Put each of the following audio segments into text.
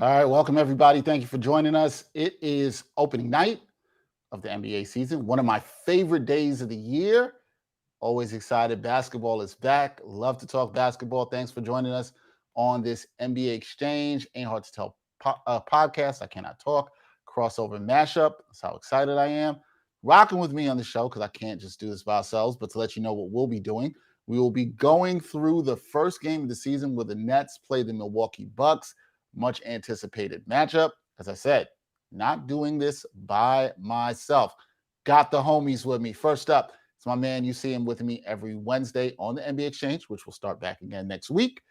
All right, welcome everybody. Thank you for joining us. It is opening night of the NBA season, one of my favorite days of the year. Always excited. Basketball is back. Love to talk basketball. Thanks for joining us on this NBA Exchange. Ain't Hard to Tell podcast. I cannot talk. Crossover mashup. That's how excited I am. Rocking with me on the show because I can't just do this by ourselves, but to let you know what we'll be doing. We will be going through the first game of the season where the Nets play the Milwaukee Bucks. Much anticipated matchup. As I said, not doing this by myself. Got the homies with me. First up, it's my man. You see him with me every Wednesday on the NBA Exchange, which will start back again next week.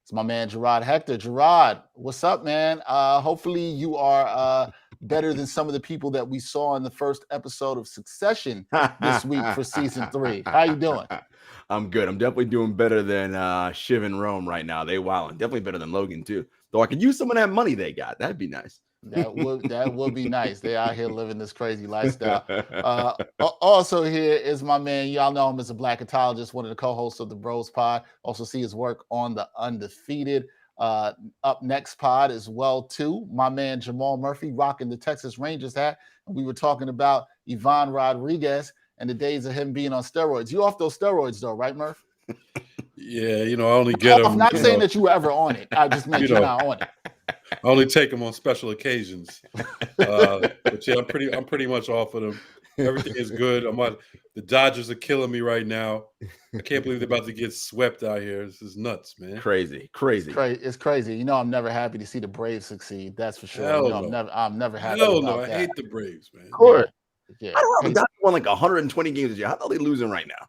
It's my man, Jarod Hector. Jarod, what's up, man? Hopefully you are better than some of the people that we saw in the first episode of Succession this week for season 3. How you doing? I'm good. I'm definitely doing better than Shiv and Rome right now. They wilding. Definitely better than Logan, too. Though I could use some of that money they got. That'd be nice. That would be nice. They out here living this crazy lifestyle. Also here is my man. Y'all know him as a blackatologist, one of the co-hosts of the Bros Pod. Also see his work on the Undefeated Up Next Pod as well too. My man Jamal Murphy rocking the Texas Rangers hat. And we were talking about Ivan Rodriguez and the days of him being on steroids. You off those steroids though, right, Murph? Yeah, I only get them. I'm not saying that you were ever on it. I just meant you're not on it. I only take them on special occasions. But yeah, I'm pretty much off of them. Everything is good. The Dodgers are killing me right now. I can't believe they're about to get swept out here. This is nuts, man. Crazy. It's crazy. I'm never happy to see the Braves succeed. That's for sure. I'm never happy about that. I hate the Braves, man. Of course. Yeah. I don't know. The Dodgers won like 120 games this year. How are they losing right now?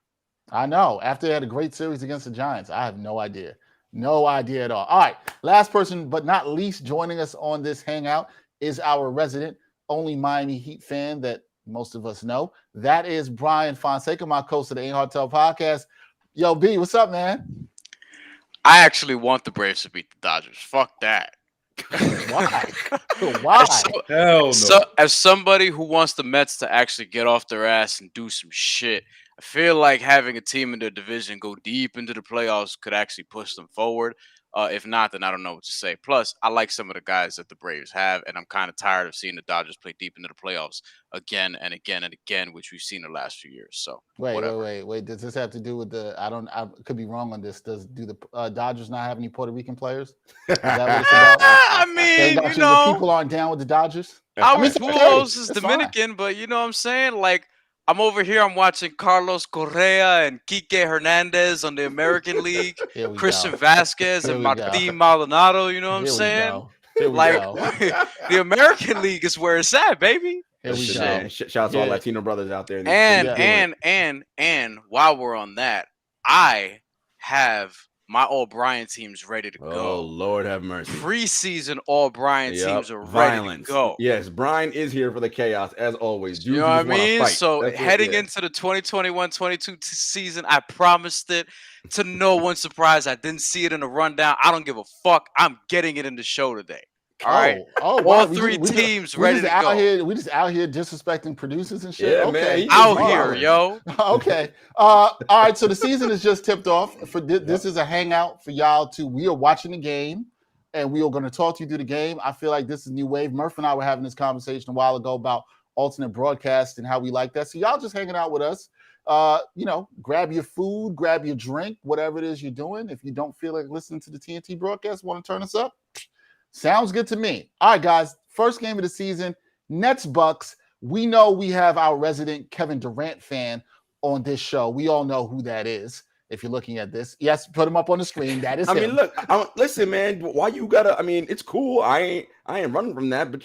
I know. After they had a great series against the Giants, I have no idea. No idea at all. All right. Last person, but not least, joining us on this hangout is our resident only Miami Heat fan that most of us know. That is Bryan Fonseca, my host of the Ain't Hard to Tell podcast. Yo, B, what's up, man? I actually want the Braves to beat the Dodgers. Fuck that. Why? Why? Hell no. As somebody who wants the Mets to actually get off their ass and do some shit, I feel like having a team in their division go deep into the playoffs could actually push them forward. If not, then I don't know what to say. Plus, I like some of the guys that the Braves have, and I'm kind of tired of seeing the Dodgers play deep into the playoffs again and again and again, which we've seen the last few years. So wait. Does this have to do with I could be wrong on this. Do the Dodgers not have any Puerto Rican players? Is that what it's about? I mean, the people aren't down with the Dodgers. Albert Pujols is Dominican, fine. But you know what I'm saying? Like, I'm over here. I'm watching Carlos Correa and Kike Hernandez on the American League. Christian Vasquez and Martin Maldonado. You know what I'm saying? Like the American League is where it's at, baby. Shout out to all Latino brothers out there. And while we're on that, I have my All-Brien team's ready to go. Oh, Lord have mercy. Preseason All-Brien teams are ready to go. Yes, Brian is here for the chaos, as always. You know what I mean? So heading into the 2021-22 season, I promised it. To no one's surprise, I didn't see it in the rundown. I don't give a fuck. I'm getting it in the show today. All right. All three teams ready to go. We just out here disrespecting producers and shit. Yeah, man. Out here, yo. Okay. All right. So the season is just tipped off. This is a hangout for y'all too. We are watching the game, and we are going to talk to you through the game. I feel like this is new wave. Murph and I were having this conversation a while ago about alternate broadcast and how we like that. So y'all just hanging out with us. Grab your food, grab your drink, whatever it is you're doing. If you don't feel like listening to the TNT broadcast, want to turn us up? Sounds good to me. All right, guys. First game of the season, Nets Bucks. We know we have our resident Kevin Durant fan on this show. We all know who that is. If you're looking at this, yes, put him up on the screen. That is him. I mean, look, listen, man. Why you gotta? I mean, it's cool. I ain't running from that, but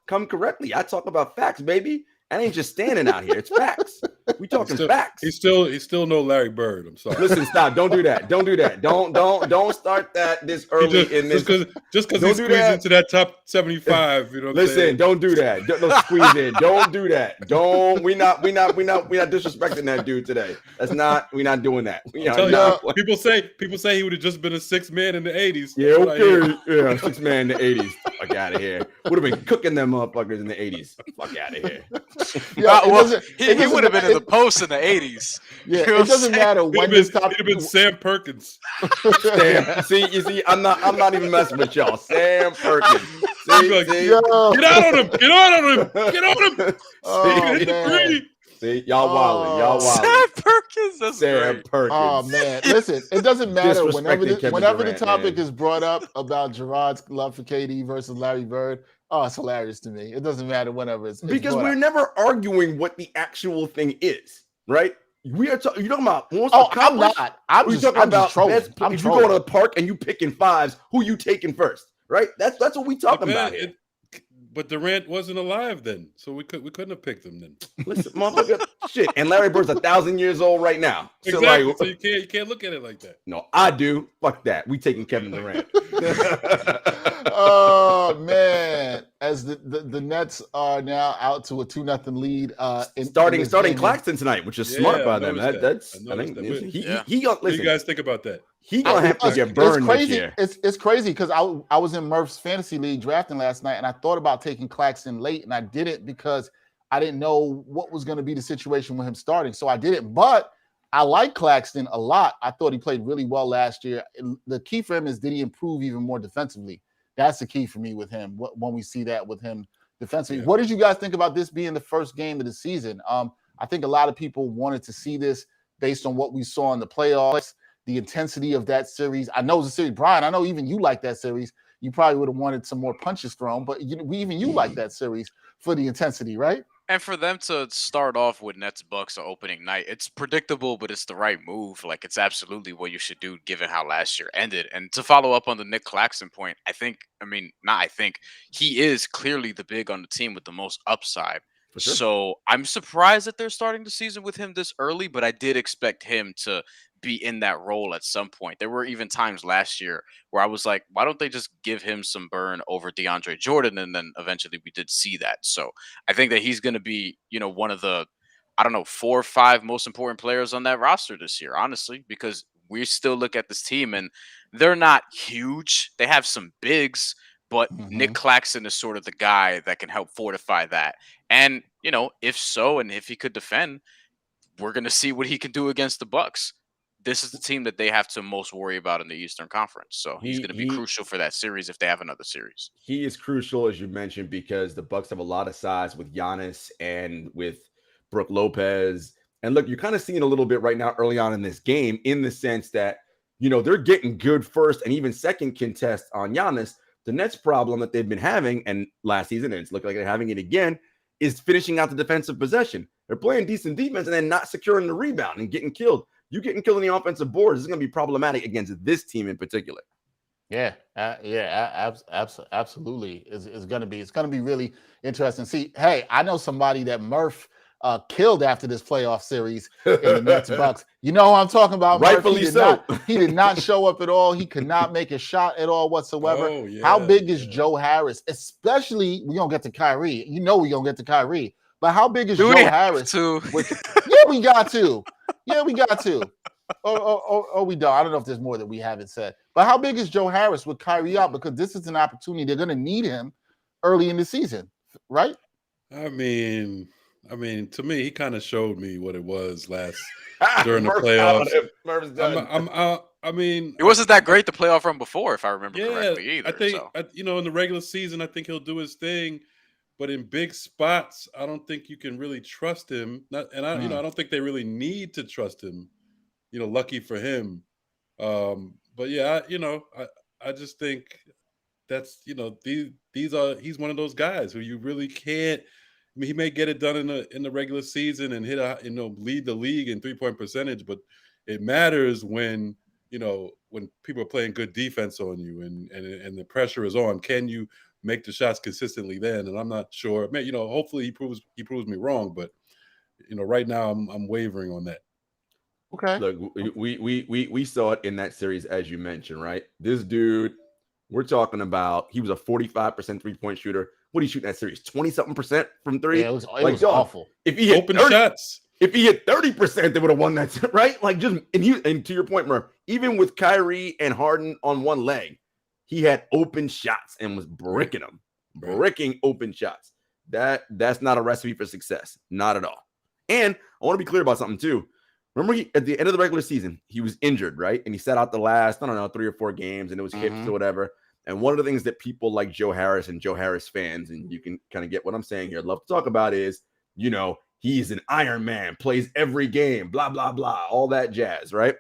come correctly. I talk about facts, baby. I ain't just standing out here. It's facts. We talking facts. He's still no Larry Bird. I'm sorry. Listen, stop. Don't do that. Don't do that. Don't start that this early in this. Just because he squeezed into that top 75. Listen, don't do that. Don't squeeze in. Don't do that. We not disrespecting that dude today. We're not doing that. People say he would have just been a sixth man in the 80s. Yeah, okay. Yeah, sixth man in the 80s. Fuck out of here. Would have been cooking them motherfuckers in the 80s. Fuck out of here. He would have been in the post in the 80s. Yeah, You know it what I'm doesn't saying? matter when this It'd topic. have been Sam Perkins. Sam, you see, I'm not even messing with y'all. Sam Perkins. He'd be like, See, Yo. Get out on him! Get out on him! Get on him! Oh, Hit the man. three. see, y'all wilding, y'all Oh. wilding. Sam Perkins, that's Sam great. Perkins. Oh man, listen, it doesn't matter whenever Disrespecting Kevin whenever Durant, the topic man. is brought up about Jarod's love for KD versus Larry Bird. Oh, it's hilarious to me. It doesn't matter whenever it's Because brought we're up. never arguing what the actual thing is, right? We are you're talking about most Oh, I'm accomplished. not. I'm We're just talking about trolling. best, I'm if trolling. you go to the park and you picking fives, who you taking first, right? That's what we talking about here. But Durant wasn't alive then, so we couldn't have picked him then. Listen, motherfucker, shit. And Larry Bird's 1,000 years old right now. So Exactly. like, So you can't look at it like that. no, I do. Fuck that. We taking Kevin Durant. Oh man, as the Nets are now out to a 2-0 lead. Starting game. Claxton tonight, which is Yeah, smart I by them. noticed That's I I think noticed that. he got. What do Listen, you guys think about that? he gonna have to get burned It's crazy. this year. It's crazy because I was in Murph's fantasy league drafting last night, and I thought about taking Claxton late, and I didn't because I didn't know what was going to be the situation with him starting. So I didn't. But I like Claxton a lot. I thought he played really well last year. The key for him is, did he improve even more defensively? That's the key for me with him. When we see that with him defensively, What did you guys think about this being the first game of the season? I think a lot of people wanted to see this based on what we saw in the playoffs, the intensity of that series. I know it's a series, Brian. I know even you like that series. You probably would have wanted some more punches thrown, but you like that series for the intensity, right? And for them to start off with Nets Bucks on opening night, it's predictable, but it's the right move. Like, it's absolutely what you should do given how last year ended. And to follow up on the Nick Claxton point, he is clearly the big on the team with the most upside. Sure. So I'm surprised that they're starting the season with him this early, but I did expect him to be in that role at some point. There were even times last year where I was like, why don't they just give him some burn over DeAndre Jordan? And then eventually we did see that. So I think that he's going to be, one of the, 4 or 5 most important players on that roster this year, honestly, because we still look at this team and they're not huge. They have some bigs, but Nick Claxton is sort of the guy that can help fortify that. And, if so, and if he could defend, we're going to see what he can do against the Bucks. This is the team that they have to most worry about in the Eastern Conference. So he's going to be crucial for that series if they have another series. He is crucial, as you mentioned, because the Bucks have a lot of size with Giannis and with Brook Lopez. And look, you're kind of seeing a little bit right now early on in this game in the sense that, they're getting good first and even second contest on Giannis. The Nets problem that they've been having, and last season, and it's looking like they're having it again, is finishing out the defensive possession. They're playing decent defense and then not securing the rebound and getting killed. You getting killed on the offensive board is going to be problematic against this team in particular. Absolutely. It's going to be. It's going to be really interesting. See, hey, I know somebody that Murph killed after this playoff series in the Nets Bucks. You know who I'm talking about? Rightfully so. He did not show up at all. He could not make a shot at all whatsoever. Oh, yeah, how big is Joe Harris? Especially, we're going to get to Kyrie. We're going to get to Kyrie. But how big is Joe Harris? We got to. Yeah, we got to. Or we don't. I don't know if there's more that we haven't said. But how big is Joe Harris with Kyrie out? Because this is an opportunity. They're going to need him early in the season, right? I mean, to me, he kind of showed me what it was during the playoffs. It wasn't that great the playoff run before, if I remember correctly. Either. I think in the regular season, I think he'll do his thing. But in big spots, I don't think you can really trust him. I don't think they really need to trust him. Lucky for him. But yeah, I just think that's he's one of those guys who you really can't. I mean, he may get it done in the regular season and lead the league in 3-point percentage, but it matters when people are playing good defense on you and the pressure is on. Can you make the shots consistently then? And I'm not sure. Hopefully he proves me wrong, but right now I'm wavering on that. Okay. Look, we saw it in that series, as you mentioned, right? This dude, we're talking about, he was a 45% 3-point shooter. What do you shoot in that series? 20-something% from three? Yeah, it was awful. If he hit open shots. If he hit 30%, they would have won that, right? Like and to your point, Murph, even with Kyrie and Harden on one leg, he had open shots and was bricking them, bricking open shots. That's not a recipe for success, not at all. And I want to be clear about something too. Remember, at the end of the regular season, he was injured, right? And he sat out the last, 3 or 4 games, and it was hips or whatever. And one of the things that people like Joe Harris and Joe Harris fans, and you can kind of get what I'm saying here, love to talk about is, he's an Iron Man, plays every game, blah, blah, blah, all that jazz, right?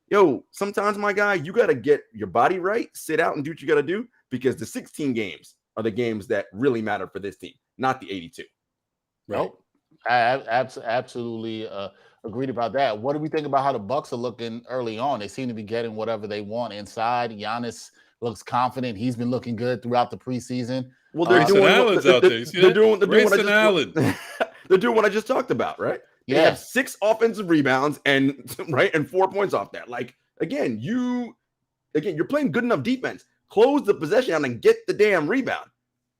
Yo, sometimes, my guy, you got to get your body right, sit out and do what you got to do, because the 16 games are the games that really matter for this team, not the 82. Right. Nope. I absolutely agreed about that. What do we think about how the Bucks are looking early on? They seem to be getting whatever they want inside. Giannis looks confident. He's been looking good throughout the preseason. Well, they're doing what I just talked about, right? They have 6 offensive rebounds and 4 points off that. Like, again, you're playing good enough defense. Close the possession out and get the damn rebound.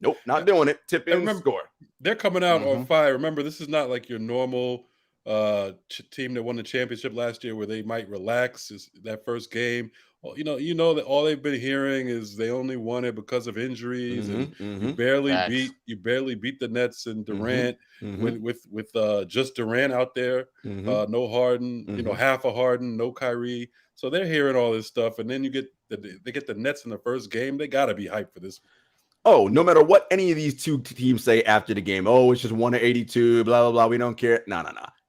Nope, not doing it. Tip in, score. They're coming out on fire. Remember, this is not like your normal team that won the championship last year where they might relax that first game. Well, you know that all they've been hearing is they only won it because of injuries, and you barely beat the Nets and Durant with just Durant out there, no Harden, half a Harden, no Kyrie. So they're hearing all this stuff, and then they get the Nets in the first game. They got to be hyped for this. Oh, no matter what any of these two teams say after the game, it's just 1-82, blah, blah, blah, we don't care. No.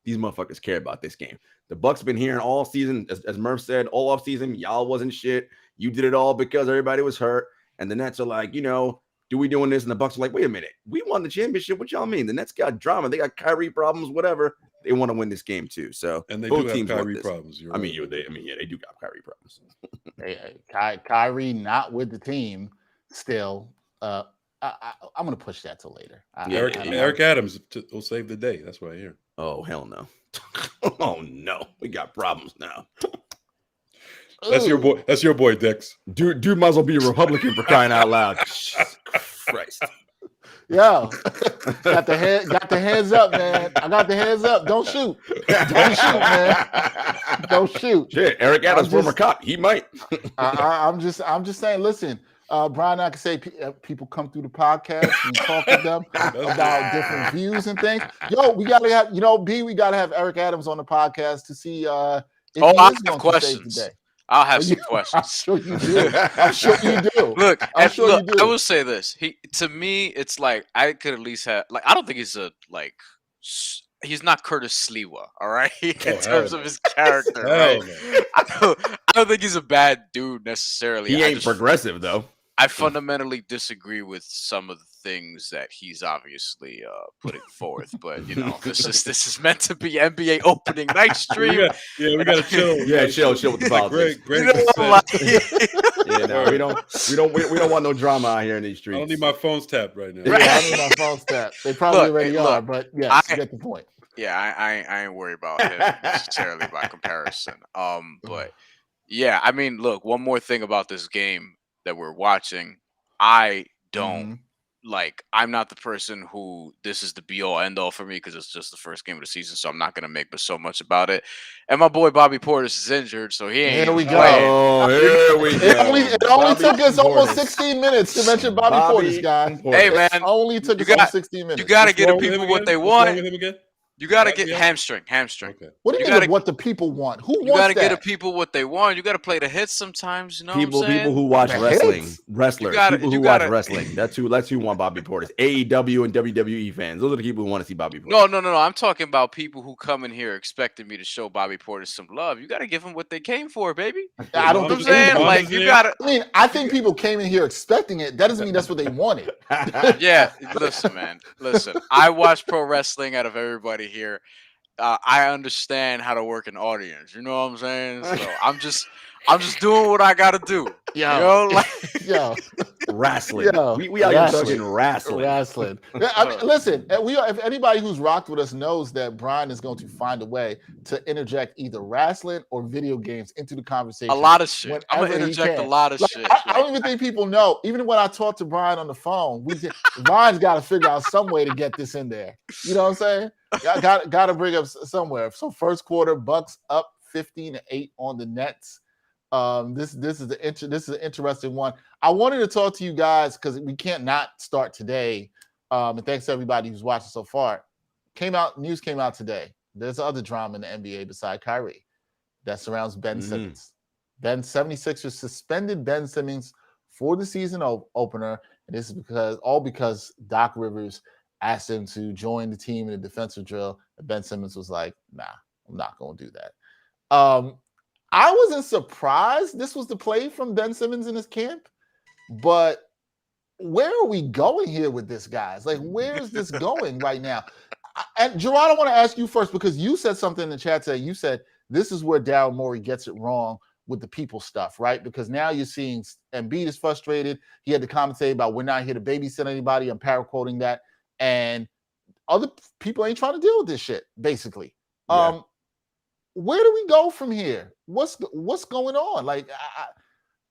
These motherfuckers care about this game. The Bucks been hearing all season, as Murph said, all off season, y'all wasn't shit. You did it all because everybody was hurt. And the Nets are like, do we doing this? And the Bucks are like, wait a minute. We won the championship. What y'all mean? The Nets got drama. They got Kyrie problems, whatever. They want to win this game too. So and they do have Kyrie problems. They do got Kyrie problems. Kyrie not with the team still. I'm going to push that till later. Eric Adams will save the day. That's what I hear. Oh, hell no. Oh, no. We got problems now. That's your boy. That's your boy, Dex. Dude might as well be a Republican for crying out loud. Jesus Christ. Yo, got the heads up, man. I got the heads up. Don't shoot. Don't shoot, man. Don't shoot. Shit, Eric Adams, former cop. He might. I'm just saying, listen. Brian, I can say people come through the podcast and talk to them about different views and things. Yo, we gotta have, we gotta have Eric Adams on the podcast to see if he is going to save today. I'll have some questions. I'm sure you do. I'm sure you do. Look, I will say this. To me, it's like I could at least have I don't think he's he's not Curtis Sliwa, all right? In terms of his character, right? I don't think he's a bad dude necessarily. He ain't progressive though. I fundamentally disagree with some of the things that he's obviously putting forth, but this is meant to be NBA opening night stream. We gotta chill. Yeah, chill with the politics. We don't want no drama out here in these streets. I don't need my phones tapped right now. Yeah, I need my phones tapped. They probably already are, but yeah, you get the point. Yeah, I ain't worried about him necessarily by comparison. But yeah, I mean, look, one more thing about this game that we're watching, I don't I'm not the person who this is the be all end all for me because it's just the first game of the season, so I'm not gonna make so much about it. And my boy Bobby Portis is injured, so he ain't. Here we go. Oh, here we go. It only took us almost 16 minutes to mention Bobby Portis, guy. Hey man, it only took us almost 16 minutes. You gotta get the people what they want. You gotta get hamstring. Okay. What do you mean what the people want? Who wants that? You gotta get the people what they want. You gotta play the hits sometimes. People who watch wrestlers. People who watch wrestling. That's who want Bobby Portis. AEW and WWE fans. Those are the people who want to see Bobby Portis. No. I'm talking about people who come in here expecting me to show Bobby Portis some love. You gotta give them what they came for, baby. I don't think you gotta. I mean, I think people came in here expecting it. That doesn't mean that's what they wanted. Yeah, listen, man. Listen, I watch pro wrestling out of everybody here. I understand how to work an audience. You know what I'm saying? So I'm just doing what I gotta do. Wrestling. We out here talking wrestling. I mean, listen, if anybody who's rocked with us knows that Brian is going to find a way to interject either wrestling or video games into the conversation. A lot of shit. I'm gonna interject a lot of shit. I don't even think people know. Even when I talk to Brian on the phone, Brian's got to figure out some way to get this in there. You know what I'm saying? Got to bring up somewhere. So first quarter, Bucks up 15-8 on the Nets. This is an interesting one. I wanted to talk to you guys because we can't not start today. And thanks to everybody who's watching so far. news came out today. There's other drama in the NBA beside Kyrie that surrounds Ben Simmons. 76ers suspended Ben Simmons for the season opener, and this is because Doc Rivers asked him to join the team in a defensive drill, and Ben Simmons was like, "Nah, I'm not going to do that." I wasn't surprised this was the play from Ben Simmons in his camp, but where are we going here with this, guys? Like, where is this going right now? And Jarod, I want to ask you first, because you said something in the chat today. You said this is where Daryl Morey gets it wrong with the people stuff, right? Because now you're seeing Embiid is frustrated. He had to commentate about, we're not here to babysit anybody. I'm paraquoting that. And other people ain't trying to deal with this shit, basically. Yeah. Where do we go from here? What's going on? Like,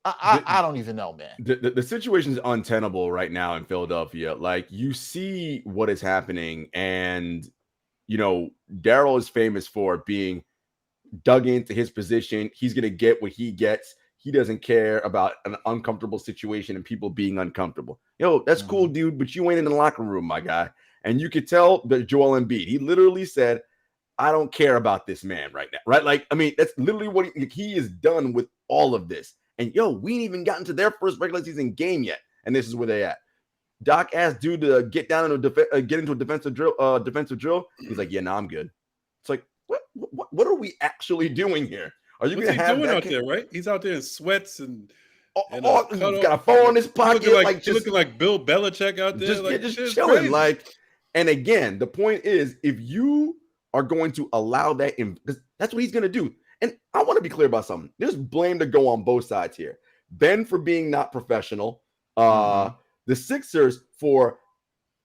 I don't even know, man. The situation is untenable right now in Philadelphia. Like, you see what is happening, and Daryl is famous for being dug into his position. He's gonna get what he gets. He doesn't care about an uncomfortable situation and people being uncomfortable. That's cool, dude, but you ain't in the locker room, my guy. And you could tell that Joel Embiid, he literally said, I don't care about this man right now, right? Like, I mean, that's literally what he is done with all of this. And we ain't even gotten to their first regular season game yet, and this is where they at. Doc asked dude to get down into get into a defensive drill. He's like, yeah, no, I'm good. It's like, what are we actually doing here? Are you What's gonna he have doing that out there, right? He's out there in sweats and he's got a phone in his pocket, looking like Bill Belichick out there, just chilling. Crazy. Like, and again, the point is, if you are going to allow that in, because that's what he's gonna do. And I want to be clear about something. There's blame to go on both sides here. Ben for being not professional. The Sixers for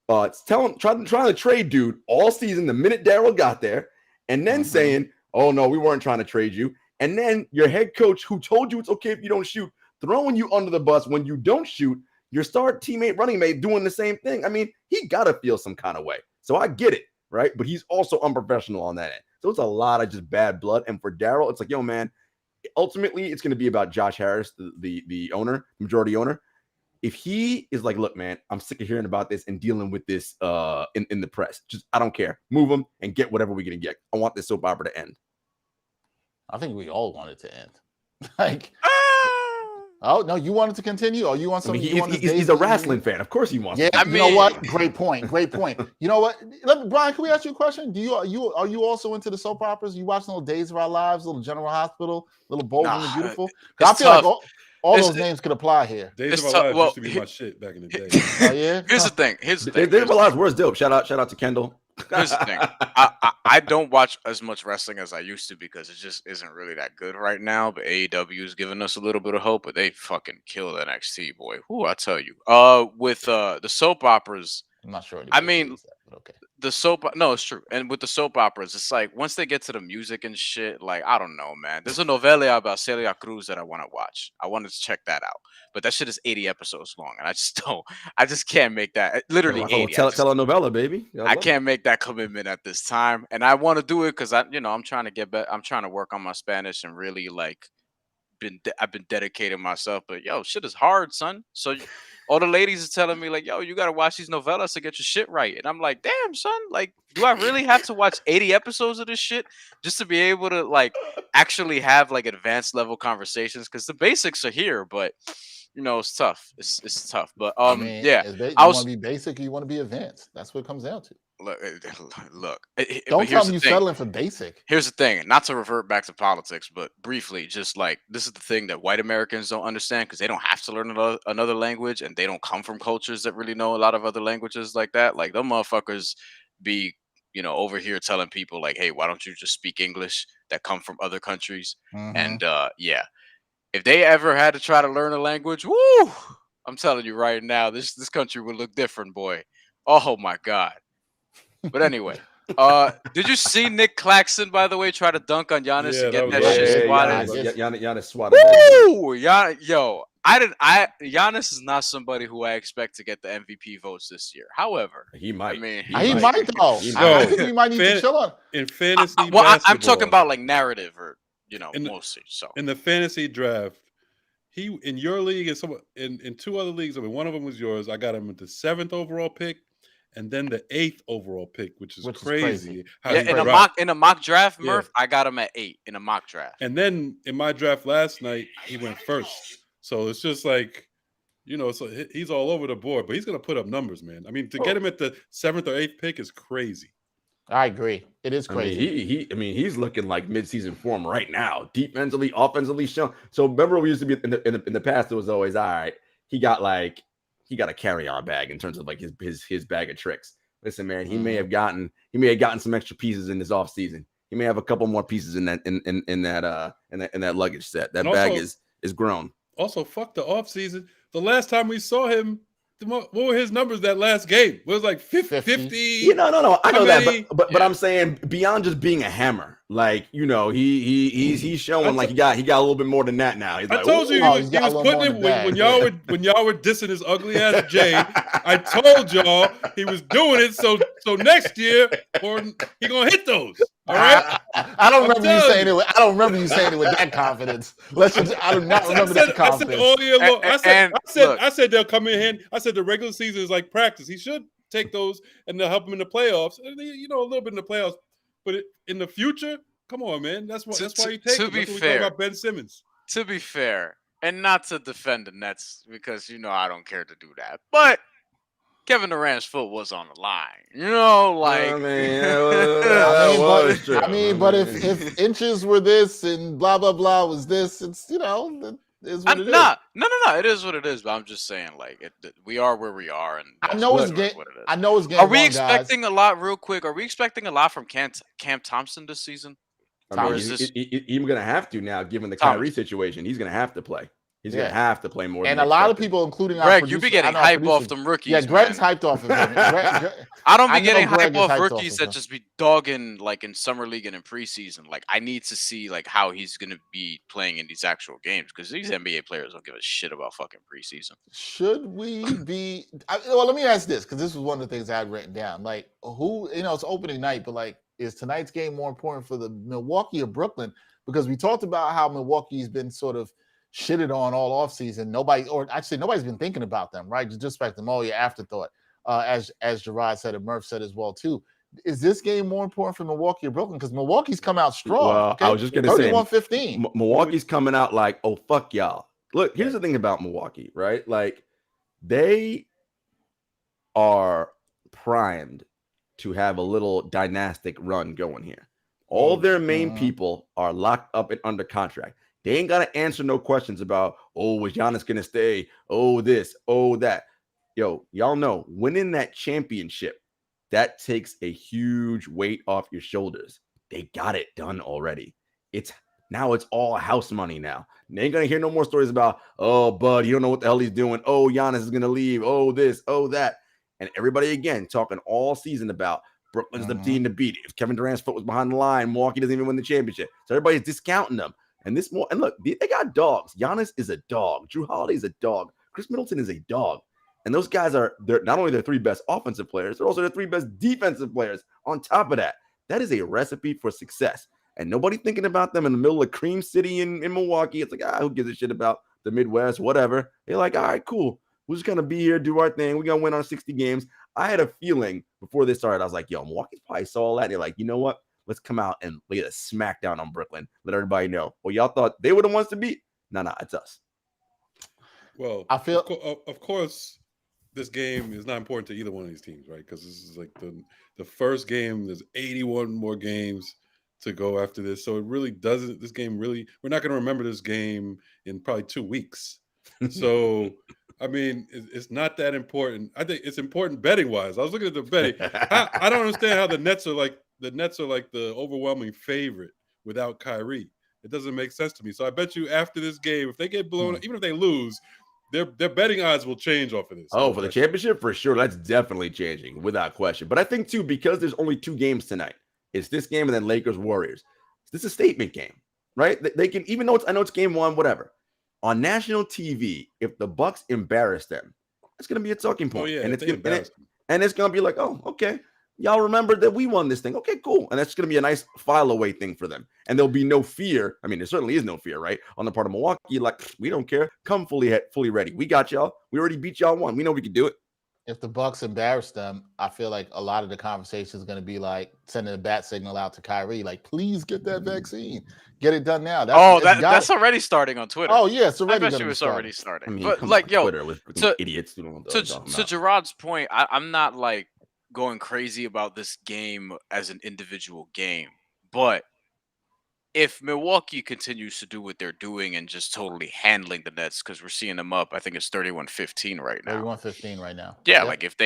trying to trade dude all season the minute Daryl got there, and then saying, oh, no, we weren't trying to trade you. And then your head coach, who told you it's okay if you don't shoot, throwing you under the bus when you don't shoot, your star teammate, running mate, doing the same thing. I mean, he got to feel some kind of way. So I get it, right? But he's also unprofessional on that end. So it's a lot of just bad blood. And for Daryl, it's like, man, ultimately it's going to be about Josh Harris, the owner, majority owner. If he is like, look, man, I'm sick of hearing about this and dealing with this in the press. Just, I don't care. Move him and get whatever we're going to get. I want this soap opera to end. I think we all want it to end. Like, oh, no, you want it to continue? Or you want something? He's a wrestling fan. Of course he wants it. You know what? Great point. You know what? Brian, can we ask you a question? Are you also into the soap operas? You watching little Days of Our Lives, little General Hospital, little Bold and the Beautiful? I feel like all those names could apply here. Days of Our Lives used to be my shit back in the day. Oh, yeah? Here's the thing. Days of Our Lives, where's dope? Shout out to Kendall. Here's the thing. I don't watch as much wrestling as I used to because it just isn't really that good right now. But AEW is giving us a little bit of hope, but they fucking killed NXT, boy. Who I tell you. With the soap operas, I'm not sure. I mean, but okay. No, it's true. And with the soap operas, it's like once they get to the music and shit, like I don't know, man. There's a novela about Celia Cruz that I want to watch. I wanted to check that out, but that shit is 80 episodes long, and I just can't make that. Literally 80. Telenovela, baby. I can't make that commitment at this time, and I want to do it because I'm trying to get better. I'm trying to work on my Spanish and really like I've been dedicating myself, but shit is hard, son. So all the ladies are telling me like, you got to watch these novellas to get your shit right. And I'm like, damn, son, like, do I really have to watch 80 episodes of this shit just to be able to like actually have like advanced level conversations? Because the basics are here, but it's tough. It's tough. But I mean, you want to be basic or you want to be advanced? That's what it comes down to. Look. Don't tell me you're settling for basic. Here's the thing, not to revert back to politics, but briefly, just like this is the thing that white Americans don't understand because they don't have to learn another language and they don't come from cultures that really know a lot of other languages like that. Like them motherfuckers be, over here telling people like, hey, why don't you just speak English that come from other countries? And if they ever had to try to learn a language, woo, I'm telling you right now, this country would look different, boy. Oh my God. But anyway, did you see Nick Claxton, by the way, try to dunk on Giannis and get that shit swatted? Giannis swatted. Woo! Giannis is not somebody who I expect to get the MVP votes this year. However, he might. I mean, he might though. I think we might need to chill on. In fantasy basketball, I'm talking about like narrative or mostly. So in the fantasy draft, he in your league and in two other leagues. I mean, one of them was yours. I got him with the 7th overall pick. and then the 8th overall pick, which is crazy. How Yeah, he in a mock draft, Murph, I got him at 8 in a mock draft. And then in my draft last night, he went first. So it's just like, so he's all over the board, but he's going to put up numbers, man. I mean, to get him at the 7th or 8th pick is crazy. I agree. It is crazy. He's looking like midseason form right now, defensively, offensively shown. So remember, we used to be in the past. It was always all right. He got a carry-on bag in terms of like his bag of tricks. Listen, man, he may have gotten some extra pieces in this offseason. He may have a couple more pieces in that luggage set. That bag is grown. Also, fuck the offseason. The last time we saw him, what were his numbers that last game? It was like 50. No. I know that, but I'm saying beyond just being a hammer, like he's showing like he got a little bit more than that now. He's like, I told you he was putting it when y'all were dissing his ugly ass Jay. I told y'all he was doing it so next year he gonna hit those. All right. I don't remember you saying it. I don't remember you saying it with that confidence. I do not remember that confidence. I said all year long. I said they'll come in hand. I said the regular season is like practice. He should take those and they'll help him in the playoffs. A little bit in the playoffs, but in the future, come on, man. That's why you take. To him. be That's what fair, we talk about Ben Simmons. To be fair, and not to defend the Nets because I don't care to do that, but Kevin Durant's foot was on the line. But if inches were this and blah blah blah was this, it's it is what it is. No. It is what it is. But I'm just saying, we are where we are, and I know it's game. I know it's game. Are we expecting a lot? Real quick, are we expecting a lot from Cam Thompson this season? He's gonna have to now, given the Kyrie situation. He's gonna have to play. He's gonna have to play more. And a lot of people, including Greg, you be getting hype off them rookies. Yeah, Greg's hyped off of him. I don't be getting hype off rookies that just be dogging like in summer league and in preseason. Like I need to see like how he's gonna be playing in these actual games because these NBA players don't give a shit about fucking preseason. Should we be? Well, let me ask this because this was one of the things I had written down. Like, who it's opening night, but like, is tonight's game more important for the Milwaukee or Brooklyn? Because we talked about how Milwaukee's been sort of shitted on all offseason. Nobody's been thinking about them, right? Just expect them all your afterthought, as Jarod said and Murph said as well too. Is this game more important for Milwaukee or Brooklyn? Because Milwaukee's come out strong. Well, I was just going to say 31-15. Milwaukee's coming out like, oh, fuck y'all. Look, here's the thing about Milwaukee, right? Like, they are primed to have a little dynastic run going here. All their main people are locked up and under contract. They ain't got to answer no questions about, is Giannis going to stay? Oh, this, oh, that. Yo, y'all know, winning that championship, that takes a huge weight off your shoulders. They got it done already. It's all house money now. They ain't going to hear no more stories about, oh, bud, you don't know what the hell he's doing. Oh, Giannis is going to leave. Oh, this, oh, that. And everybody, again, talking all season about Brooklyn's the team to beat. If Kevin Durant's foot was behind the line, Milwaukee doesn't even win the championship. So everybody's discounting them. And look, they got dogs. Giannis is a dog. Drew Holiday is a dog. Chris Middleton is a dog. And those guys they're not only their three best offensive players, they're also their three best defensive players. On top of that, that is a recipe for success. And nobody thinking about them in the middle of Cream City in Milwaukee. It's like, who gives a shit about the Midwest, whatever. They're like, all right, cool. We're just going to be here, do our thing. We're going to win our 60 games. I had a feeling before this started, I was like, yo, Milwaukee's probably saw all that. And they're like, you know what? Let's come out and lay a smackdown on Brooklyn. Let everybody know. Well, y'all thought they were the ones to beat? No, it's us. Well, I feel, of course, this game is not important to either one of these teams, right? Because this is like the first game. There's 81 more games to go after this. So it really doesn't, this game really, we're not going to remember this game in probably 2 weeks. So, I mean, it's not that important. I think it's important betting wise. I was looking at the betting. I don't understand how the Nets are like the overwhelming favorite without Kyrie. It doesn't make sense to me. So I bet you after this game, if they get blown, even if they lose, their betting odds will change off of this. Oh, for the championship? For sure. That's definitely changing without question. But I think, too, because there's only 2 games tonight, it's this game and then Lakers-Warriors. This is a statement game, right? They can, even though I know it's game 1, whatever. On national TV, if the Bucks embarrass them, it's going to be a talking point. Oh, yeah, and it's going to be like, oh, okay. Y'all remember that we won this thing. Okay, cool. And that's going to be a nice file away thing for them. And there'll be no fear. I mean, there certainly is no fear, right? On the part of Milwaukee, like, we don't care. Come fully ready. We got y'all. We already beat y'all 1. We know we can do it. If the Bucks embarrass them, I feel like a lot of the conversation is going to be like sending a bat signal out to Kyrie, like, please get that vaccine, get it done now. It's got That's it. already starting on Twitter. Oh yeah, it's I already bet going you to be it's already starting. starting. I mean, But come like, on, yo, Twitter with freaking to idiots. You don't know what to they're talking to about. Jarod's point, I'm not like going crazy about this game as an individual game, but if Milwaukee continues to do what they're doing and just totally handling the Nets, because we're seeing them up, I think it's 31-15 right now. 31-15 right now. Yeah, Yep. like if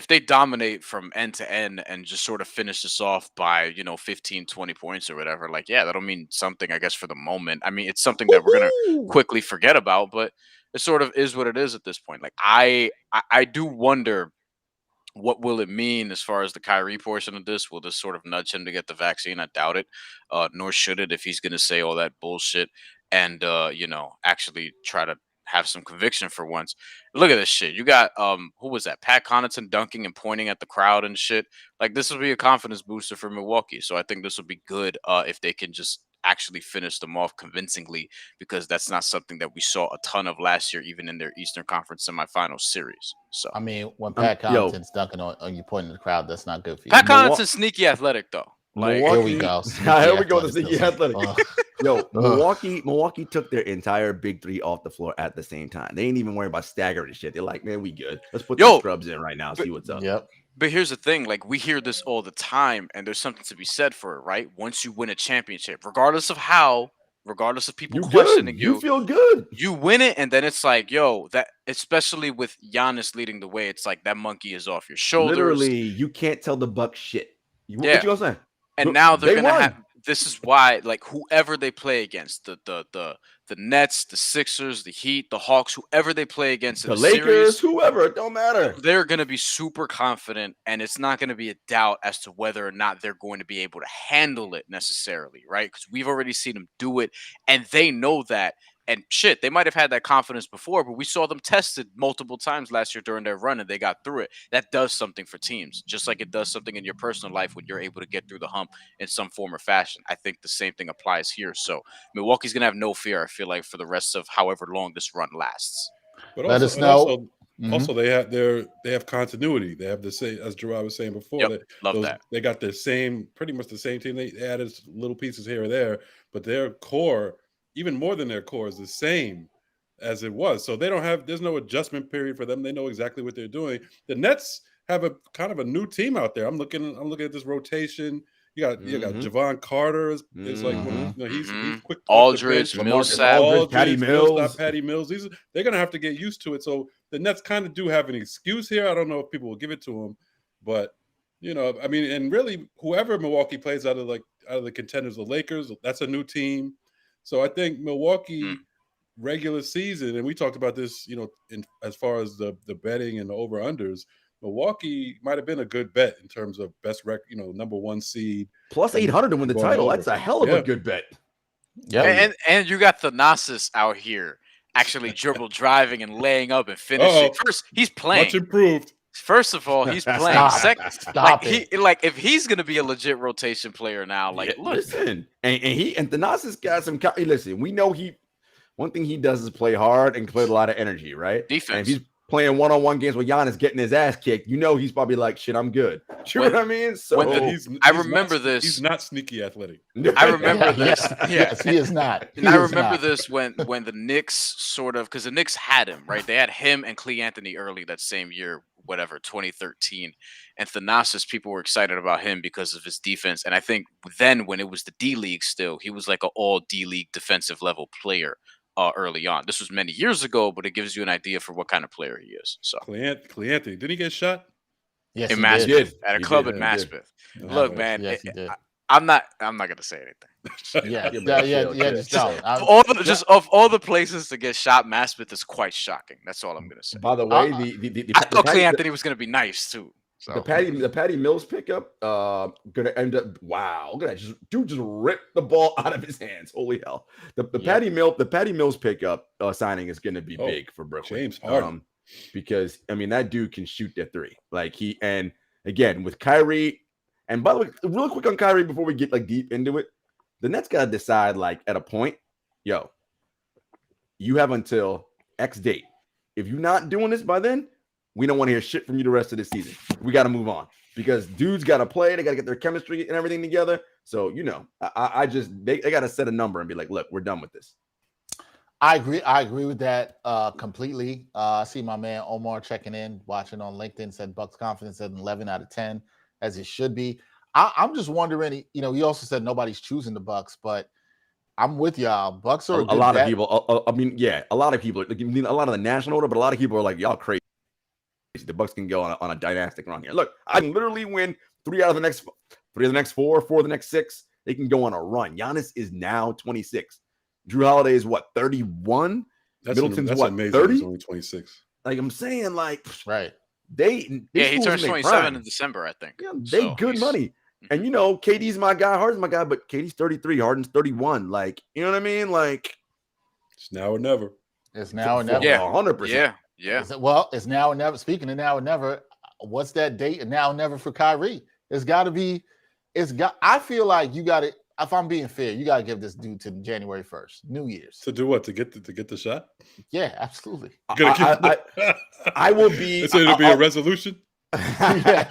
they dominate from end to end and just sort of finish this off by, 15, 20 points or whatever, like, yeah, that'll mean something, I guess, for the moment. I mean, it's something that we're gonna Woo-hoo! quickly forget about, but it sort of is what it is at this point. Like, I do wonder what will it mean as far as the Kyrie portion of this? Will this sort of nudge him to get the vaccine? I doubt it. Nor should it if he's going to say all that bullshit and actually try to have some conviction for once. Look at this shit. You got who was that? Pat Connaughton dunking and pointing at the crowd and shit. Like, this will be a confidence booster for Milwaukee. So I think this will be good if they can just actually finish them off convincingly, because that's not something that we saw a ton of last year, even in their Eastern Conference semifinal series. So I mean, when Pat Yo, Connaughton's dunking on you pointing at the crowd, that's not good for you. Pat Milwa- Connaughton's sneaky athletic though. Like, Here we Milwaukee. go. Here we go. The sneaky athleticism. athletic. Yo, Milwaukee took their entire big three off the floor at the same time. They ain't even worried about staggering shit. They're like, man, we good. Let's put the scrubs in right now. See what's up. Yep. but here's the thing, like, we hear this all the time, and there's something to be said for it, right? Once you win a championship, regardless of how, regardless of people You questioning good. You feel good. you win it, and then it's like, yo, that, especially with Giannis leading the way, it's like that monkey is off your shoulders. Literally, you can't tell the Bucks shit. What Yeah. you gonna say? And Look, now they're they gonna won. have. This is why, like, whoever they play against, the Nets, the Sixers, the Heat, the Hawks, whoever they play against in The the Lakers, series, whoever, it don't matter. they're gonna be super confident, and it's not gonna be a doubt as to whether or not they're going to be able to handle it necessarily, right? Because we've already seen them do it, and they know that. And shit, they might have had that confidence before, but we saw them tested multiple times last year during their run, and they got through it. That does something for teams, just like it does something in your personal life when you're able to get through the hump in some form or fashion. I think the same thing applies here. So Milwaukee's gonna have no fear, I feel like, for the rest of however long this run lasts. But Let also, us and know. also, Mhm. also they have continuity. They have the same, as Jarod was saying before. Yep, love that. They got the same, pretty much the same team. They added little pieces here or there, but their core, even more than their core, is the same as it was. So they don't have. There's no adjustment period for them. They know exactly what they're doing. The Nets have a kind of a new team out there. I'm looking at this rotation. You got Javon Carter is like he's quick. Aldridge, Millsap, Aldridge, Patty Mills. Patty Mills. They're gonna have to get used to it. So the Nets kind of do have an excuse here. I don't know if people will give it to them, but I mean, and really, whoever Milwaukee plays out of the contenders, the Lakers, that's a new team. So I think Milwaukee regular season, and we talked about this, in as far as the betting and the over unders. Milwaukee might have been a good bet in terms of best number one seed. Plus 800 to win the Going title. over. That's a hell of a good bet. Yep. And you got Thanasis out here actually dribble driving and laying up and finishing. First, he's playing. Much improved. First of all, he's playing. Stop it. If he's gonna be a legit rotation player now, look. Listen, and Thanasis got some. Listen, we know one thing he does is play hard and play with a lot of energy, right? Defense. And if he's playing one-on-one games with Giannis getting his ass kicked, he's probably like, shit, I'm good. You know what I mean? So I remember this. He's not sneaky athletic. I remember this. Yes, he is not. And I remember this when the Knicks because the Knicks had him, right? They had him and Clee Anthony early that same year, 2013. And Thanasis, people were excited about him because of his defense. And I think then when it was the D League still, he was like an all D League defensive level player early on. This was many years ago, but it gives you an idea for what kind of player he is. So Clee Anthony, did he get shot? Yes, in he Maspeth, did. at a club in Maspeth. Look, man, Yes, he did. I'm not gonna say anything. Yeah, just don't. Of all the places to get shot, Maspeth is quite shocking. That's all I'm gonna say. By the way, I thought Clee Anthony was gonna be nice too. So. The Patty Mills pickup, gonna end up. Wow, look at that! Dude just ripped the ball out of his hands. Holy hell! The Patty Mills pickup signing is gonna be big for Brooklyn. James Harden, because I mean that dude can shoot the three. Like and again with Kyrie. And by the way, real quick on Kyrie before we get deep into it, the Nets gotta decide at a point, you have until X date. If you're not doing this by then, we don't want to hear shit from you the rest of the season. We got to move on because dudes got to play. They got to get their chemistry and everything together. So, they got to set a number and be like, look, we're done with this. I agree with that completely. I see my man Omar checking in, watching on LinkedIn, said Bucks confidence at 11 out of 10, as it should be. I'm just wondering, he also said nobody's choosing the Bucks, but I'm with y'all. Bucks are a lot of people. A lot of people. Like, a lot of the national order, but a lot of people are like, y'all crazy. The Bucks can go on a dynastic run here. Look, I can literally win 3 out of the next 4 of the next 6. They can go on a run. Giannis is now 26. Drew Holiday is what, 31? Middleton's what, amazing. 30? He's only 26. Like I'm saying, like right. He turns 27 in December, I think. Yeah, they good money. And KD's my guy, Harden's my guy, but KD's 33, Harden's 31. Like, you know what I mean? Like, it's now or never. It's now or never. Yeah, 100%. Yeah. It's now or never. Speaking of now or never, what's that date? Now or never for Kyrie. It's got to be. I feel like you got to. If I'm being fair, you got to give this dude to January 1st, New Year's. To do what? To get the shot? Yeah, absolutely. I will be. It'll be a resolution. Yeah.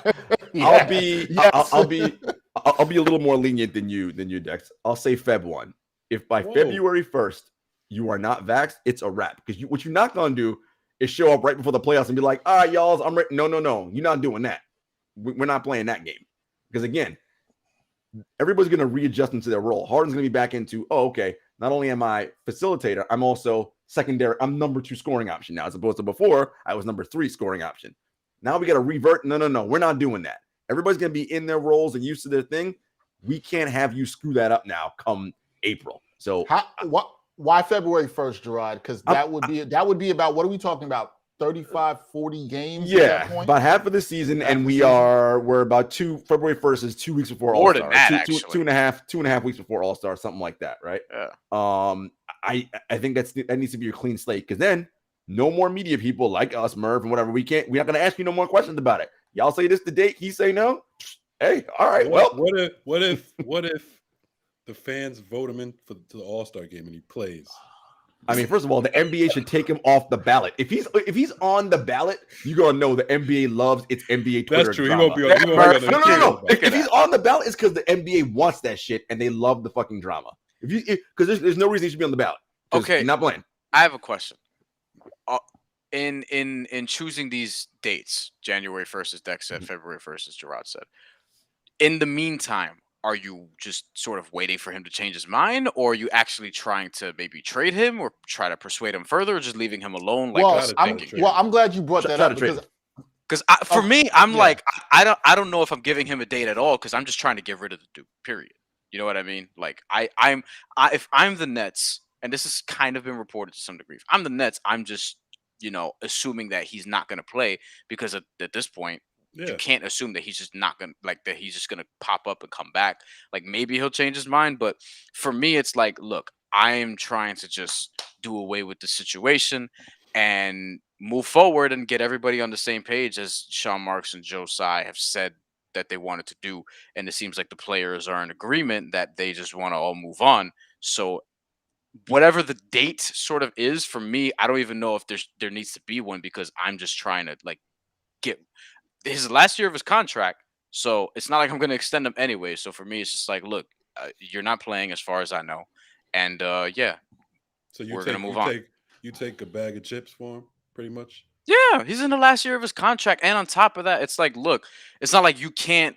I'll be a little more lenient than you, Dex. I'll say Feb 1. If by February 1st you are not vaxxed, it's a wrap. Because what you're not gonna do is show up right before the playoffs and be like, all right, y'all, I'm ready. No. You're not doing that. We're not playing that game. Because again, everybody's gonna readjust into their role. Harden's gonna be back into, okay, not only am I facilitator, I'm also secondary. I'm number 2 scoring option now, as opposed to before I was number 3 scoring option. Now we got to revert. No. We're not doing that. Everybody's going to be in their roles and used to their thing. We can't have you screw that up now come April. So why February 1st, Jarod? Because that would be about, what are we talking about? 35, 40 games at that point? About half of the season. And we're about February 1st is 2 weeks before All-Star. More than that, actually. Two and a half weeks before All-Star, something like that, right? Yeah. I think that needs to be your clean slate, because then no more media people like us, Merv, and whatever. We're not going to ask you no more questions about it. Y'all say this the date, he say no. Hey, all right. What if the fans vote him in to the All-Star game and he plays? I mean, first of all, the NBA should take him off the ballot. If he's on the ballot, you're gonna know the NBA loves its NBA Twitter. That's true. Drama. He won't be on. No. If he's on the ballot, it's because the NBA wants that shit and they love the fucking drama. Because there's no reason he should be on the ballot. Okay, not playing. I have a question. In choosing these dates, January 1st, as Dex said, February 1st, as Jarod said. In the meantime, are you just sort of waiting for him to change his mind, or are you actually trying to maybe trade him or try to persuade him further, or just leaving him alone? I'm glad you brought that up because for me, I'm like, I don't know if I'm giving him a date at all, because I'm just trying to get rid of the dude. Period. You know what I mean? Like if I'm the Nets, and this has kind of been reported to some degree, if I'm the Nets, I'm just assuming that he's not going to play, because at this point, you can't assume that he's just not going to, that he's just going to pop up and come back. Like, maybe he'll change his mind. But for me, it's like, look, I'm trying to just do away with the situation and move forward and get everybody on the same page, as Sean Marks and Joe Tsai have said that they wanted to do. And it seems like the players are in agreement that they just want to all move on. So whatever the date sort of is, for me, I don't even know if there needs to be one, because I'm just trying to get his last year of his contract. So it's not like I'm going to extend him anyway. So for me, it's just like, look, you're not playing as far as I know. And so we're going to move on. You take a bag of chips for him, pretty much? Yeah, he's in the last year of his contract. And on top of that, it's like, look, it's not like you can't,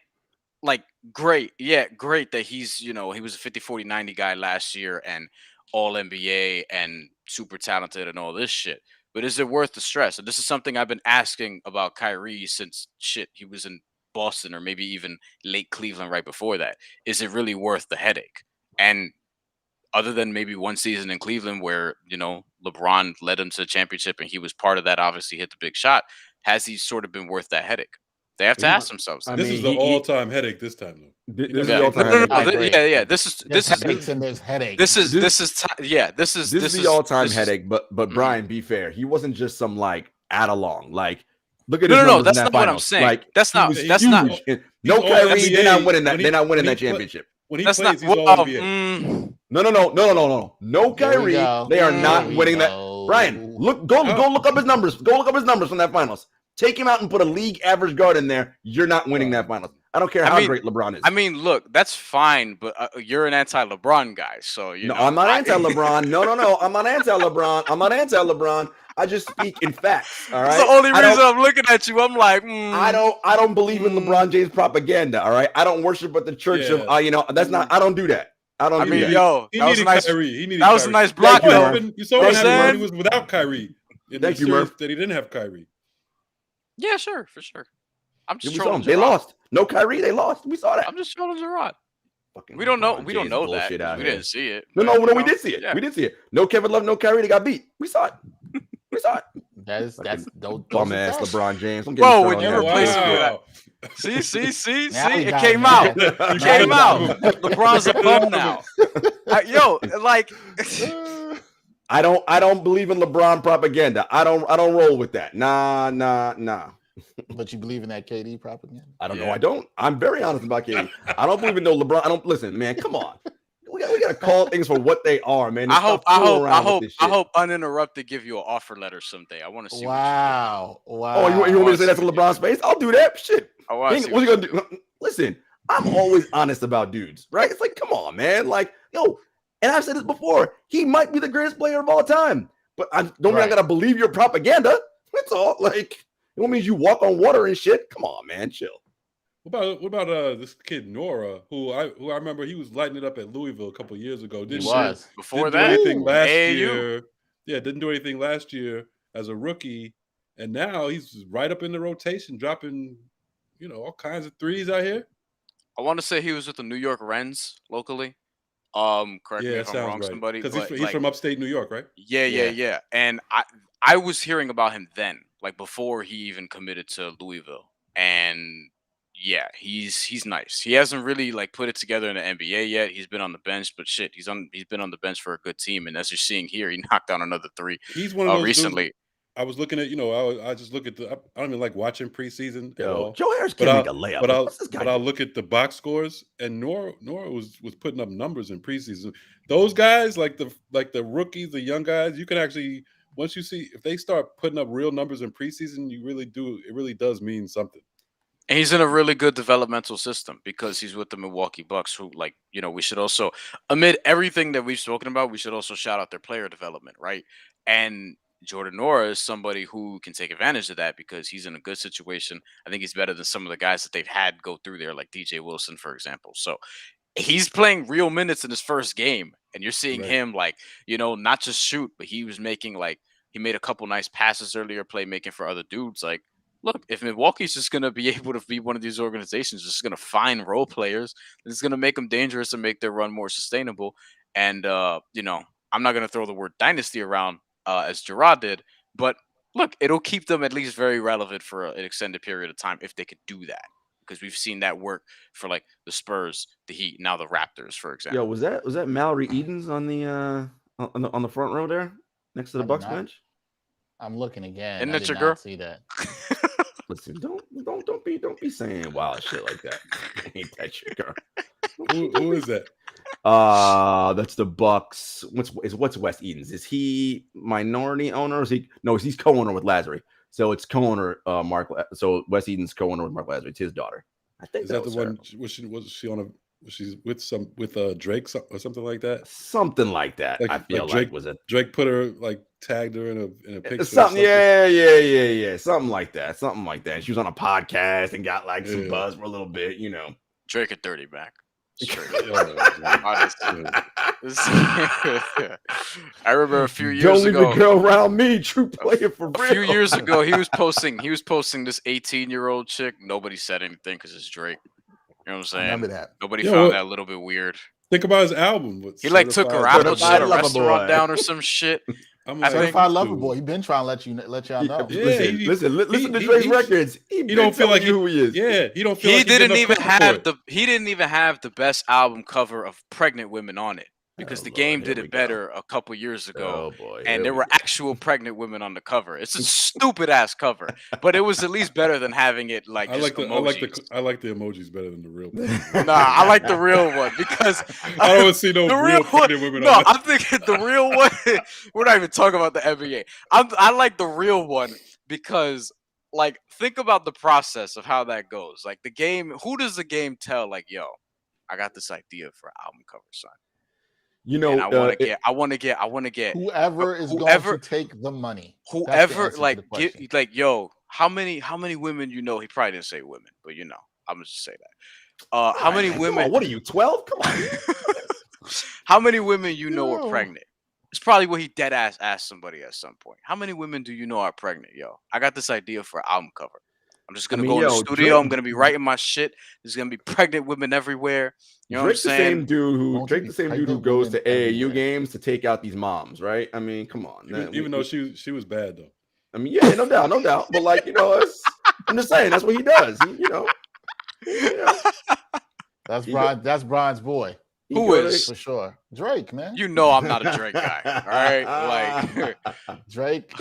great that he's, he was a 50, 40, 90 guy last year and all NBA and super talented and all this shit. But is it worth the stress? And this is something I've been asking about Kyrie since he was in Boston, or maybe even late Cleveland right before that. Is it really worth the headache? And other than maybe one season in Cleveland where, LeBron led him to the championship and he was part of that, obviously hit the big shot, has he sort of been worth that headache? They have to ask themselves. This is the all-time headache this time, though. This is the all-time headache. This is headache. This is the all-time headache. But Brian, be fair, he wasn't just some add along. Look at his numbers that's in that not what I'm finals. saying. That's not. No Kyrie, they're not winning that. They're not winning that championship. When he plays, he's all NBA. No Kyrie. They are not winning that. Brian, go look up his numbers. Go look up his numbers from that finals. Take him out and put a league average guard in there. You're not winning that finals. I don't care how great LeBron is. I mean, look, that's fine, but you're an anti-LeBron guy, so you know. I'm not anti-LeBron. No. I'm not anti-LeBron. I just speak in facts. All right. That's the only reason I'm looking at you. I'm like, I don't believe in LeBron James propaganda. All right. I don't worship at the church of that's not. I don't do that. I mean, yo, he needed Kyrie. That was a nice block, though. You saw what happened when he was without Kyrie. Thank you, Murph. That he didn't have Kyrie. Yeah, sure, for sure. I'm just trolling. They lost. No Kyrie. They lost. We saw that. I'm just trolling Jarod. We don't know. We don't know that. We didn't see it. No. We did see it. Yeah. We did see it. No Kevin Love. No Kyrie. They got beat. We saw it. That's dumb ass LeBron James. Bro, when you replace him with see, it came out. It came out. LeBron's a bum now. I don't believe in LeBron propaganda. I don't roll with that. Nah. But you believe in that KD propaganda? I don't know. I don't. I'm very honest about KD. I don't believe in no LeBron. I don't listen, man. Come on. We gotta call things for what they are, man. I hope Uninterrupted give you an offer letter someday. I want to see. Wow. Oh, you want me to say that's in LeBron's face? I'll do that. Shit. What's he gonna do? Listen, I'm always honest about dudes, right? It's like, come on, man. Like, yo, and I've said this before. He might be the greatest player of all time, but I don't mean I gotta believe your propaganda. That's all. Like, it means you walk on water and shit. Come on, man. Chill. What about this kid Nora, who I remember he was lighting it up at Louisville a couple of years ago. Didn't do anything last year. Yeah, didn't do anything last year as a rookie, and now he's right up in the rotation, dropping, all kinds of threes out here. I want to say he was with the New York Rens locally. Correct me if I'm wrong, somebody. Because he's from upstate New York, right? Yeah. And I was hearing about him then, like before he even committed to Louisville, and. Yeah, he's nice. He hasn't really put it together in the NBA yet. He's been on the bench, but shit, he's been on the bench for a good team. And as you're seeing here, he knocked down another three. He's one of those recently. Dudes, I was looking at, I just look at I don't even like watching preseason at all. Joe Harris can't make a layup. But I'll look at the box scores, and Nora was putting up numbers in preseason. Those guys, like the rookies, the young guys, you can actually, once you see if they start putting up real numbers in preseason, it really does mean something. And he's in a really good developmental system because he's with the Milwaukee Bucks, who, we should also, amid everything that we've spoken about, we should also shout out their player development, right? And Jordan Nora is somebody who can take advantage of that because he's in a good situation. I think he's better than some of the guys that they've had go through there, like DJ Wilson, for example. So he's playing real minutes in his first game, and you're seeing him, not just shoot, but he was making, he made a couple nice passes earlier, playmaking for other dudes, Look, if Milwaukee's just going to be able to be one of these organizations, just going to find role players, it's going to make them dangerous and make their run more sustainable. And, I'm not going to throw the word dynasty around as Jarod did, but look, it'll keep them at least very relevant for an extended period of time if they could do that. Because we've seen that work for the Spurs, the Heat, now the Raptors, for example. Yo, was that Mallory Edens on the front row there next to the Bucks bench? I'm looking again. Isn't that your girl? See that. Listen, don't be saying wild shit like that. Ain't that your girl? Who is that? That's the Bucks. What's Wes Edens? Is he minority owner? Or is he? No, he's co-owner with Lazary. So it's co-owner Mark. So Wes Edens co-owner with Mark Lazary. It's his daughter. I think is that the one? Was she on a? She's with Drake or something like that. Something like that. I feel Drake, was it Drake put her tagged her in a picture. Something. Yeah. Something like that. She was on a podcast and got some buzz for a little bit. Drake a dirty Mac. I remember a few years ago. Don't leave the girl around me. True player for real. A few years ago, he was posting this 18-year-old chick. Nobody said anything because it's Drake. You know what I'm saying? I remember that. Nobody found that a little bit weird. Think about his album. He took her out, shut a restaurant down or some shit. Certified Lover Boy. He been trying to let y'all know. Listen to Drake's records. He don't feel like who he is. Yeah, he don't feel. He didn't even have the best album cover of pregnant women on it. Because the game did it better a couple years ago, and there were actual pregnant women on the cover. It's a stupid ass cover, but it was at least better than having it I like the emojis better than the real one. Nah, I like the real one because I don't see no real pregnant women. No, I'm thinking the real one. We're not even talking about the NBA. I like the real one because like, think about the process of how that goes. Like the game, who does the game tell? Like, yo, I got this idea for an album cover, son. You And know, I want to get Whoever is going to take the money. That's the whoever answer to like the question. get like, yo, how many women you know? He probably didn't say women, but you know, I'm gonna just say that. How many man, women? Come on, what are you, 12? Come on. How many women you know are Yo. pregnant? It's probably what he dead ass asked somebody at some point. How many women do you know are pregnant? Yo, I got this idea for an album cover. I'm just gonna go in the studio. I'm gonna be writing my shit. There's gonna be pregnant women everywhere. You know what I'm Drake's the saying? same dude who goes to AAU games to take out these moms, right? I mean, come on. Even though she was bad though. I mean, yeah, no doubt. But like, you know, I'm just saying that's what he does. That's Brian. That's Brian's boy. Who is for sure? Drake, man. You know I'm not a Drake guy. All right, like Drake.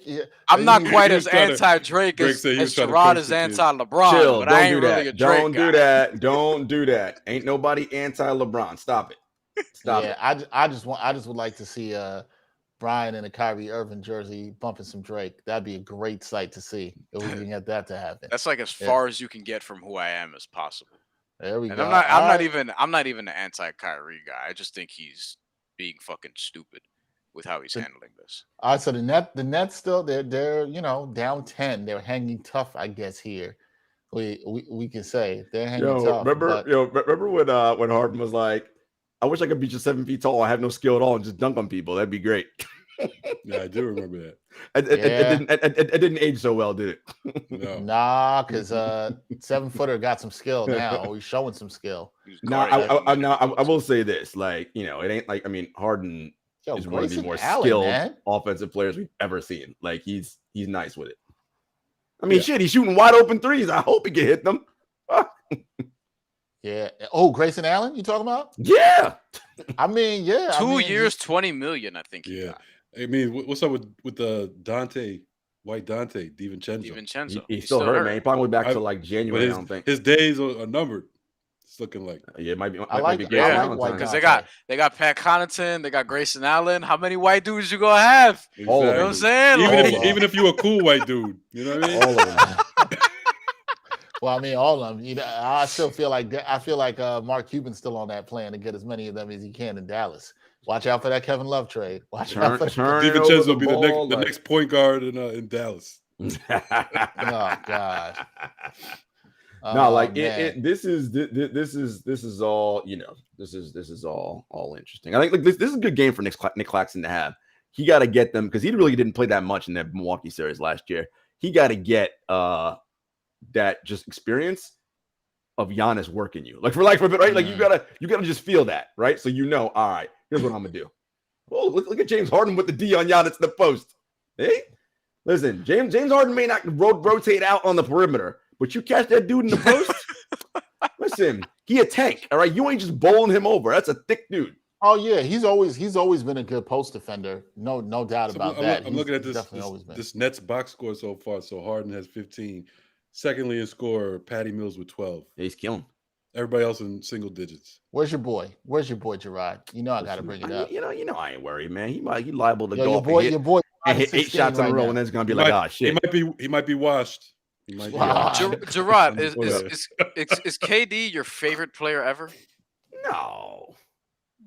Yeah. I'm not quite as anti-Drake as Jarod is anti-LeBron. Chill, but I ain't really a Drake guy. Don't do that. Ain't nobody anti-LeBron. Stop it. Stop it. I just would like to see Brian in a Kyrie Irving jersey bumping some Drake. That'd be a great sight to see if we can get that to happen. That's like as far as you can get from who I am as possible. There we go. I'm not even an anti-Kyrie guy. I just think he's being fucking stupid with how he's handling this. All right, so the Nets still they're down 10. They're hanging tough, I guess. Here, we can say they're hanging tough. Remember when Harden was like, "I wish I could be just 7 feet tall. I have no skill at all, and just dunk on people. That'd be great." Yeah, I do remember that. It didn't age so well, did it? No. Nah, because 7-footer got some skill now. He's showing some skill. I will say this, like, you know, it ain't like, I mean, Harden is one of the more skilled offensive players we've ever seen. Like, he's nice with it. I mean, shit, he's shooting wide open threes. I hope he can hit them. Yeah. Oh, Grayson Allen, you talking about? Yeah. I mean, yeah. 2 years, $20 million, I think. Yeah. I mean, what's up with the White Dante DiVincenzo? He's still hurt, man. He probably went back to like January. I don't think his days are numbered. It's looking like it might be. I like because they got Pat Connaughton, they got Grayson Allen. How many white dudes you gonna have? Exactly. You know what I'm saying? Even if you're a cool white dude, you know what I mean? All of them. Well, I mean, all of them. You know, I feel like Mark Cuban's still on that plan to get as many of them as he can in Dallas. Watch out for that Kevin Love trade. Watch out for DiVincenzo will be the next point guard in Dallas. Oh God. No, like this is all, you know, this is all interesting. I think like this is a good game for Nick Claxton to have. He got to get them because he really didn't play that much in that Milwaukee series last year. He got to get that just experience of Giannis working you, like for a bit, right? Like you gotta just feel that, right? So you know, all right, here's what I'm gonna do. Oh, look at James Harden with the D on Giannis in the post. Hey, listen, James Harden may not rotate out on the perimeter, but you catch that dude in the post. Listen, he a tank, all right. You ain't just bowling him over. That's a thick dude. Oh yeah, he's always been a good post defender. No doubt about that. I'm looking at this Nets box score so far. So Harden has 15. Secondly in score, Patty Mills with 12. Yeah, he's killing. Everybody else in single digits. Where's your boy, Jarod? You know I got to bring it up. You know I ain't worried, man. He liable to go your boy and hit 8 shots in a row, and then it's gonna be like, oh shit. He might be washed. Jarod, is KD your favorite player ever? No.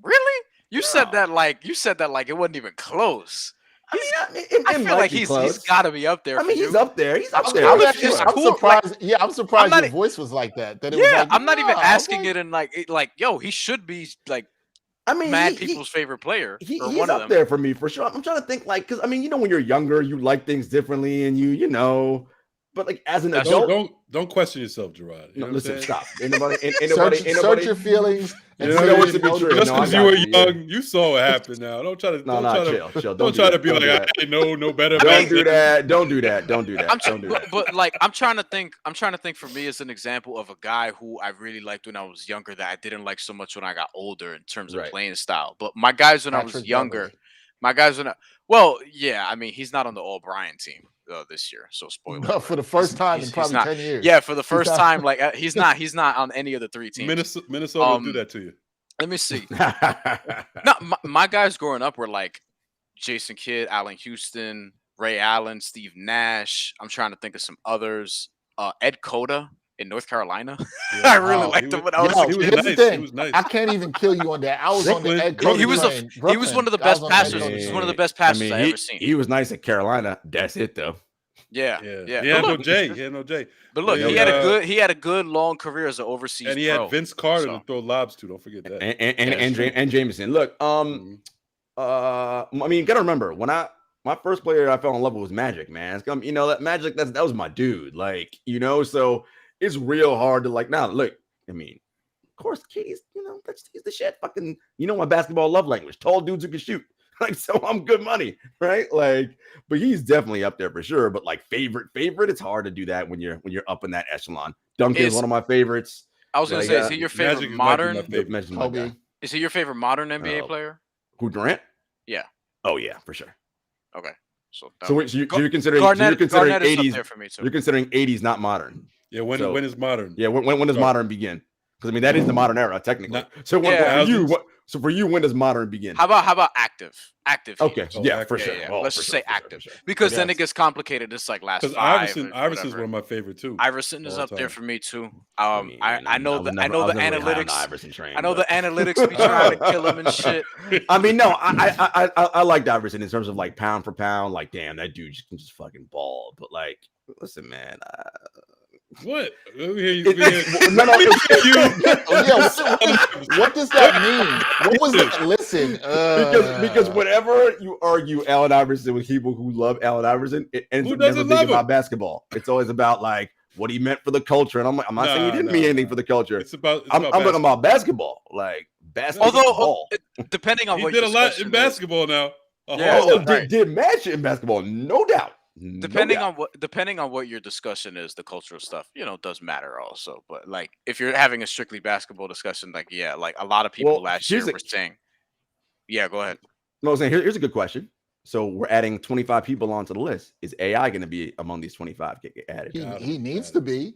Really? You said that like it wasn't even close. I feel like he's got to be up there. I mean, he's up there. I'm surprised. Yeah, I'm surprised your voice was like that. I'm not even asking it in like, yo, he should be like. I mean, people's favorite player. He's up there for me for sure. I'm trying to think like, because I mean, you know, when you're younger, you like things differently, and you know. But like as an adult, don't question yourself, Jarod. No, listen, stop. Ain't search your feelings. You know what's to be true. Just because you were young, you saw what happened. Now, don't try to chill. Don't try to be like I know better. Don't do that. But like I'm trying to think for me as an example of a guy who I really liked when I was younger that I didn't like so much when I got older in terms of playing style. But my guys when I was younger, well, yeah, I mean he's not on the All Bryan team this year, so spoiler. No, for the first time in probably 10 years. Yeah, for the first time, like he's not on any of the 3 teams. Minnesota will do that to you. Let me see. No, my guys growing up were like Jason Kidd, Allen Houston, Ray Allen, Steve Nash. I'm trying to think of some others. Ed Cota in North Carolina. I really liked him when I was a Yo, he was kid. here's the nice. thing. He was nice. I can't even kill you on that. I was on Brooklyn. the Ed Bro, Cota he was a- train. he was one of the Brooklyn. best I was on Ed passers. Cota He's train. one of the best passers I mean, I ever seen. He was nice at Carolina. That's it, though. Yeah. He had But no look, J. He had no J. but look, Yeah, he had a good long career as an overseas And he pro. had Vince Carter so. to throw lobs to. Don't forget that. And Jameson. Look, Mhm. I mean, you gotta remember my first player I fell in love with was Magic, man. You know, that Magic, that was my dude. Like, you know, so it's real hard to like now. Look, I mean, of course, he's the shit. Fucking, you know, my basketball love language. Tall dudes who can shoot. Like, so I'm good money, right? Like, but he's definitely up there for sure. But like favorite, it's hard to do that when you're up in that echelon. Duncan's one of my favorites. I was gonna say, is he your favorite Magic modern? might be my favorite. Kobe. Is he your favorite modern NBA player? Who, Durant? Yeah. Oh yeah, for sure. Okay. So you're considering Garnett is up 80s. there for me too. You're considering 80s not modern. Yeah, when is modern? Yeah, when does modern begin? Because I mean that is the modern era technically. So for you, when does modern begin? How about active? Active. Okay, here. yeah, for sure. Yeah. Oh, Let's for just sure, say for sure, active, for sure. because then Yes. it gets complicated. It's like last Because five. Iverson's one of my favorite too. Iverson is all up there time. for me too. I know the analytics. Iverson train, I know the analytics be trying to kill him and shit. I mean, no, I liked Iverson in terms of like pound for pound. Like, damn, that dude can just fucking ball. But like, listen, man. What? Let me hear you. What does that mean? What was that? Listen, because whenever you argue Allen Iverson with people who love Allen Iverson, it ends up never being about basketball. It's always about like what he meant for the culture. And I'm not saying he didn't mean anything for the culture. I'm talking about basketball. Like basketball. Although depending on he what did a lot in basketball now. Did match in basketball, no doubt. Depending on what your discussion is, the cultural stuff, does matter also. But like if you're having a strictly basketball discussion, like like a lot of people last year were saying, yeah, go ahead. No, I'm saying here's a good question. So we're adding 25 people onto the list. Is AI going to be among these 25 get added? He needs to be.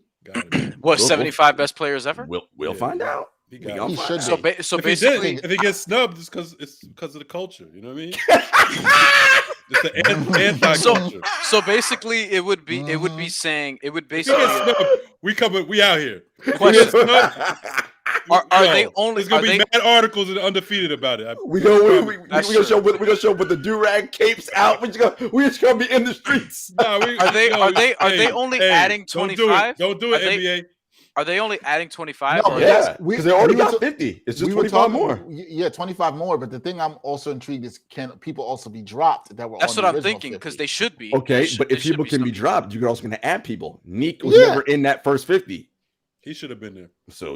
What, 75 best players ever? We'll find out. He should be. So if basically, if he gets snubbed, it's because of the culture. You know what I mean? It's the anti-culture. So basically, it would be saying it would basically. We out here. Are they only? There's gonna be mad articles and undefeated about it. We gonna show with the do-rag capes out. We just gonna be in the streets. Are they only adding 25? Don't do it, NBA. Are they only adding 25? No, yeah, because they already got 50. It's just 25 more. Yeah, 25 more. But the thing I'm also intrigued is, can people also be dropped that were? That's what I'm thinking, because they should be. Okay, but if people can be dropped, you're also going to add people. Neek was never in that first 50. He should have been there. So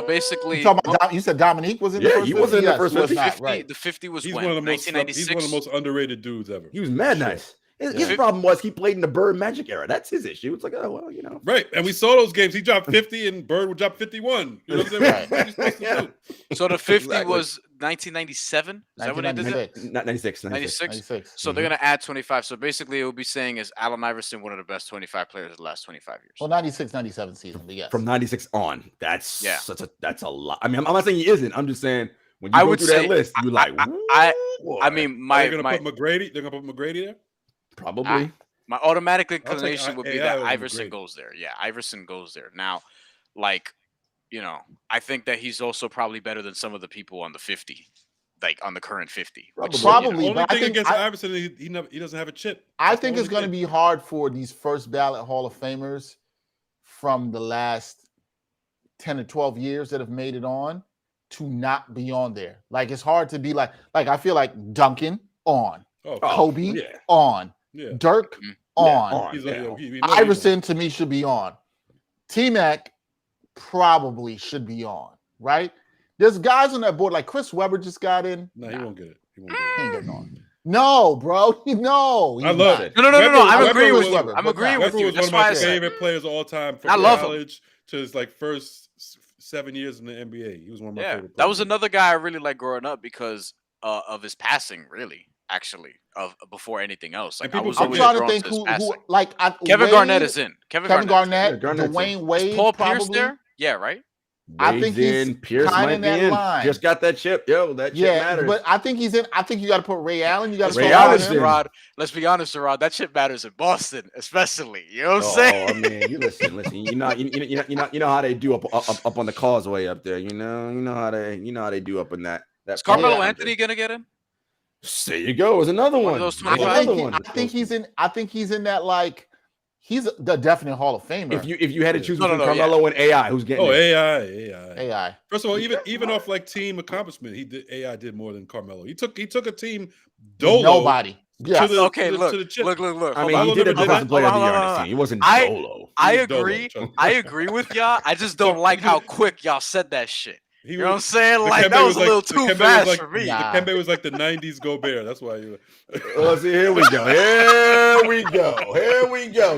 basically, you said Dominique was in. Yeah, the first he was in the first 50. The 50 was he's when? One of the most, 1996. he's one of the most underrated dudes ever. He was mad nice. His problem was he played in the Bird Magic era. That's his issue. It's like, oh well, Right, and we saw those games. He dropped 50, and Bird would drop 51. You know what I'm saying? What are you supposed to do? So the 50 was 1997. Is that when they did it? 96. So they're gonna add 25. So basically, it would be saying is Allen Iverson one of the best 25 players of the last 25 years. Well, 96, 97 season, but yes. From 96 on, that's a lot. I mean, I'm not saying he isn't. I'm just saying when you I go would through say, that list, you like. I mean, they're gonna put McGrady. They're gonna put McGrady there. Probably. My automatic inclination would be that Iverson great. goes there. Yeah, Iverson goes there. Now, like, I think that he's also probably better than some of the people on the 50, like on the current 50. Probably. Only thing against Iverson, he doesn't have a chip. I think it's going to be hard for these first ballot Hall of Famers from the last 10 or 12 years that have made it on to not be on there. Like, it's hard to be like I feel like Duncan on, Kobe on. Yeah. Dirk on. Iverson to me should be on. T-Mac probably should be on, right? There's guys on that board like Chris Webber just got in. No, he won't get it. He ain't getting on. No, bro. No. I love it. No. I'm agreeing with you. I'm agreeing with you. That's one of my favorite players of all time from college to his first 7 years in the NBA. He was one of my favorite players. That was another guy I really liked growing up because of his passing, really. Actually, before anything else, I'm trying to think who Kevin Garnett is in. Kevin Garnett, Dwayne Wade, is Paul Pierce there? Yeah, right. I think he's Pierce kind might in be that in. line. Pierce got that chip. Yo, that chip matters. But I think he's in. I think you got to put Ray Allen. You got to Ray put Allen's him. in. Rod. Let's be honest, Rod. That shit matters in Boston, especially. You know what I'm saying? I mean, you listen. You know how they do up on the causeway up there. You know how they do up in that. Is Carmelo country. Anthony gonna get in? There you go. Is another one. Of those There's 25? another one. I think he's in. I think he's in that like. He's the definite Hall of Famer. If you had to choose between No, Carmelo and AI, who's getting? AI. First of all, even off like team accomplishment, AI did more than Carmelo. He took a team dolo. Nobody. Yeah. Look. To the chip. Look. I mean, he did a defensive player of the year on his team. He wasn't dolo. I He was dolo, agree. trust me. I agree with y'all. I just don't like how quick y'all said that shit. You know what I'm saying? the Like Kembe that was a like- little the too Kembe was fast like- for me. Nah. Kembe was like the '90s Gobert. That's why you. Well, see, here we go.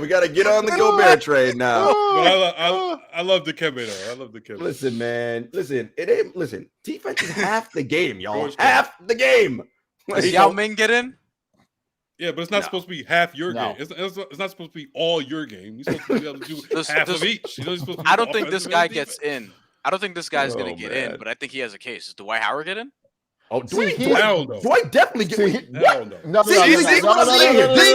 We got to get on the Gobert trade now. But I love the Kembe though. I love the Kembe. Listen, man. Listen. Defense is half the game, y'all. George Half the game. Does Yao Ming get in? Yeah, but it's not supposed to be half your No. game. It's not supposed to be all your game. You're supposed to be able to do half of each. You're supposed to be I don't think this offensive guy and gets defense. in. I don't think this guy's gonna Oh, get man. in, but I think he has a case. Does Dwight Howard get in? Oh, See, Hell no. do I definitely get? See, Wait, Hell no. No, See, what I'm saying here? See,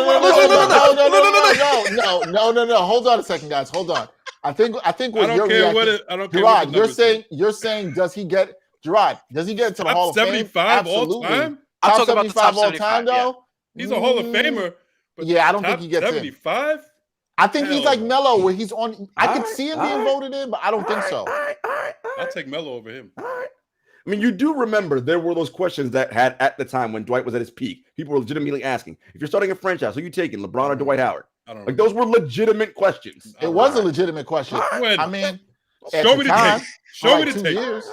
no. Hold on a second, guys. Hold on. I think I what don't you're care what reacting. it. I don't care. what Gerard, the you're numbers say. saying does he get Gerard? Does he get into the Top Hall of Fame? 75 all Absolutely. time. I'm Top talking about the 75 top all 75, time though. He's a Hall of Famer. But Yeah, I don't think top he gets in. 75. I think he's Hell like no. Melo, where he's on. I could Alright, see him being alright. voted in, but I don't think so. I'll take Melo over him. All right. I mean, you do remember there were those questions that had at the time when Dwight was at his peak. People were legitimately asking, if you're starting a franchise, who are you taking, LeBron or Dwight Howard? I don't know. Like, those were legitimate questions. It was a legitimate question. When? I mean, at Show the me the time, tape. for Show like me the 2 tape. years.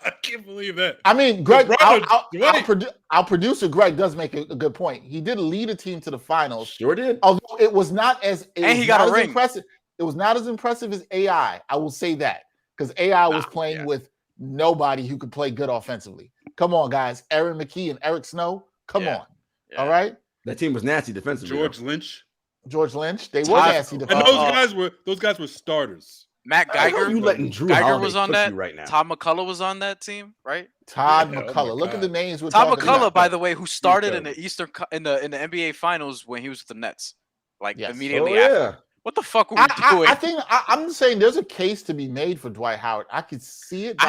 I can't believe that. I mean, Greg, LeBron, our producer Greg does make a good point. He did lead a team to the finals, Sure did. although it was not as And he got a ring. impressive. It was not as impressive as AI. I will say that because AI was playing with nobody who could play good offensively. Come on, guys. Aaron McKee and Eric Snow. Come on. Yeah. All right. That team was nasty defensively. George Lynch. George Lynch. They were Todd- nasty. And defensively. those guys were starters. Matt How Geiger. you letting Drew Geiger Holiday was on push that. you right now? Todd McCullough was on that team, right? Todd Yeah, oh my McCullough. Look at God. the names we're Todd talking McCullough, about. by the way, who started in terrible. the Eastern in the NBA Finals when he was with the Nets, like Yes. immediately Oh, after. yeah. What the fuck were we doing? I think I'm saying there's a case to be made for Dwight Howard. I could see it. But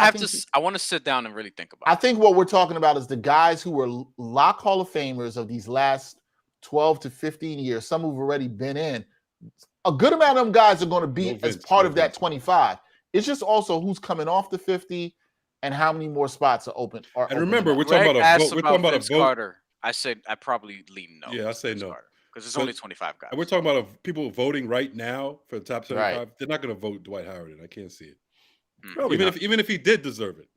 I want to sit down and really think about I it. think what we're talking about is the guys who were lock Hall of Famers of these last 12 to 15 years, some who've already been in. A good amount of them guys are going to be No as Vince, part no of that Vince. 25. It's just also who's coming off the 50 and how many more spots are open. And remember, we're Greg talking about a asked vote. We're talking about Vince a vote. Carter. I said I probably lean no. Yeah, I say no. because there's But- only 25 guys. And we're talking about people voting right now for the top 75. Right. They're not going to vote Dwight Howard in. I can't see it. Probably not. Even if he did deserve it.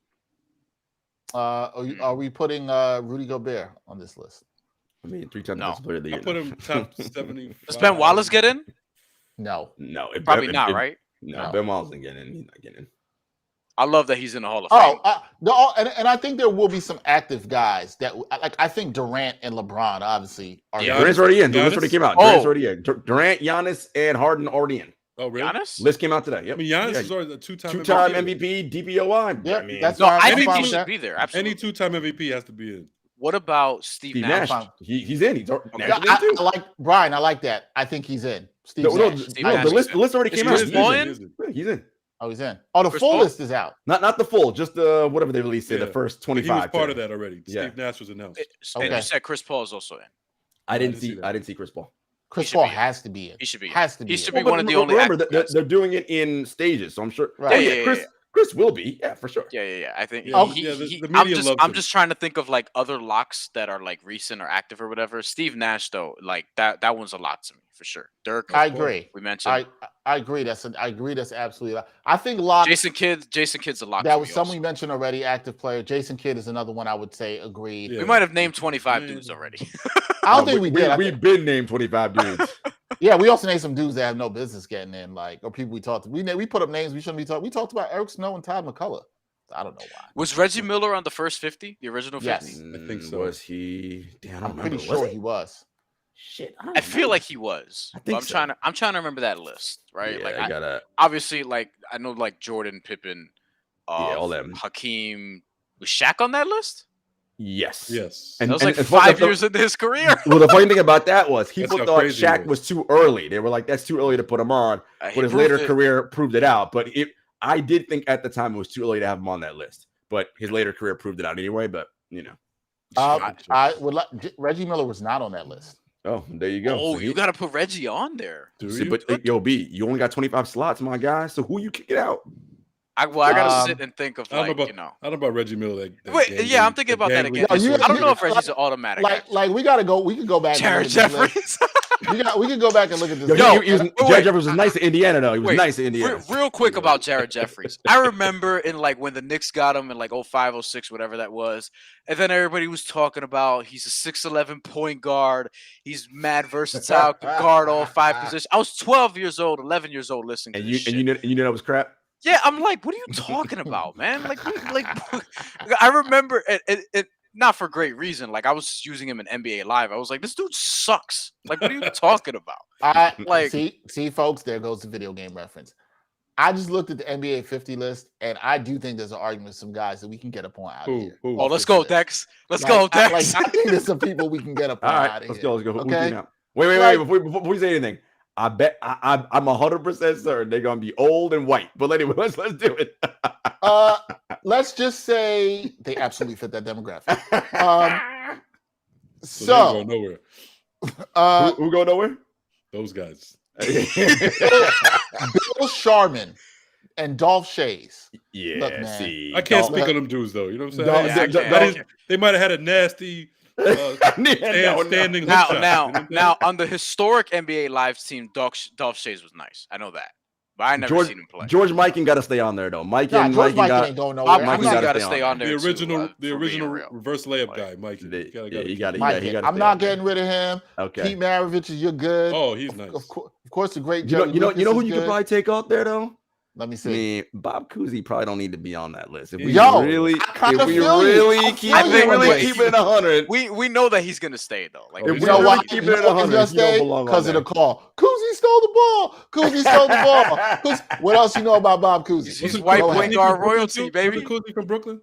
Are we putting Rudy Gobert on this list? I mean, 3-time No. defensive player of the I year. put him top 70. Does Ben Wallace get in? No. No, Probably not, right? No, No. Ben Wallace ain't getting in. He's not getting in. I love that he's in the Hall of Fame. And I think there will be some active guys that like. I think Durant and LeBron obviously are. Yeah. Durant's already in. Giannis? Durant's already came out. Oh. Durant's already in. Durant, Giannis, and Harden already in. Oh, really? Giannis? List came out today. I Yep. mean, Giannis Yeah. is already a two-time Two-time MVP, DPOI. Yeah, I mean, that's No, fine. I I'm think fine he with should that. be there. Absolutely. Any two-time MVP has to be in. What about Steve Steve Nash? Nash. He's in. He's Yeah, nationally in too. I like Brian. I like that. I think he's in. Steve No, Nash. Steve no, Nash the is list. in. The list already Is came Chris out. Paul He's in? He's in. Oh, he's in. Oh, the Chris full Paul? list is out. Not the full, just the whatever they released it, the Yeah. first But he 25. was part of today. that already. Yeah. Steve Nash was announced. And Okay. you said Chris Paul is also in. I didn't didn't see see. that. I didn't see Chris Paul. Chris should Paul be in. has to be in. He should be in. Has to be. He in. should be one of the only Remember active that guys. they're doing it in stages, so I'm sure. Right. Oh Yeah, yeah, yeah, Chris. yeah. Chris will be. Yeah, for sure. Yeah. I think. Yeah, he- yeah, he- the I'm media just. loves I'm him. just trying to think of like other locks that are like recent or active or whatever. Steve Nash though, like that one's a lot to me for sure. Dirk. I agree. We mentioned I agree. I agree. That's absolutely. I think lock. Jason Kidd's a lock. That to was me someone also. we mentioned already. Active player. Jason Kidd is another one I would say agreed. Yeah. We might have named 25 Yeah. dudes already. I don't think we did. I We've think- been named 25 dudes. yeah, we also named some dudes that have no business getting in, like or people we talked to. We put up names we shouldn't be talking. We talked about Eric Snow and Todd McCullough. I don't know why. Was Reggie Miller on the first 50, the original 50? Yes. I think so. Was he? Damn, I don't I'm pretty remember. sure he was. Shit, I feel like he was. I think I'm so. trying to remember that list, right? Yeah, like I gotta. obviously, like I know, like Jordan, Pippen, All them. Hakeem. Was Shaq on that list? Yes. Yes. That was and like 5 years into his career. Well, the funny thing about that was That's people how thought crazy Shaq he was too early. They were like, "That's too early to put him on." He But his proved later it. career proved it out. But I did think at the time it was too early to have him on that list. But his later career proved it out anyway. But I would like Reggie Miller was not on that list. oh, there you go. Oh, So you got to put Reggie on there. Do see, you? but yo, B, you only got 25 slots, my guy. So who you kick it out? I gotta sit and think of I don't know like about, I don't know about Reggie Miller. That Wait, gang yeah, I'm lead- thinking that about that gang again. lead. Yo, I don't know if like- Reggie's an automatic. Like we gotta go. We can go back. Jarod and look at this list. Jeffries. We can go back and look at this. Yo, list. Jared Jeffries was nice in Indiana, though. He was Wait, nice in Indiana. Real quick about Jarod Jeffries. I remember in like when the Knicks got him in like 05, 06, whatever that was. And then everybody was talking about he's a 6'11" point guard. He's mad versatile, can guard all 5 positions. I was 12 years old, 11 years old listening to And this shit. you know that was crap. Yeah, I'm like, what are you talking about, man? Like I remember it not for great reason. Like I was just using him in NBA Live. I was like, this dude sucks. Like, what are you talking about? I Like- see, folks. There goes the video game reference. I just looked at the NBA 50 list, and I do think there's an argument with some guys that we can get a point out of here. Who? Oh, let's go, Dex. Let's Like, go, Dex. I think there's some people we can get a point All out right, of let's here. go. Let's go. Who's Okay. now? Wait. Like- Before you say anything, I bet I'm 100% certain they're gonna be old and white. But anyway, let's do it. Let's just say they absolutely fit that demographic. So they ain't going So, nowhere. who go nowhere? Those guys. Bill Sharman and Dolph Shays. Yeah, Look, man. see, I can't Don't- speak on them dudes though. You know what I'm Don't- saying? Yeah, I don't- can't- That I is- can't. they might have had a nasty standing hook shot, you know what I'm saying? Now, on the historic NBA Live team, Dolph Shays was nice. I know that, but I never seen him play. George Mikan got to stay on there though. Mike Nah, and George Mike Mikan ain't going Bob nowhere. Mike Cousy gotta got to stay stay on on there. The original, too, the for being original real. reverse layup Like, guy, Mike. he got I'm not getting rid of him. Okay. Pete Maravich is you're good. Oh, he's nice. Of course, the great You know, Jerry you know Lucas who is you good. could probably take out there though. Let me I see. mean, Bob Cousy probably don't need to be on that list. If we Yo, really, I kinda if we feel you. really I keep, feel if we you. really Wait. keep it 100, We know that he's gonna stay though. Like, Oh, if he's we You know not really why? keep You it know at why he's 100, gonna you don't stay? belong on Because of there. the call. Cousy stole the ball. Cousy stole the ball. What else you know about Bob Cousy? He's Wasn't white Cousy point from guard Brooklyn, royalty, too? baby. Wasn't Cousy from Brooklyn?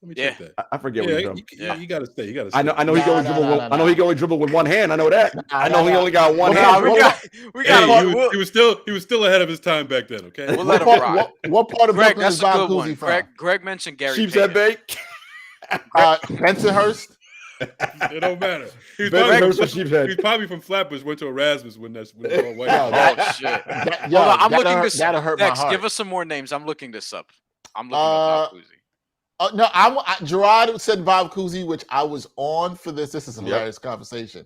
Let me check that. I forget where he's from. You got to stay. You got to stay. I know he Nah, can only nah, dribble. nah, I know nah. he can only dribble with one hand. I know that. I know nah, he nah. only got one Well, hand. nah, we Hey, got. he was still ahead of his time back then. Okay. We'll What let him part, rock. what part of Greg, Brooklyn is that's a Bob good Cousy one. from? Greg mentioned Gary Sheepshead Payton. Bay. Bensonhurst. It don't matter. He was, Ben probably Hurst from, or Sheepshead? he was probably from Flatbush. Went to Erasmus when that's when it was all white. Yo, Oh shit. Yo, Hold on, I'm that'll looking hurt- this. that'll hurt my Dex, heart. give us some more names. I'm looking this up. I'm looking up Bob Cousy. No, Jarod said Bob Cousy, which I was on for this. This is a hilarious conversation.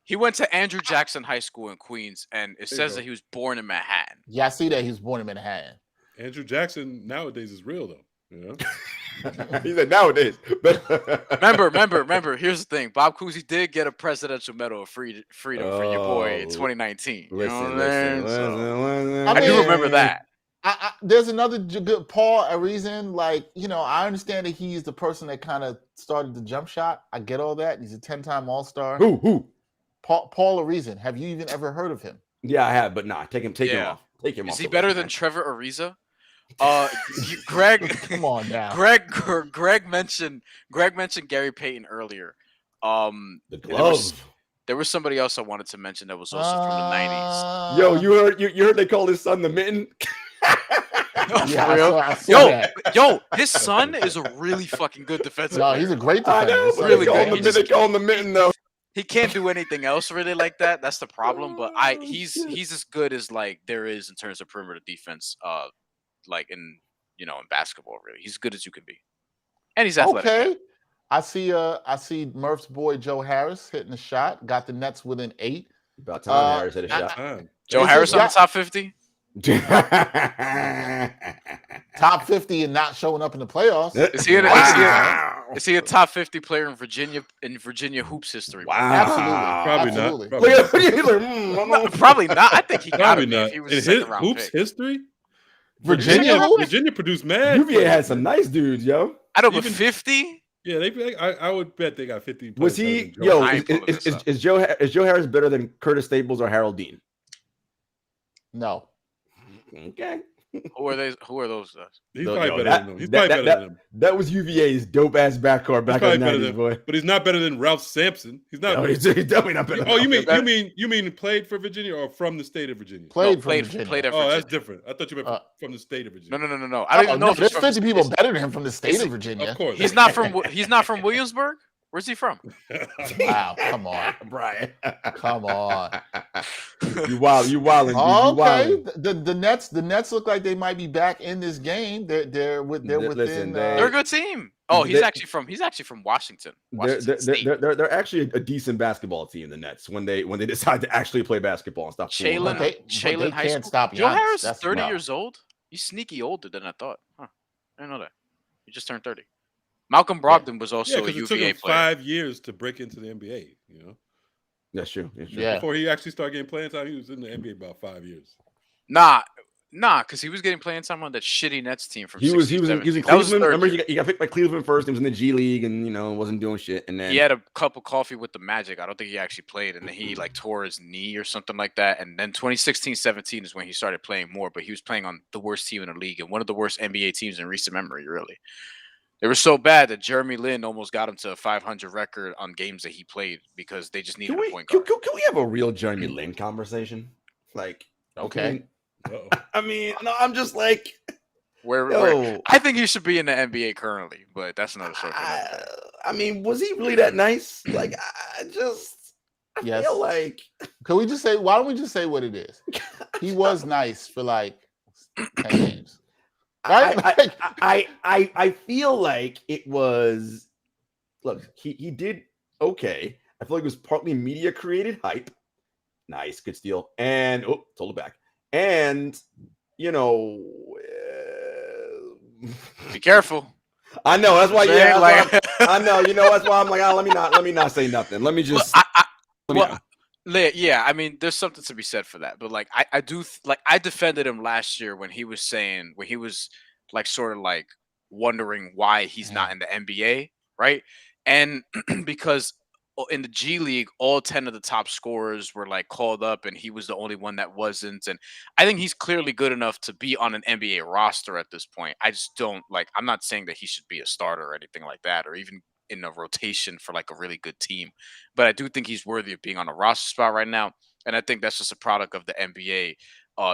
He went to Andrew Jackson High School in Queens, and it There you says go. that he was born in Manhattan. Yeah, I see that he was born in Manhattan. Andrew Jackson nowadays is real though. You know. He said nowadays. Remember. Here's the thing: Bob Cousy did get a presidential medal of freedom for your boy in Oh, 2019. You know Listen, what I'm saying? So, listen. I I do mean- remember that. There's another good Paul Arizin. Like, I understand that he's the person that kind of started the jump shot. I get all that. He's a 10-time All-Star. Who? Paul Arizin. Have you even ever heard of him? Yeah, I have, but nah. Take him Yeah. off. Take him off. Is he the better list, than man. Trevor Ariza? Greg. Come on now. Greg mentioned Gary Payton earlier. The There glove? was somebody else I wanted to mention that was also from the 90s. Yo, you heard they call his son the mitten? Yeah, For real? I saw that. Yo, his son is a really fucking good defensive No, player. he's a great I defender. know, So but really they call good. him the they call him the mitten though. He can't do anything else really like that. That's the problem. But he's as good as like there is in terms of perimeter defense. Like in basketball, really, he's as good as you can be, and he's athletic. Okay. I see Murph's boy Joe Harris hitting a shot. Got the Nets within 8. About time Harris hit a I- shot. Joe Is Harris it- on the top 50. Top 50 and not showing up in the playoffs. Is he a- Wow. Is he a top 50 player in Virginia hoops history? Wow. Absolutely. Probably Absolutely. not. Probably Look not. at he's like, No, probably not. I think he got Probably to be not. if he was In a his second round hoops pick. history, Virginia hoops? Virginia produced mad. UVA had some nice dudes, yo. I know, but even- 50. Yeah, I would bet they got 15 Was players better he? than Joe. Yo, I ain't pulling this up. is Joe Harris better than Curtis Staples or Harold Dean? No. Okay. Who are they? Who are those guys? He's So, probably yo, better that- than them. He's that- probably that- better than them. That was UVA's dope ass backcourt He's back in the probably better 90s, than, boy. but he's not better than Ralph Sampson. He's not. No, he's definitely not better. Oh, you than mean you mean played for Virginia or from the state of Virginia? Played Played Virginia. at Oh, Virginia. that's different. I thought you meant from the state of Virginia. No. I don't even know No, if he's there's from 50 people better than him from the state of Virginia. Of course. He's not from. He's not from Williamsburg. Where's he from? Wow, come on, Brian. come on. You wildin'. Oh, You okay, wildin'. the Nets look like they might be back in this game. They're within. Listen, They're a good team. Oh, he's actually from Washington. State. They're actually a decent basketball team, the Nets, when they decide to actually play basketball and stop fooling Jalen, around. Jalen High can't School. stop Joe Giannis. Harris is That's 30 no. years old. He's sneaky older than I thought. Huh. I didn't know that. He just turned 30. Malcolm Brogdon was also Yeah, a because it took UVA him player. 5 years to break into the NBA. You know, That's true. Yeah. before he actually started getting playing time, he was in the NBA about 5 years. Nah, because he was getting playing time on that shitty Nets team from. He was in 16, 17. Cleveland. That was his third Remember, year. he got picked by Cleveland first. He was in the G League and wasn't doing shit. And then He had a cup of coffee with the Magic. I don't think he actually played, and then he tore his knee or something like that. And then 2016-17 is when he started playing more. But he was playing on the worst team in the league and one of the worst NBA teams in recent memory. Really, they were so bad that Jeremy Lin almost got him to a 500 record on games that he played because they just needed can a point guard. we have a real Jeremy Lin conversation? Like, Okay. Uh-oh. I mean, no, I'm just like, Where yo, I think he should be in the NBA currently, but that's another story. for another day. I mean, was he really that nice? Like, I Yes. feel like Can we just say? Why don't we just say what it is? He was nice for like 10 games. Right? I feel like it was. Look, he did okay. I feel like it was partly media created hype. Nice, good steal, and told it back. And Be careful. I know that's why. Saying, Yeah, like- I know. That's why I'm like, let me not say nothing. Let me just. Yeah, I mean, there's something to be said for that. But like, I defended him last year when he was like sort of like wondering why he's not in the NBA, right? And because in the G League, all 10 of the top scorers were like called up, and he was the only one that wasn't. And I think he's clearly good enough to be on an NBA roster at this point. I just don't like. I'm not saying that he should be a starter or anything like that, or even in a rotation for like a really good team. But I do think he's worthy of being on a roster spot right now. And I think that's just a product of the NBA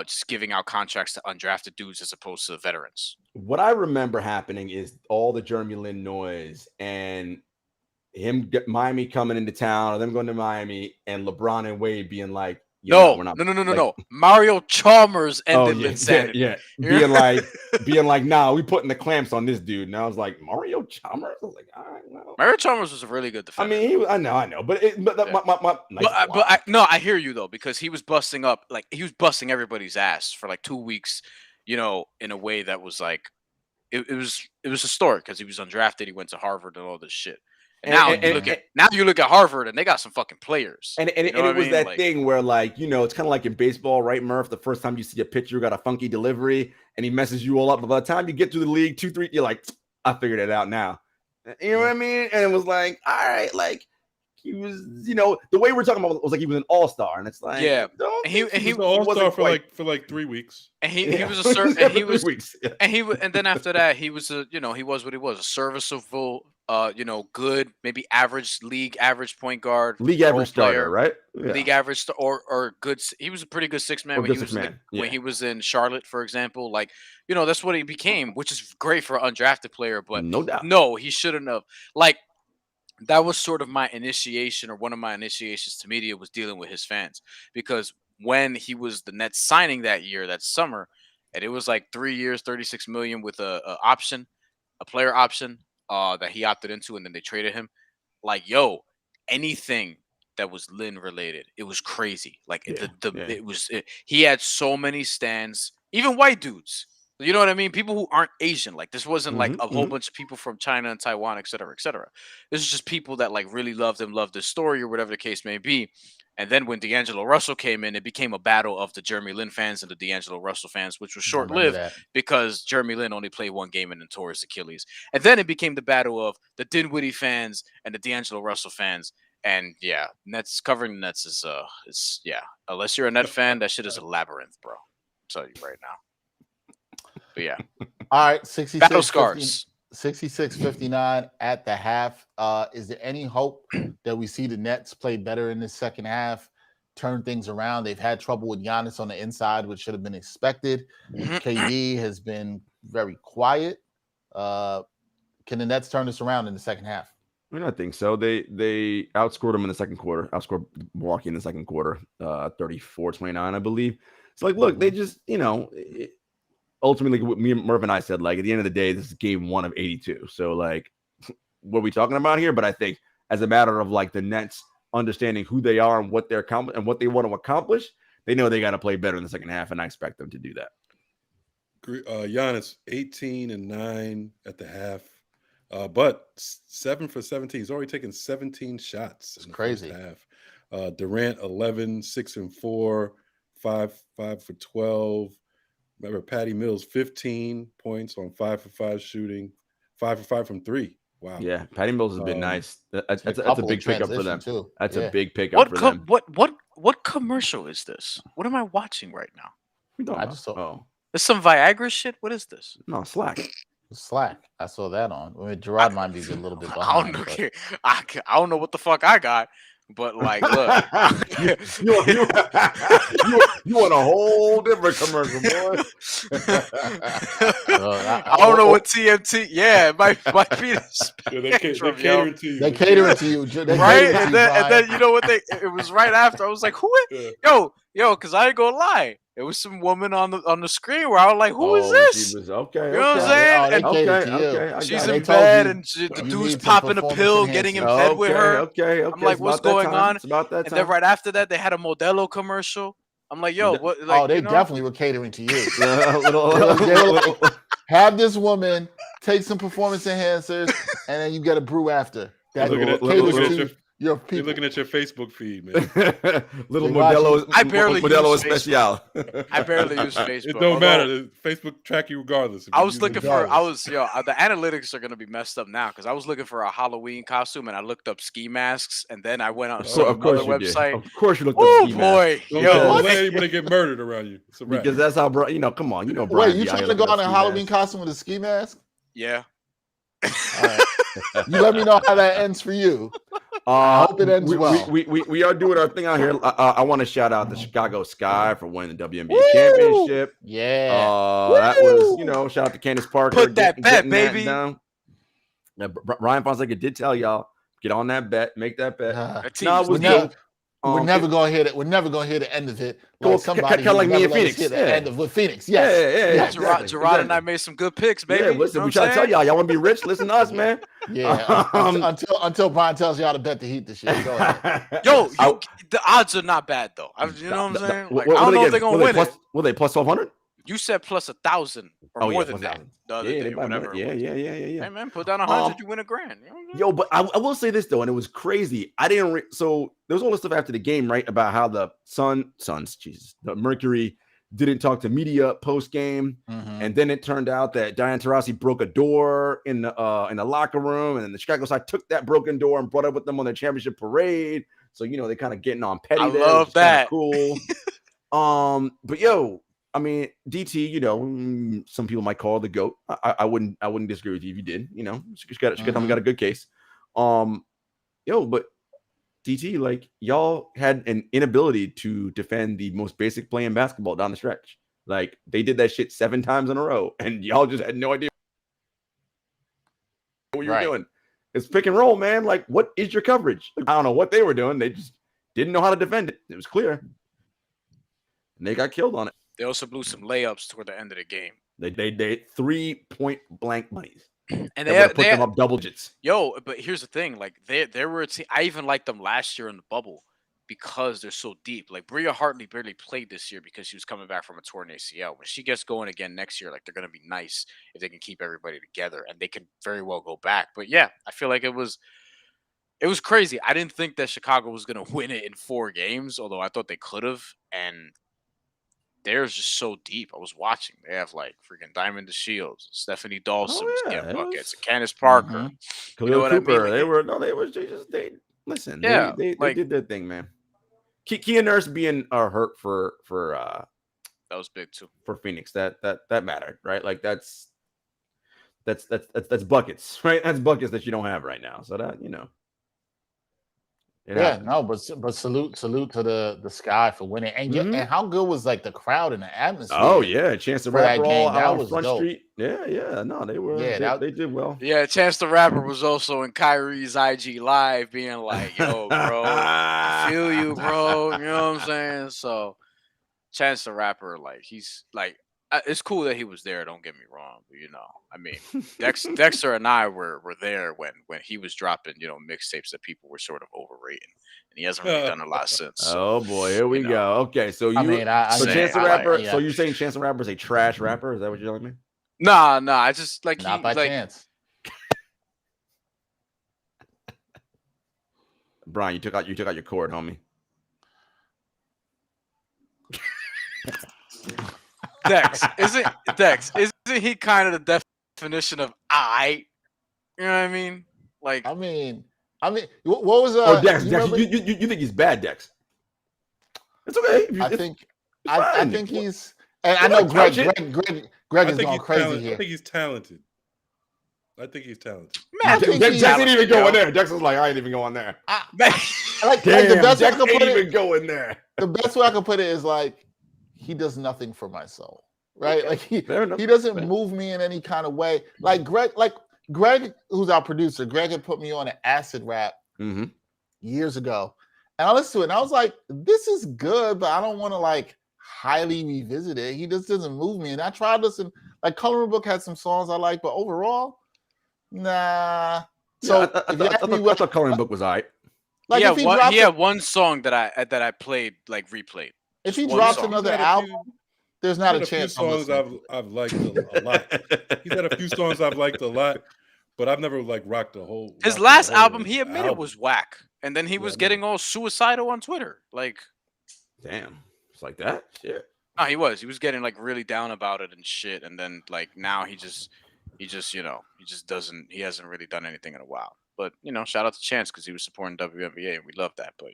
just giving out contracts to undrafted dudes as opposed to veterans. What I remember happening is all the Jeremy Lin noise and him Miami coming into town, or them going to Miami, and LeBron and Wade being like, No. we're not. No. Mario Chalmers ended insanity. Yeah. Being like, nah, we putting the clamps on this dude. And I was like, Mario Chalmers? I was like, all right, well. Mario Chalmers was a really good I defender. mean, I know, but I hear you though, because he was busting everybody's ass for like 2 weeks, in a way that was like, it was historic because he was undrafted. He went to Harvard and all this shit. Now you look at Harvard and they got some fucking players. And it was that thing where, like, it's kind of like in baseball, right, Murph? The first time you see a pitcher got a funky delivery and he messes you all up, but by the time you get through the league 2-3, you're like, I figured it out now. You know what I mean? And it was like, all right, like he was, the way we're talking about was like he was an all-star, and it's like, yeah, he was an all-star for like 3 weeks. And he was a and he was 3 weeks. Yeah. and then after that he was he was what he was, a serviceable good, maybe league average point guard, league average starter, player, right? Yeah. League average or good. He was a pretty good six man when he was in Charlotte, for example. Like, that's what he became, which is great for an undrafted player. But no doubt, no, he shouldn't have. Like, that was sort of my initiation, or one of my initiations to media, was dealing with his fans, because when he was the Nets signing that year, that summer, and it was like 3 years, $36 million with a player option that he opted into, and then they traded him. Like, anything that was Lin related, it was crazy. Like, he had so many stands, even white dudes. You know what I mean? People who aren't Asian. Like, this wasn't like a whole bunch of people from China and Taiwan, et cetera, et cetera. This is just people that like really loved him, loved his story, or whatever the case may be. And then when D'Angelo Russell came in, it became a battle of the Jeremy Lin fans and the D'Angelo Russell fans, which was I remember short-lived that. because Jeremy Lin only played one game and then tore his Achilles. And then it became the battle of the Dinwiddie fans and the D'Angelo Russell fans. And yeah, Nets covering the Nets is unless you're a Net fan, that shit is a labyrinth, bro. I'm telling you right now. But yeah, All right, 66, battle 50 scars. 66-59 at the half. Is there any hope that we see the Nets play better in the second half, turn things around? They've had trouble with Giannis on the inside, which should have been expected. KD has been very quiet. Can the Nets turn this around in the second half? I mean, I think so. They outscored them in the second quarter. Outscored Milwaukee in the second quarter, 34-29, I believe. It's like, look, they just, ultimately, what me and Murph and I said, like, at the end of the day, this is game 1 of 82. So, like, what are we talking about here? But I think as a matter of, like, the Nets understanding who they are and what they're and what they want to accomplish, they know they got to play better in the second half, and I expect them to do that. Giannis, 18 and 9 at the half, but 7 for 17. He's already taken 17 shots in the crazy. first half. Durant, 11, 6 and 4, 5 for 12. Remember, Patty Mills, 15 points on 5 for 5 shooting, 5 for 5 from 3. Wow. Yeah, Patty Mills has been nice. That's a big pickup for them. Too. That's a big pickup for them. What commercial is this? What am I watching right now? I just saw. There's some Viagra shit. What is this? No, Slack. I saw that on. I mean, Jarod might be a little bit behind. I don't know what the fuck I got. But like, look, you want a whole different commercial, boy. I don't know what TMT. Yeah, it might be. They catering to you. They catering to you, right? And then you know what? It was right after. I was like, who? Yo, because I ain't gonna lie. It was some woman on the screen where I was like, who is this? Okay. You know what I'm saying? Okay. She's in bed and the dude's popping a pill, getting in bed with her. Okay. I'm like, what's going on? It's about that time. And then right after that, they had a Modelo commercial. I'm like, yo, what? Like, they definitely were catering to you. Have this woman take some performance enhancers, and then you get a brew after. That You're looking at your Facebook feed, man. Little Modelo. I barely Modelo use Especial. I barely use Facebook. It don't matter. Facebook track you regardless. I was looking for. The analytics are gonna be messed up now because I was looking for a Halloween costume and I looked up ski masks and then I went on some other website. Of course you looked up ski masks. Don't let anybody get murdered around you. Because that's how, bro. Come on. Brian. Wait, you trying to go on a Halloween costume with a ski mask? Yeah. All right. You let me know how that ends for you. I hope it ends well. We are doing our thing out here. I want to shout out the Chicago Sky for winning the WNBA championship. Yeah. That was, shout out to Candace Parker. Put that bet, baby. Bryan Fonseca did tell y'all, get on that bet, make that bet. We're never gonna hit it. We're never gonna hear the end of it. Like somebody kind of like me and Phoenix. End of with Phoenix. Yes. Yeah. Gerard and I made some good picks, baby. Yeah, listen, we try to tell y'all want to be rich. Listen to us, man. Yeah. Until Brian tells y'all to bet the Heat this year. Go ahead. Yo, the odds are not bad though. You know what I'm saying? Like, I don't know if they're gonna win it. Were they plus 1,200? You said plus 1,000 or more than that. The other day, whatever. Yeah. Hey man, put down 100, you win $1,000. Yo, but I will say this though, and it was crazy. I didn't. So there was all this stuff after the game, right? About how the the Mercury didn't talk to media post game, and then it turned out that Diane Taurasi broke a door in the locker room, and then the Chicago side took that broken door and brought it with them on their championship parade. So they kind of getting on petty. I love that. Cool. But yo. I mean, DT, some people might call her the GOAT. I wouldn't disagree with you if you did. She got a good case. But DT, like, y'all had an inability to defend the most basic play in basketball down the stretch. Like, they did that shit 7 times in a row, and y'all just had no idea what you were doing. It's pick and roll, man. Like, what is your coverage? Like, I don't know what they were doing. They just didn't know how to defend it. It was clear. And they got killed on it. They also blew some layups toward the end of the game. They 3-point blank monies, and they put them up double digits. Yo, but here's the thing: like they were a team. I even liked them last year in the bubble because they're so deep. Like Bria Hartley barely played this year because she was coming back from a torn ACL. When she gets going again next year, like they're gonna be nice if they can keep everybody together, and they can very well go back. But yeah, I feel like it was It was crazy. I didn't think that Chicago was going to win it in 4 games, although I thought they could have. And they're just so deep. I was watching. They have like freaking Diamond DeShields, Stephanie Dawson was getting buckets, Candace Parker. Khalil You know what Cooper. I mean? They listen. Yeah, they did their thing, man. Kia Nurse being hurt for that was big too for Phoenix. That mattered, right? Like that's buckets, right? That's buckets that you don't have right now. So that but salute to the Sky for winning, and and how good was like the crowd and the atmosphere? Oh yeah, Chance the Rapper all that out was Front dope. Street. Yeah, no, they were. They did well. Yeah, Chance the Rapper was also in Kyrie's IG Live, being like, "Yo, bro, I feel you, bro." You know what I'm saying? So, Chance the Rapper, like he's like, it's cool that he was there. Don't get me wrong, but I mean, Dexter and I were there when he was dropping, mixtapes that people were sort of overrating, and he hasn't really done a lot since. So, oh boy, here we go. Okay, so Chance the Rapper. So you're saying Chance the Rapper is a trash rapper? Is that what you're telling me? Nah, I just like not by chance. Brian, you took out your cord, homie. Dex, isn't he kind of the definition of I? You know what I mean? Like, I mean, what was Dex? You think he's bad, Dex? It's okay. I think he's. And I know Greg is going crazy here. I think he's talented. Man, Dex didn't even go in there. Dex was like, I ain't even going there. The best way I can put it, even go in there. The best way I can put it is like, he does nothing for my soul, right? Okay. Like he doesn't move me in any kind of way. Like Greg, who's our producer, Greg had put me on an acid rap years ago, and I listened to it, and I was like, this is good, but I don't want to like highly revisit it. He just doesn't move me. And I tried listening. Like Coloring Book had some songs I like, but overall, nah. So I thought Coloring Book was all right. Like he had one song that I played, like replayed. If he drops another album, there's not a chance. Songs I've liked a lot. He's had a few songs I've liked a lot, but I've never like rocked the whole. His last album, he admitted was whack, and then he was getting all suicidal on Twitter. Like, damn, it's like that. Shit. No, he was getting like really down about it and shit, and then like now he hasn't really done anything in a while. But shout out to Chance because he was supporting WNBA, and we love that. But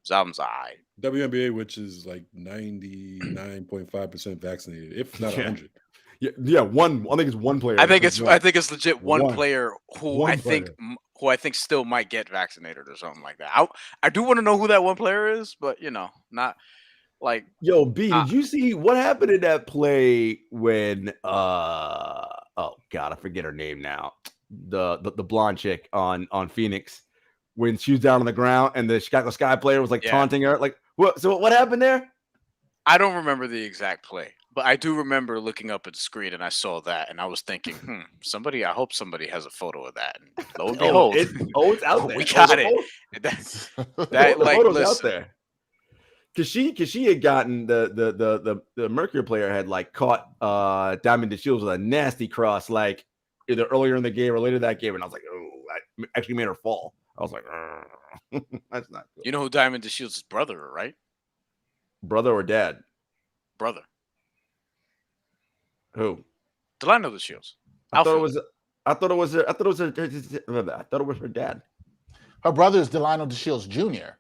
his album's alright. WNBA, which is like 99.5% vaccinated, if not 100. Yeah. One. I think it's one player. I think it's legit one player who I think still might get vaccinated or something like that. I do want to know who that one player is, but not like. Yo, B, did you see what happened in that play when oh god, I forget her name now. The blonde chick on Phoenix. When she was down on the ground and the Chicago Sky player was like taunting her. Like, what? So what happened there? I don't remember the exact play, but I do remember looking up at the screen and I saw that and I was thinking, I hope somebody has a photo of that. And lo and behold, it's out there. We got it. That like photo's out there. Cause she had gotten the Mercury player had like caught Diamond DeShields with a nasty cross, like either earlier in the game or later that game, and I was like, oh, I actually made her fall. I was like, that's not good. You know who Diamond DeShields' brother, right? Brother or dad? Brother. Who? Delano DeShields. I thought it was her dad. Her brother is Delano DeShields Jr.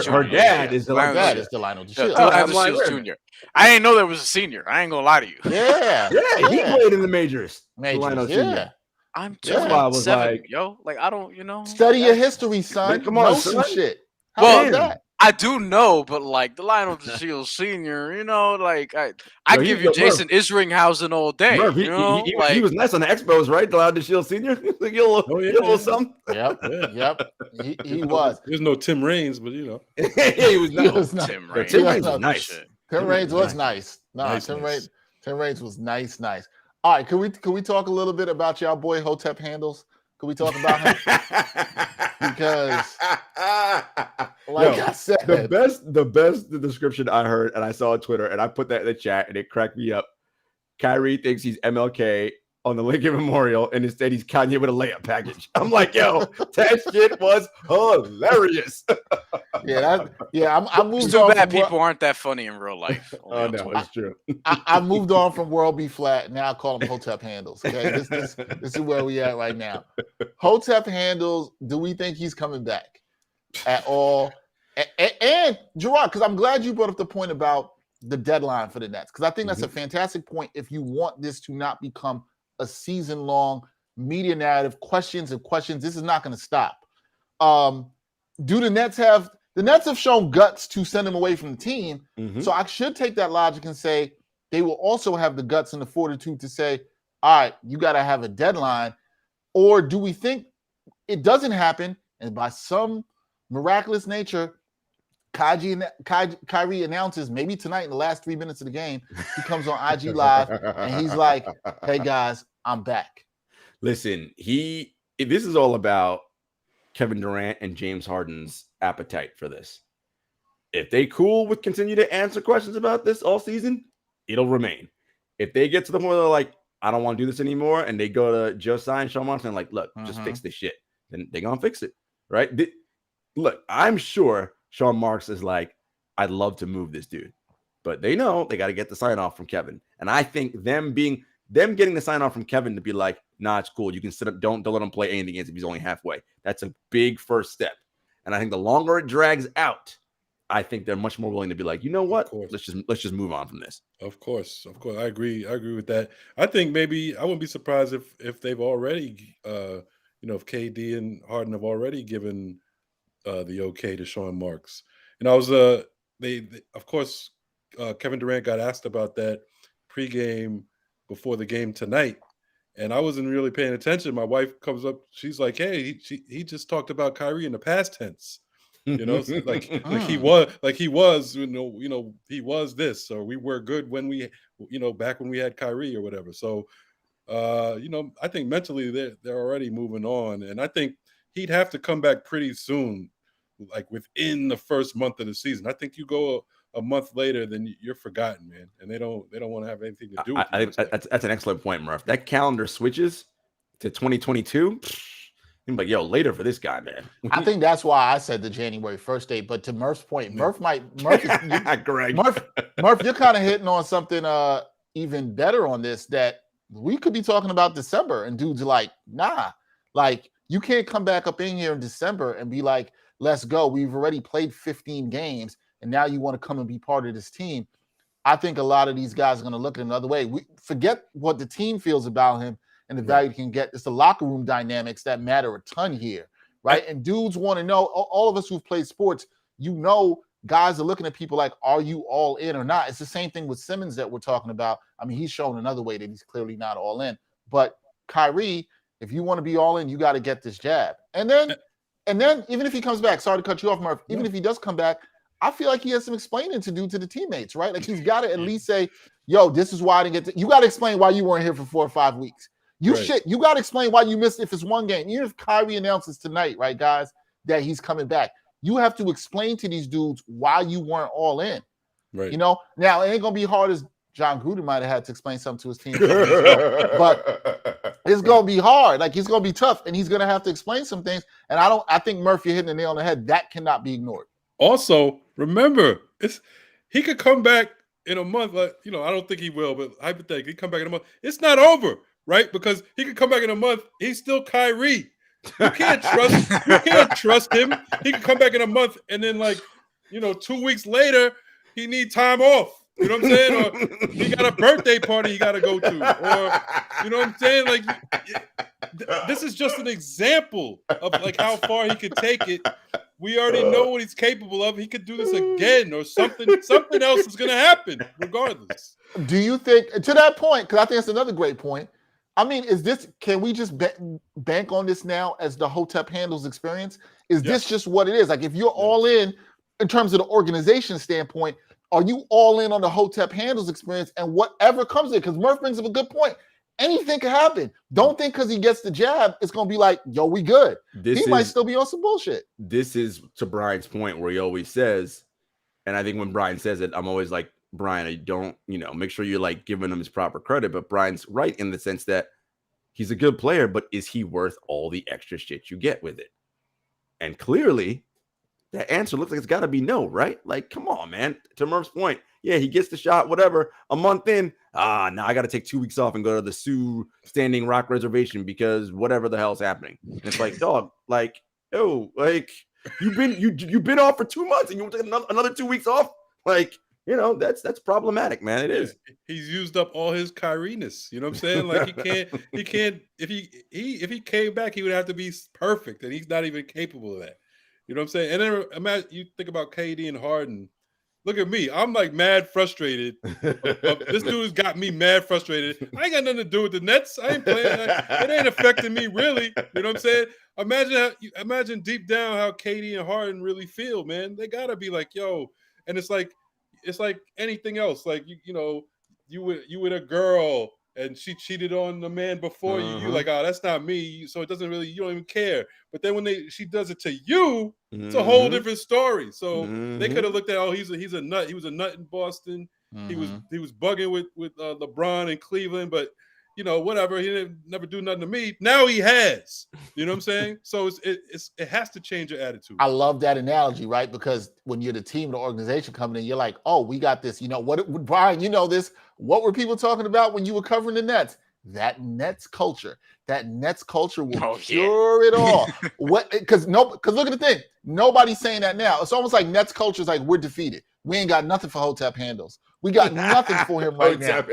Her dad is Delano DeShields. Jr. I didn't know there was a senior. I ain't gonna lie to you. Yeah, he played in the majors. Yeah. I'm just like, I don't, Study your history, son. Come on, some shit. How about that? I do know, but like the Lionel DeShields Senior, I give you Jason Isringhausen all day. Murph, he was nice on the Expos, right? The Lionel DeShields Senior, like a little something. Yep. He was. There's no Tim Raines, but he was nice. Tim Raines was nice. Tim Raines was nice. Tim Raines was nice. All right, can we talk a little bit about y'all boy Hotep Handles? Can we talk about him? Because, I said, the best description I heard and I saw on Twitter, and I put that in the chat, and it cracked me up. Kyrie thinks he's MLK. on the Lincoln Memorial, and instead he's Kanye with a layup package. I'm like, yo, that shit was hilarious. I moved It's too on. bad people aren't that funny in real life. Oh no, that's true. I moved on from World Be Flat. Now I call them Hotep handles. Okay, this is where we at right now. Hotep handles. Do we think he's coming back at all? And Jarod, because I'm glad you brought up the point about the deadline for the Nets, because I think that's a fantastic point. If you want this to not become a season-long media narrative, questions, this is not going to stop. Do the Nets have shown guts to send him away from the team? So I should take that logic and say they will also have the guts and the fortitude to say, all right, you got to have a deadline. Or do we think it doesn't happen, and by some miraculous nature, Kyrie announces maybe tonight in the last 3 minutes of the game, he comes on IG Live and he's like, hey guys, I'm back. Listen, this is all about Kevin Durant and James Harden's appetite for this. If they cool with continue to answer questions about this all season, it'll remain. If they get to the point where they're like, I don't want to do this anymore, and they go to Joe Tsai and Sean Martin and like, look, just fix this shit, then they're gonna fix it, right? Look, I'm sure Sean Marks is like, I'd love to move this dude, but they know they got to get the sign off from Kevin. And I think them getting the sign off from Kevin to be like, nah, it's cool. You can sit up. Don't let him play anything against if he's only halfway. That's a big first step. And I think the longer it drags out, I think they're much more willing to be like, you know what? Let's just move on from this. Of course. I agree with that. I think maybe I wouldn't be surprised if they've already, if KD and Harden have already given the okay to Sean Marks. And I was they of course Kevin Durant got asked about that pregame before the game tonight, and I wasn't really paying attention. My wife comes up, she's like, hey, he just talked about Kyrie in the past tense, so like he was he was this, or we were good when we back when we had Kyrie or whatever. So I think mentally they're already moving on, and I think he'd have to come back pretty soon, like within the first month of the season. I think you go a month later, then you're forgotten, man, and they don't want to have anything to do with I think that's an excellent point, Murph. That calendar switches to 2022. I'm like, yo, later for this guy, man. I think that's why I said the January 1st date. But to Murph's point, Murph, Greg. Murph, you're kind of hitting on something even better on this, that we could be talking about December, and dudes are like, nah, like you can't come back up in here in December and be like, let's go. We've already played 15 games, and now you want to come and be part of this team. I think a lot of these guys are going to look at it another way. We forget what the team feels about him and the value he can get. It's the locker room dynamics that matter a ton here, right? And dudes want to know, all of us who've played sports, guys are looking at people like, are you all in or not? It's the same thing with Simmons that we're talking about. I mean, he's shown another way that he's clearly not all in. But Kyrie, if you want to be all in, you got to get this jab. And then even if he comes back, sorry to cut you off, Murph, even if he does come back, I feel like he has some explaining to do to the teammates, right? Like he's got to at least say, yo, this is why I didn't get to. You got to explain why you weren't here for 4 or 5 weeks. You got to explain why you missed if it's one game. Even if Kyrie announces tonight, right, guys, that he's coming back, you have to explain to these dudes why you weren't all in. Right. Now it ain't going to be hard as John Gruden might have had to explain something to his team. But it's going to be hard. Like, it's going to be tough, and he's going to have to explain some things. And I think, Murph, you're hitting the nail on the head. That cannot be ignored. Also, remember, he could come back in a month. Like, I don't think he will, but hypothetically, he come back in a month. It's not over, right? Because he could come back in a month. He's still Kyrie. You can't trust him. He could come back in a month, and then 2 weeks later, he need time off. You know what I'm saying? Or he got a birthday party he got to go to. Or, you know what I'm saying? Like, this is just an example of how far he could take it. We already know what he's capable of. He could do this again, or something else is going to happen regardless. Do you think, to that point, because I think it's another great point, I mean, can we just bank on this now as the Hotep handles experience? Is this just what it is? Like, if you're all in terms of the organization standpoint, are you all in on the Hotep handles experience and whatever comes in? Because Murph brings up a good point. Anything can happen. Don't think because he gets the jab, it's going to be like, yo, we good. He might still be on some bullshit. This is to Brian's point where he always says, and I think when Brian says it, I'm always like, Brian, I don't, make sure you're giving him his proper credit. But Brian's right in the sense that He's a good player, but is he worth all the extra shit you get with it? And clearly, that answer looks like it's got to be no, right? Like, come on, man. To Murph's point, yeah, he gets the shot, whatever. A month in, now I got to take 2 weeks off and go to the Sioux Standing Rock Reservation because whatever the hell's happening. And it's like, dog, like, yo, like you've been off for 2 months and you want to take another 2 weeks off, like. That's problematic, man. It is. He's used up all his Kyrie-ness. You know what I'm saying? Like he can't. If he came back, he would have to be perfect, and he's not even capable of that. You know what I'm saying? And then imagine you think about KD and Harden. Look at me. I'm like mad frustrated. This dude's got me mad frustrated. I ain't got nothing to do with the Nets. I ain't playing. It ain't affecting me really. You know what I'm saying? Imagine deep down how KD and Harden really feel, man. They gotta be like, yo, and it's like anything else. Like you with a girl and she cheated on the man before you. You like, oh, that's not me. So it doesn't really. You don't even care. But then when she does it to you, it's a whole different story. So they could have looked at, oh, he's a nut. He was a nut in Boston. He was bugging with LeBron in Cleveland, but. Whatever. He didn't never do nothing to me. Now he has. You know what I'm saying? So it has to change your attitude. I love that analogy, right? Because when you're the team, the organization coming in, you're like, oh, we got this. You know what, Brian? You know this. What were people talking about when you were covering the Nets? That Nets culture. That Nets culture will cure it all. Because look at the thing. Nobody's saying that now. It's almost like Nets culture is like we're defeated. We ain't got nothing for Hotep handles. We got nothing for him right now.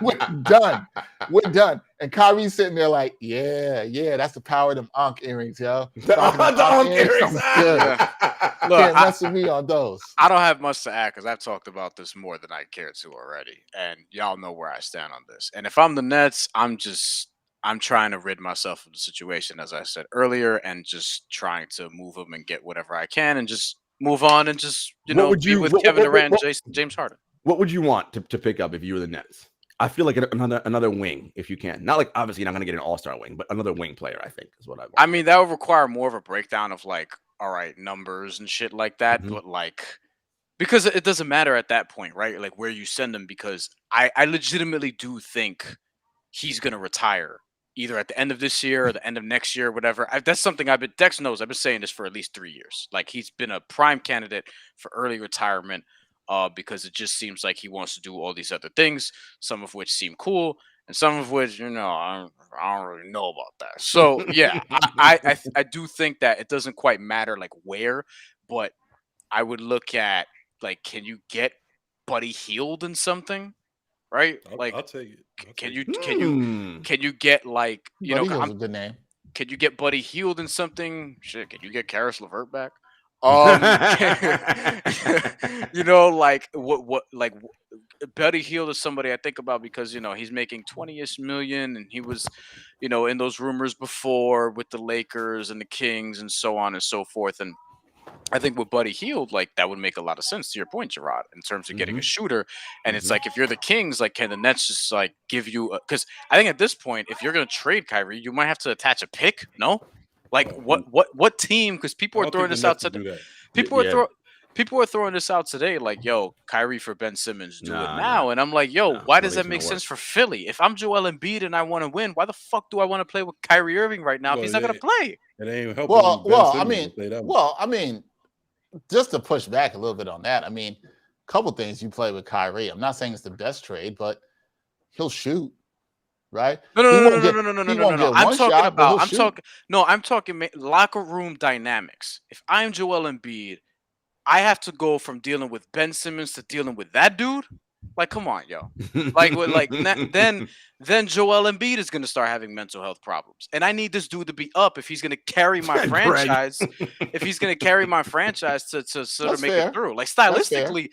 We're done. We're done. And Kyrie's sitting there like, yeah, that's the power of them Ankh earrings, yo. The Ankh earrings. Can't mess with me on those. I don't have much to add because I've talked about this more than I care to already. And y'all know where I stand on this. And if I'm the Nets, I'm trying to rid myself of the situation, as I said earlier, and just trying to move them and get whatever I can and just move on and just, be with Kevin Durant and James Harden. What would you want to pick up if you were the Nets? I feel like another wing, if you can. Not like, obviously, you're not going to get an all-star wing, but another wing player, I think, is what I want. I mean, that would require more of a breakdown of, like, all right, numbers and shit like that. But, like, because it doesn't matter at that point, right? Like, where you send him, because I legitimately do think he's going to retire either at the end of this year or the end of next year, whatever. That's something Dex knows. I've been saying this for at least 3 years. Like, he's been a prime candidate for early retirement because it just seems like he wants to do all these other things, some of which seem cool and some of which, I don't really know about that. So, yeah, I do think that it doesn't quite matter, like, where, but I would look at, like, can you get Buddy Hield in something? Right? I'll take it. Can you get, like, Buddy Hield's a good name. Can you get Buddy Hield in something? Shit, can you get Karis LeVert back? Like like Buddy Hield is somebody I think about because he's making 20-ish million, and he was in those rumors before with the Lakers and the Kings and so on and so forth. And I think with Buddy Hield, like, that would make a lot of sense to your point, Jarod, in terms of getting a shooter. And it's like, if you're the Kings, like, can the Nets just, like, give you because I think at this point, if you're going to trade Kyrie, you might have to attach a pick. No, like, what team? Because people are throwing this out today. People are throwing this out today, like, yo, Kyrie for Ben Simmons, do it now. And I'm like, yo, why does that make sense for Philly? If I'm Joel Embiid and I want to win, why the fuck do I want to play with Kyrie Irving right now if he's not going to play? It ain't helping. I mean, just to push back a little bit on that, I mean, a couple things you play with Kyrie. I'm not saying it's the best trade, but he'll shoot, right? No. I'm talking locker room dynamics. If I'm Joel Embiid, I have to go from dealing with Ben Simmons to dealing with that dude. Like, come on, yo. Then Joel Embiid is going to start having mental health problems. And I need this dude to be up if he's going to carry my franchise. If he's going to carry my franchise to sort of make it through. Like, stylistically,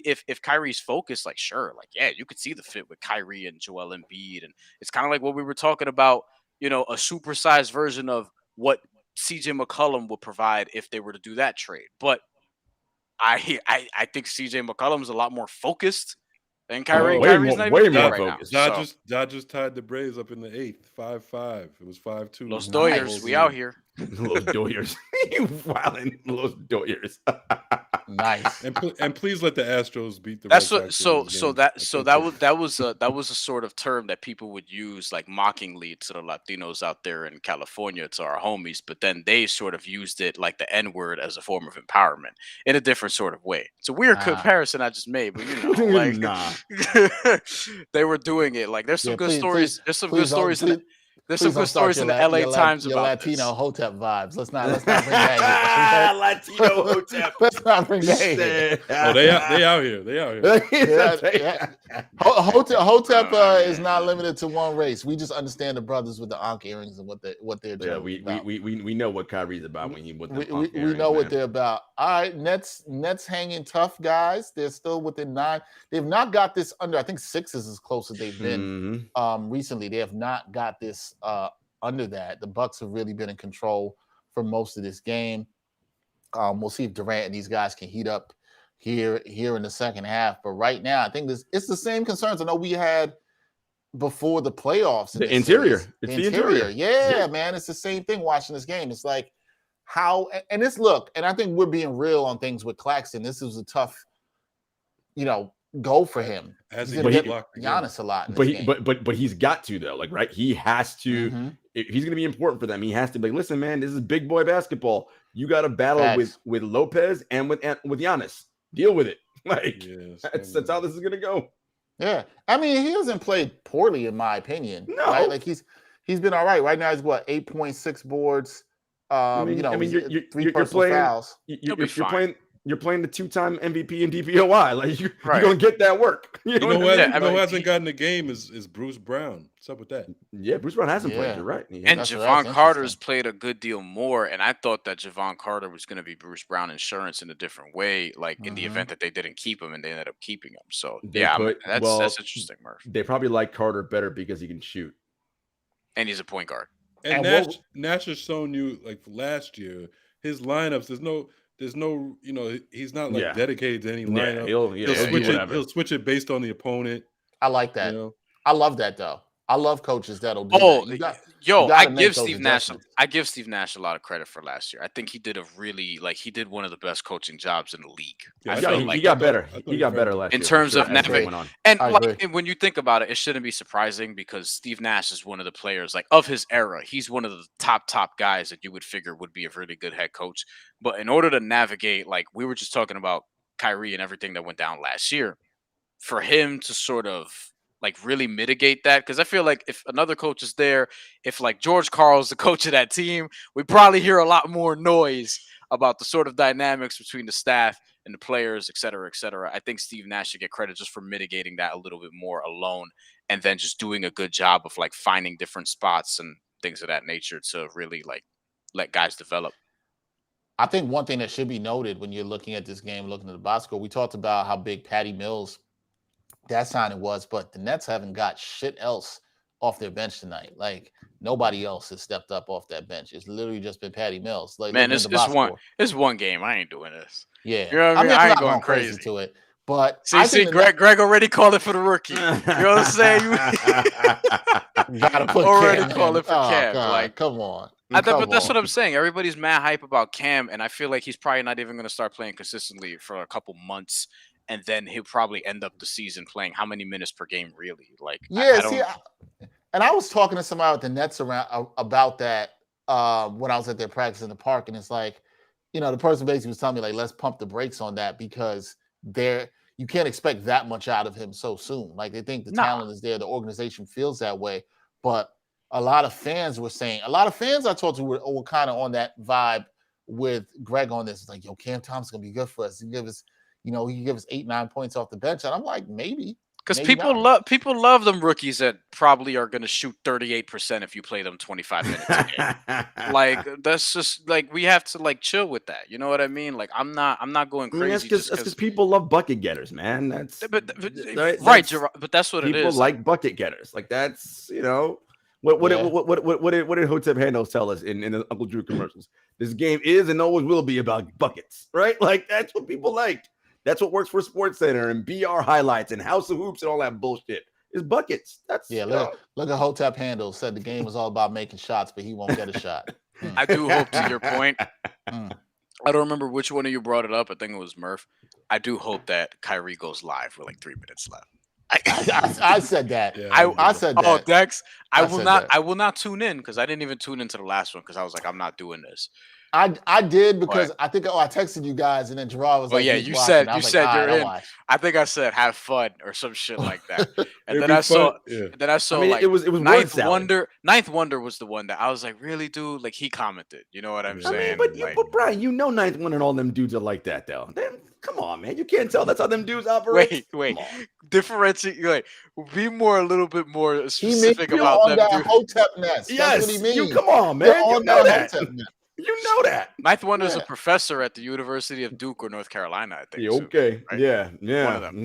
if Kyrie's focused, like, sure, like, yeah, you could see the fit with Kyrie and Joel Embiid. And it's kind of like what we were talking about, a supersized version of what CJ McCollum would provide if they were to do that trade. But I think CJ McCollum's a lot more focused than Kyrie. Kyrie's not even more focused. Dodgers tied the Braves up in the 8th, 5-5. It was 5-2. Los Doyers, we out here. Los Doyers. You wildin' Los Doyers. Nice. And please let the Astros beat the That's Red what. Sox. in So this game. that was a sort of term that people would use like mockingly to the Latinos out there in California, to our homies. But then they sort of used it like the N word as a form of empowerment in a different sort of way. It's a weird comparison I just made, but like they were doing it. Like there's some good stories. There's some good stories. There's some good stories in the LA Times your about Latino this. Hotep vibes. Let's not bring that in. Latino Hotep. Let's not bring that in. Oh, they out here. They out here. Hotep is not limited to one race. We just understand the brothers with the Ankh earrings and what they're doing. Yeah, we know what Kyrie's about when you with the we know what they're about. All right, Nets hanging tough, guys. They're still within 9. They've not got this under. I think 6 is as close as they've been recently. They have not got this under that. The Bucks have really been in control for most of this game. We'll see if Durant and these guys can heat up here in the second half. But right now, I think it's the same concerns I know we had before the playoffs. The interior. It's the interior. Yeah, man. It's the same thing watching this game. It's like how, and it's look, and I think we're being real on things with Claxton. This was a tough, goal for him. As He's going to get Giannis a lot. But he's got to though. Like, right, he has to. If he's going to be important for them, he has to be like, listen, man, this is big boy basketball. You got to battle with Lopez and with Giannis. Deal with it. Like that's how this is going to go. Yeah, I mean, he hasn't played poorly in my opinion. No, right? Like he's been all right. Right now, he's 8.6 boards. Three personal fouls. You're playing the 2-time MVP and DPOI. Like you're gonna get that work. You know who hasn't gotten the game is Bruce Brown. What's up with that? Yeah, Bruce Brown hasn't played. You're right. And Javon Carter's played a good deal more. And I thought that Javon Carter was going to be Bruce Brown insurance in a different way, like in the event that they didn't keep him and they ended up keeping him. So that's interesting, Murph. They probably like Carter better because he can shoot, and he's a point guard. And Nash has shown you like last year his lineups. There's no, he's not dedicated to any lineup. He'll switch it based on the opponent. I like that. I love that though. I love coaches that'll do that. I give Steve Nash a lot of credit for last year. I think he did he did one of the best coaching jobs in the league. Yeah, he got better. He got better last year. In terms of navigating. And when you think about it, it shouldn't be surprising because Steve Nash is one of the players of his era. He's one of the top guys that you would figure would be a really good head coach. But in order to navigate, we were just talking about Kyrie and everything that went down last year, for him to sort of really mitigate that, because I feel like if another coach is there, if George Karl's the coach of that team, we probably hear a lot more noise about the sort of dynamics between the staff and the players, et cetera, et cetera. I think Steve Nash should get credit just for mitigating that a little bit more alone, and then just doing a good job of finding different spots and things of that nature to really let guys develop. I think one thing that should be noted when you're looking at this game, looking at the box score, we talked about how big Patty Mills that signing was, but the Nets haven't got shit else off their bench tonight. Nobody else has stepped up off that bench. It's literally just been Patty Mills. Man, it's one game. I ain't doing this. Yeah, you know what I mean? I ain't going crazy to it. But see, Greg already called it for the rookie. You know what I'm saying? You gotta put already call it for Cam. Come on. But that's what I'm saying. Everybody's mad hype about Cam, and I feel like he's probably not even going to start playing consistently for a couple months. And then he'll probably end up the season playing how many minutes per game, really? And I was talking to somebody with the Nets about that when I was at their practice in the park, and it's the person basically was telling me let's pump the brakes on that because you can't expect that much out of him so soon. They think the talent is there, the organization feels that way, but a lot of fans I talked to were kind of on that vibe with Greg on this. It's Cam Thomas gonna be good for us. He give us. He can give us 8-9 points off the bench. And I'm like, maybe. Because people love them rookies that probably are going to shoot 38% if you play them 25 minutes a game. That's just we have to chill with that. You know what I mean? I'm not going crazy. That's because people love bucket getters, man. That's right, Jarod, but that's what it is. People like bucket getters. That's what did Hotep Handles tell us in the Uncle Drew commercials? This game is and always will be about buckets, right? That's what people like. That's what works for SportsCenter and BR highlights and House of Hoops and all that bullshit. Is buckets. That's look at Hotep Handles said the game was all about making shots, but he won't get a shot. I do hope, to your point, I don't remember which one of you brought it up. I think it was Murph. I do hope that Kyrie goes live with like 3 minutes left. I said that. Yeah, I said that. Oh, Dex, I I will said not. that. I will not tune in because I didn't even tune into the last one because I was like, I'm not doing this. I did because I think I texted you guys and then Jarod was Well, like, yeah, he's you watching. said I was like, you're all right, I'll in. watch. I think I said have fun or some shit like that. And It'd then be I saw. fun, yeah. And then I saw I mean, like it was word Ninth salad. Wonder. Ninth Wonder was the one that I was like, really, dude? Like he commented. You know what I'm Yeah. I saying? mean, like, but Brian, you know, Ninth One and all them dudes are like that, though. Then come on, man, you can't tell that's how them dudes operate. wait, Come on. differentiate. Like, be more a little bit more He means specific you're about on them, that dude. Hotep nest. That's what he Yes, means. you come on, You're man. You on know that that. Hotep nest. You know that. Ninth Wonder is a Yeah. professor at the University of Duke or North Carolina, I think. Yeah, too, okay. right? Yeah. One of them.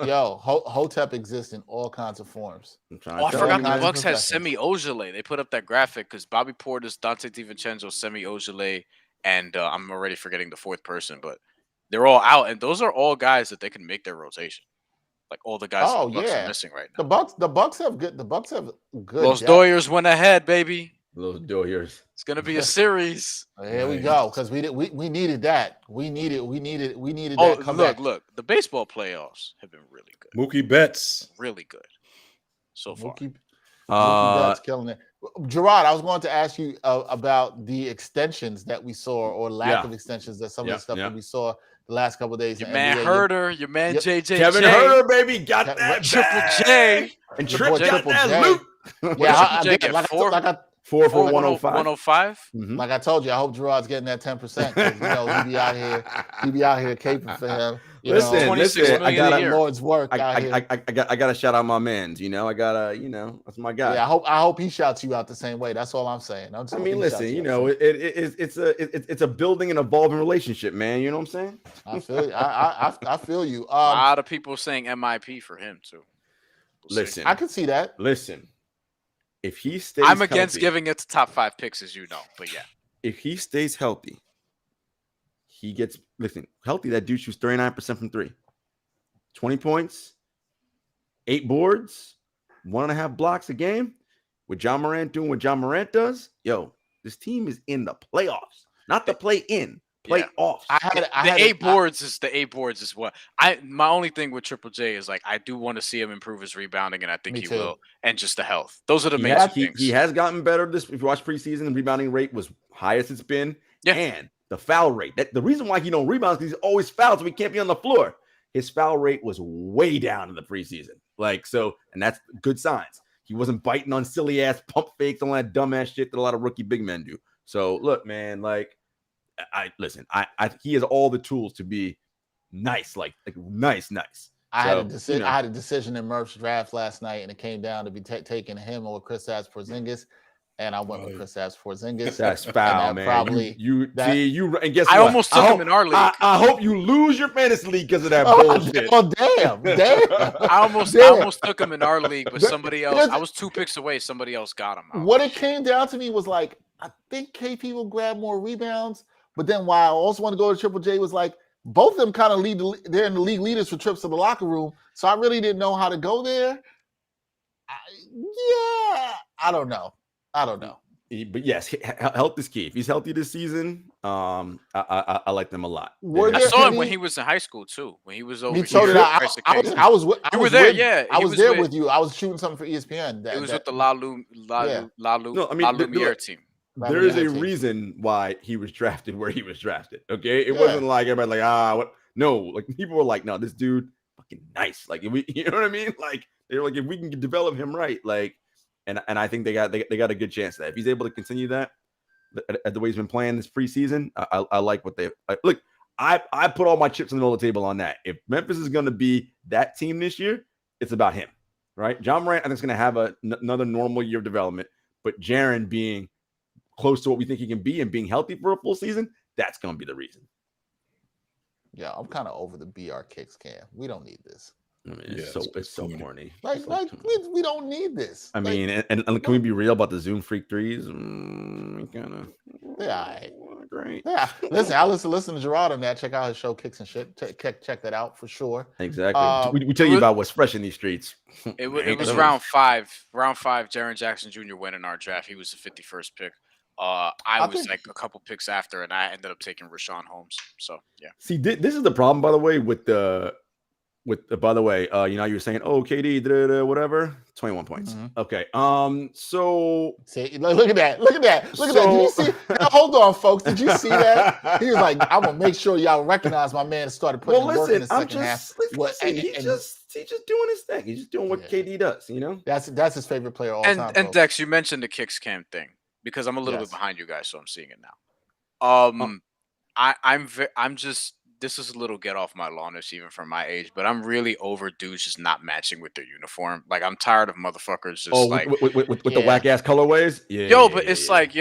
Yo, Hotep exists in all kinds of forms. I'm trying Oh, I to tell forgot you, the kinds man. of Bucks has professions. Semi Ojeleye. They put up that graphic because Bobby Portis, Dante DiVincenzo, Semi Ojeleye, and I'm already forgetting the fourth person, but they're all out, and those are all guys that they can make their rotation. Like all the guys Oh the Bucks are yeah, missing right the now. Bucks have good. The Bucks have good. Los depth. Doyers went ahead, baby. Little Doyers. It's gonna be a series. Here we Nice. go because we needed that. We needed Oh, that comeback. look, the baseball playoffs have been really good, Mookie Betts. really good so far. Mookie Betts killing it. Jarod, I was going to ask you about the extensions that we saw or lack of extensions that some of the stuff that we saw the last couple of days. Your in man NBA. Herter, your man Yep. JJ, Kevin Herter, baby, got That- that Triple bag. J. And Your Trick boy got Triple that J. loot. Yeah, Triple J get four? Four for 105. 105. Mhm. Like I told you, I hope Gerard's getting that 10%. You know, he be out here caping for him. You Listen, know, 26 listen, I million a gotta, year. Lord's work out here. I gotta shout out my mans. You know, I gotta, that's my guy. Yeah, I hope he shouts you out the same way. That's all I'm saying. I mean, listen, it's a building and evolving relationship, man. You know what I'm saying? I feel you. I feel you. A lot of people saying MIP for him too. We'll see. Listen, I can see that. listen. If he stays, I'm against healthy, giving it to top 5 picks, as you know. But yeah, if he stays healthy, he gets healthy. That dude shoots 39% from 3, 20 points, 8 boards, 1.5 blocks a game. With John Morant doing what John Morant does, this team is in the playoffs, not the play-in, playoffs. the 8 boards is what my only thing with Triple J is like I do want to see him improve his rebounding, and I think Me he too. will, and just the health. Those are the main things. He has gotten better. If you watch preseason, the rebounding rate was highest it's been. Yeah. And the foul rate. The reason why he don't rebound is because he's always fouled, so he can't be on the floor. His foul rate was way down in the preseason. And that's good signs. He wasn't biting on silly ass pump fakes, all that dumbass shit that a lot of rookie big men do. So look, man, he has all the tools to be nice, nice. I had a decision in Murph's draft last night, and it came down to be taking him or Kristaps Porzingis, and I went with Kristaps Porzingis. That's foul, man. Probably and guess I what? almost took him in our league. I hope you lose your fantasy league because of that bullshit. Oh damn! I almost took him in our league, but somebody else. I was 2 picks away. Somebody else got him. What it came down to me was like, I think KP will grab more rebounds, but then why I also want to go to Triple J was like, both of them kind of they're in the league leaders for trips to the locker room, so I really didn't know how to go there. I don't know. But yes, health is key. If he's healthy this season, I like them a lot. I saw him when he was in high school too. When he was over. So did I. I was with you. I was shooting something for ESPN. It was with the La Lumiere team. There is a reason why he was drafted where he was drafted. Okay, it wasn't like everybody what? No, like people were like, no, this dude fucking nice. Like you know what I mean? Like they were like, if we can develop him right, and I think they got a good chance of that. If he's able to continue that at the way he's been playing this preseason, I like what they look. I put all my chips on the middle of the table on that. If Memphis is going to be that team this year, it's about him, right? John Morant, I think, is going to have another normal year of development, but Jaren being close to what we think he can be and being healthy for a full season, that's going to be the reason. Yeah, I'm kind of over the BR kicks, Cam. We don't need this. Yeah, it's so corny. We don't need this. I mean, and can we be real about the Zoom freak threes? Great. Yeah, listen, I listen to Jarod on that. Check out his show, Kicks and Shit. Check that out for sure. Exactly. We tell you about what's fresh in these streets. It was round 5. Round 5. Jaren Jackson Jr. went in our draft. He was the 51st pick. I was think- like a couple picks after, and I ended up taking Rashawn Holmes. So yeah. See, this is the problem, by the way, by the way, you were saying, oh, KD, whatever, 21 points. Mhm. Okay. So See, look at that. Look at that. Look at that. Did you see? Now, hold on, folks. Did you see that? He was like, I'm gonna make sure y'all recognize my man started putting well, in work in listen, the I'm second half. listen, he's just doing his thing. He's just doing what Yeah. KD does, That's his favorite player all time. And folks. Dex, you mentioned the kicks cam thing because I'm a little Yes. bit behind you guys, so I'm seeing it now. I'm just this is a little get off my lawn-ish even from my age, but I'm really over dudes just not matching with their uniform. Like I'm tired of motherfuckers just like with the whack ass colorways. Yeah. yo, but it's like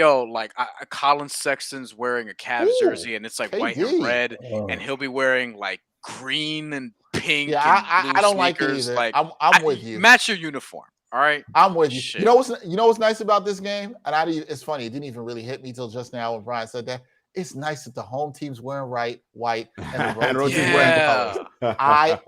Colin Sexton's wearing a Cavs jersey and it's like white and KD. red, and he'll be wearing like green and pink. Yeah, and blue I don't like it sneakers. either. Like I'm with you. Match your uniform. All right. I'm with you. Shit. You know what's nice about this game? And it's funny, it didn't even really hit me till just now when Brian said that. It's nice that the home team's wearing white and the road team's wearing colors.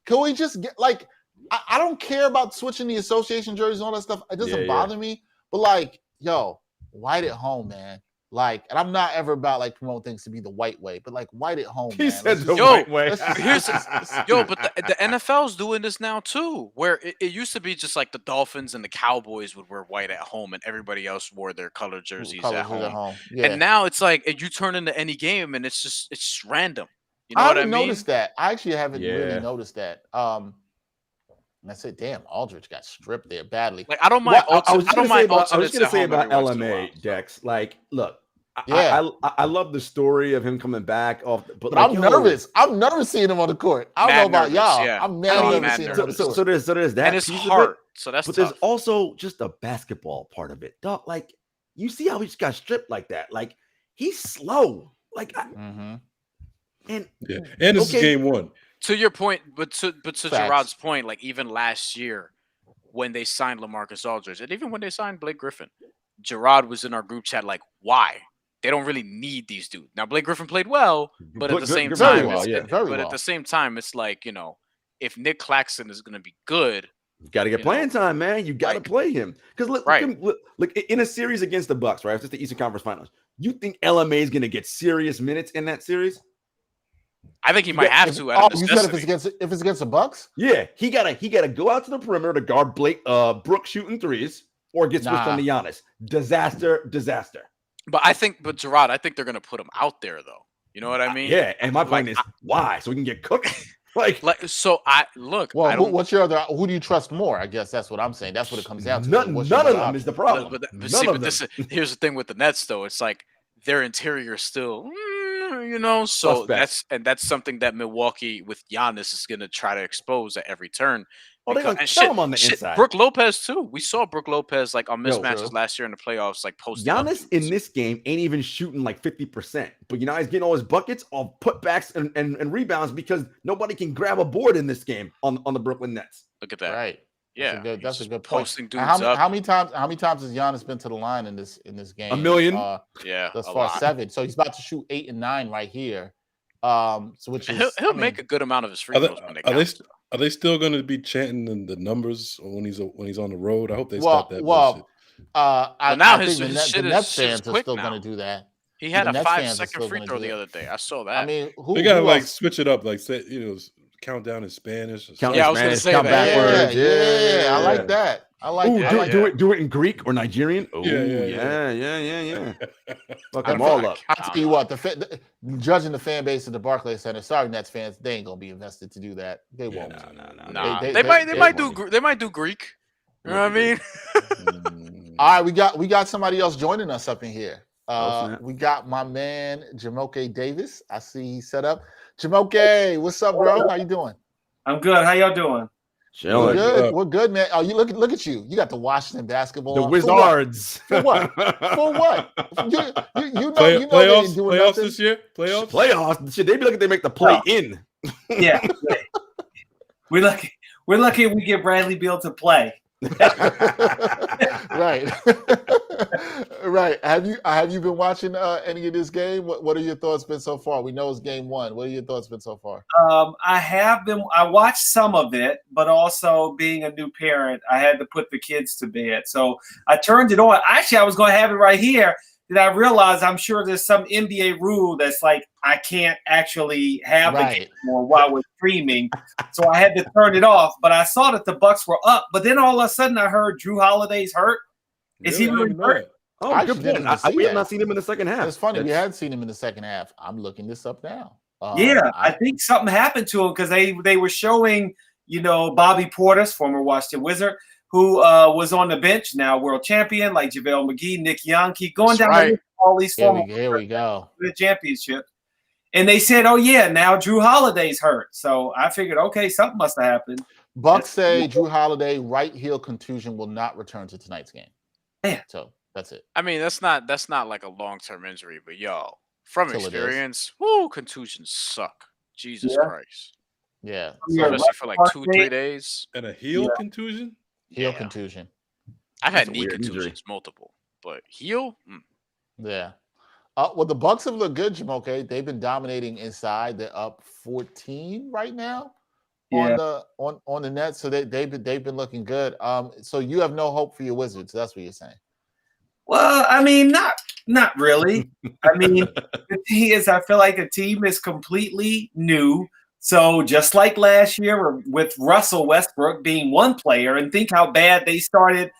Can we just get like I don't care about switching the association jerseys and all that stuff. It doesn't bother me. But like, yo, white at home, man. Like, and I'm not ever about like promoting things to be the white way, but like white at home. He man. said the Yo, right way. but the NFL's doing this now too, where it used to be just like the Dolphins and the Cowboys would wear white at home, and everybody else wore their colored jerseys at home. Yeah. And now it's like you turn into any game, and it's just random. You know I what I haven't mean? noticed that. I actually haven't Yeah. really noticed that. And I said, damn, Aldridge got stripped there badly. Like I don't mind. I was just gonna say about LMA, LMA, Dex. Like, look, Yeah. I love the story of him coming back off, but I'm nervous. I'm nervous seeing him on the court. I don't know about y'all. Yeah. I'm nervous seeing him on the court. So there's that, and it's piece hard. of it, So that's but tough. there's also just the basketball part of it. Dog, like you see how he just got stripped like that. Like he's slow. Like and this is game one. To your point, but to Facts. Jarod's point, like even last year when they signed LaMarcus Aldridge, and even when they signed Blake Griffin, Jarod was in our group chat like, why? They don't really need these dudes. Now Blake Griffin played well, but at the same time, at the same time, it's like, if Nick Claxton is going to be good, you got to get playing time, man. You got to play him because look, in a series against the Bucks, right? It's the Eastern Conference Finals. You think LMA is going to get serious minutes in that series? I think he might have to. You said if it's against the Bucks? Yeah, he gotta go out to the perimeter to guard Brook shooting threes or get switched on to Giannis. Disaster. But Jarod, I think they're gonna put him out there though. You know what I mean? Yeah, and my point is why? So we can get cooking. What's your other? Who do you trust more? I guess that's what I'm saying. That's what it comes down to. None of them is the problem. Here's the thing with the Nets though. It's like their interior is still. So suspect. that's something that Milwaukee with Giannis is going to try to expose at every turn. Oh, they're going to kill him on the inside. Brook Lopez too. We saw Brook Lopez like on mismatches last year in the playoffs, like post. Giannis in this game ain't even shooting like 50%, but he's getting all his buckets, all putbacks and rebounds because nobody can grab a board in this game on the Brooklyn Nets. Look at that. Right. Yeah, that's a good point. Posting dudes up. How many times has Giannis been to the line in this game? 1 million. Thus far 7. So he's about to shoot 8 and 9 right here. So which is he'll make a good amount of his free throws when they count. Are they still going to be chanting the numbers when he's on the road? I hope they stop that. Now I think the Nets fans are still going to do that. He had a 5-second free throw the other day. I saw that. I mean, they got to switch it up, count down in Spanish. I was going to say count that. backwards. Yeah, I like that. Do it in Greek or Nigerian. Oh, yeah. Fuck them all up. I'll tell you what, judging the fan base of the Barclays Center, sorry Nets fans, they ain't gonna be invested to do that. They won't. No. They might do Greek. You know what I mean? All right, we got somebody else joining us up in here. We got my man Jamoke Davis. I see he's set up. Jamoke, what's up, bro? How you doing? I'm good. How y'all doing? We're good. We're good, man. Oh, you look at you. You got the Washington basketball. The Wizards. For what? For what? You know playoffs, playoffs this year? Playoffs. Shit, they be lucky they make the play in. Yeah. We're lucky we get Bradley Beal to play. Right. Right. Have you been watching any of this game? What are your thoughts been so far? We know it's game 1. What are your thoughts been so far? I have been. I watched some of it, but also being a new parent, I had to put the kids to bed. So I turned it on. Actually, I was going to have it right here. then I realized I'm sure there's some NBA rule that's like I can't actually have the game more while we're streaming. So I had to turn it off. But I saw that the Bucks were up. But then all of a sudden I heard Drew Holiday's hurt. Is he really hurt? Oh, good point. We have not seen him in the second half. It's funny. We hadn't seen him in the second half. I'm looking this up now. I think something happened to him because they were showing, Bobby Portis, former Washington Wizard, who was on the bench, now world champion, like JaVale McGee, Nick Young, keep going down all these former here we go. The championship. And they said, oh, yeah, now Drew Holiday's hurt. So I figured, okay, something must have happened. Bucks say Drew Holiday, right heel contusion, will not return to tonight's game. Yeah. So that's it. I mean, that's not like a long-term injury, but from experience, contusions suck. Jesus Christ. Yeah. Especially for like 2-3 days. And a heel contusion? Heel contusion. I've had knee contusions, multiple, but heel? Yeah. Well, the Bucks have looked good, Jamoke. They've been dominating inside. They're up 14 right now on the Nets. So they've been looking good. So you have no hope for your Wizards. That's what you're saying. Well, I mean, not really. I mean, the thing is, I feel like the team is completely new. So just like last year with Russell Westbrook being one player, and think how bad they started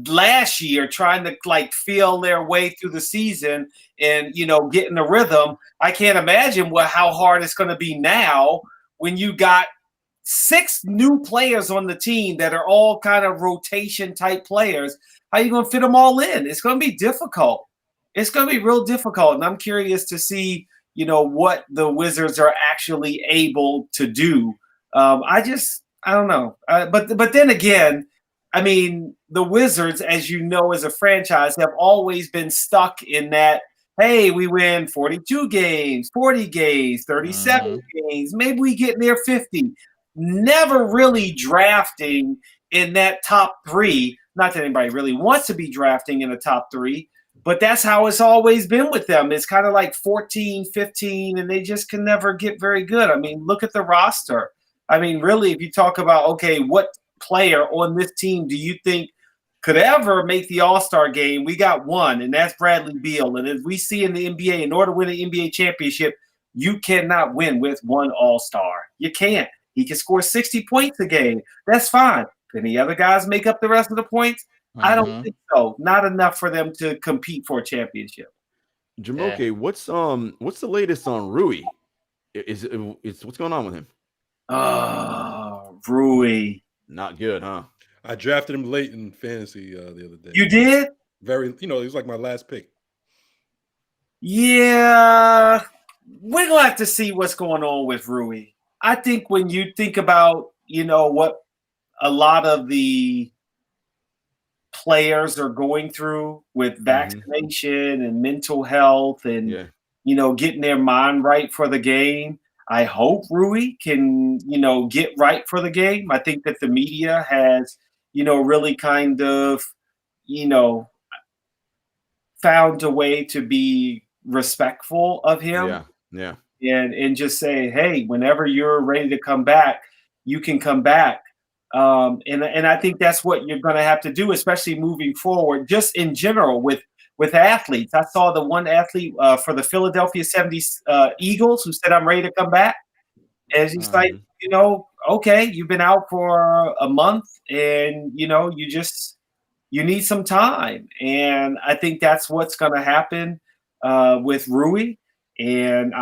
last year trying to feel their way through the season and, get in the rhythm. I can't imagine how hard it's going to be now when you got 6 new players on the team that are all kind of rotation type players. How are you going to fit them all in? It's going to be difficult. It's going to be real difficult. And I'm curious to see, what the Wizards are actually able to do. I don't know. But then again, I mean, the Wizards, as you know, as a franchise, have always been stuck in that, hey, we win 42 games, 40 games, 37 games. Maybe we get near 50. Never really drafting in that top 3. Not that anybody really wants to be drafting in the top 3, but that's how it's always been with them. It's kind of like 14, 15, and they just can never get very good. I mean, look at the roster. I mean, really, if you talk about, okay, what player on this team do you think could ever make the All-Star game? We got one, and that's Bradley Beal. And as we see in the NBA, in order to win an NBA championship, you cannot win with one All-Star. You can't. He can score 60 points a game. That's fine. Can the other guys make up the rest of the points? I don't think so. Not enough for them to compete for a championship. Jamoke, what's the latest on Rui? What's going on with him? Rui. Not good, huh? I drafted him late in fantasy the other day. You did? He was like my last pick. Yeah. We're going to have to see what's going on with Rui. I think when you think about, what a lot of the players are going through with vaccination and mental health and, getting their mind right for the game. I hope Rui can, get right for the game. I think that the media has, really kind of, found a way to be respectful of him. Yeah. And just say, hey, whenever you're ready to come back, you can come back. And I think that's what you're going to have to do, especially moving forward, just in general with athletes. I saw the one athlete for the Philadelphia 70 Eagles who said, I'm ready to come back. And it's just like, okay, you've been out for a month and, you need some time. And I think that's what's going to happen with Rui. And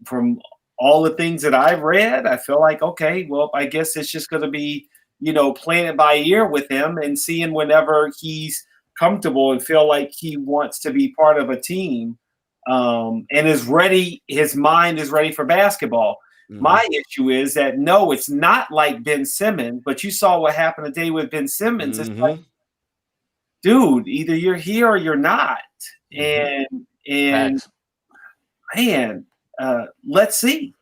from all the things that I've read, I feel like, okay, well, I guess it's just going to be, playing it by ear with him and seeing whenever he's comfortable and feel like he wants to be part of a team and is ready. His mind is ready for basketball. My issue is that, no, it's not like Ben Simmons, but you saw what happened today with Ben Simmons. It's like, dude, either you're here or you're not. And man, let's see.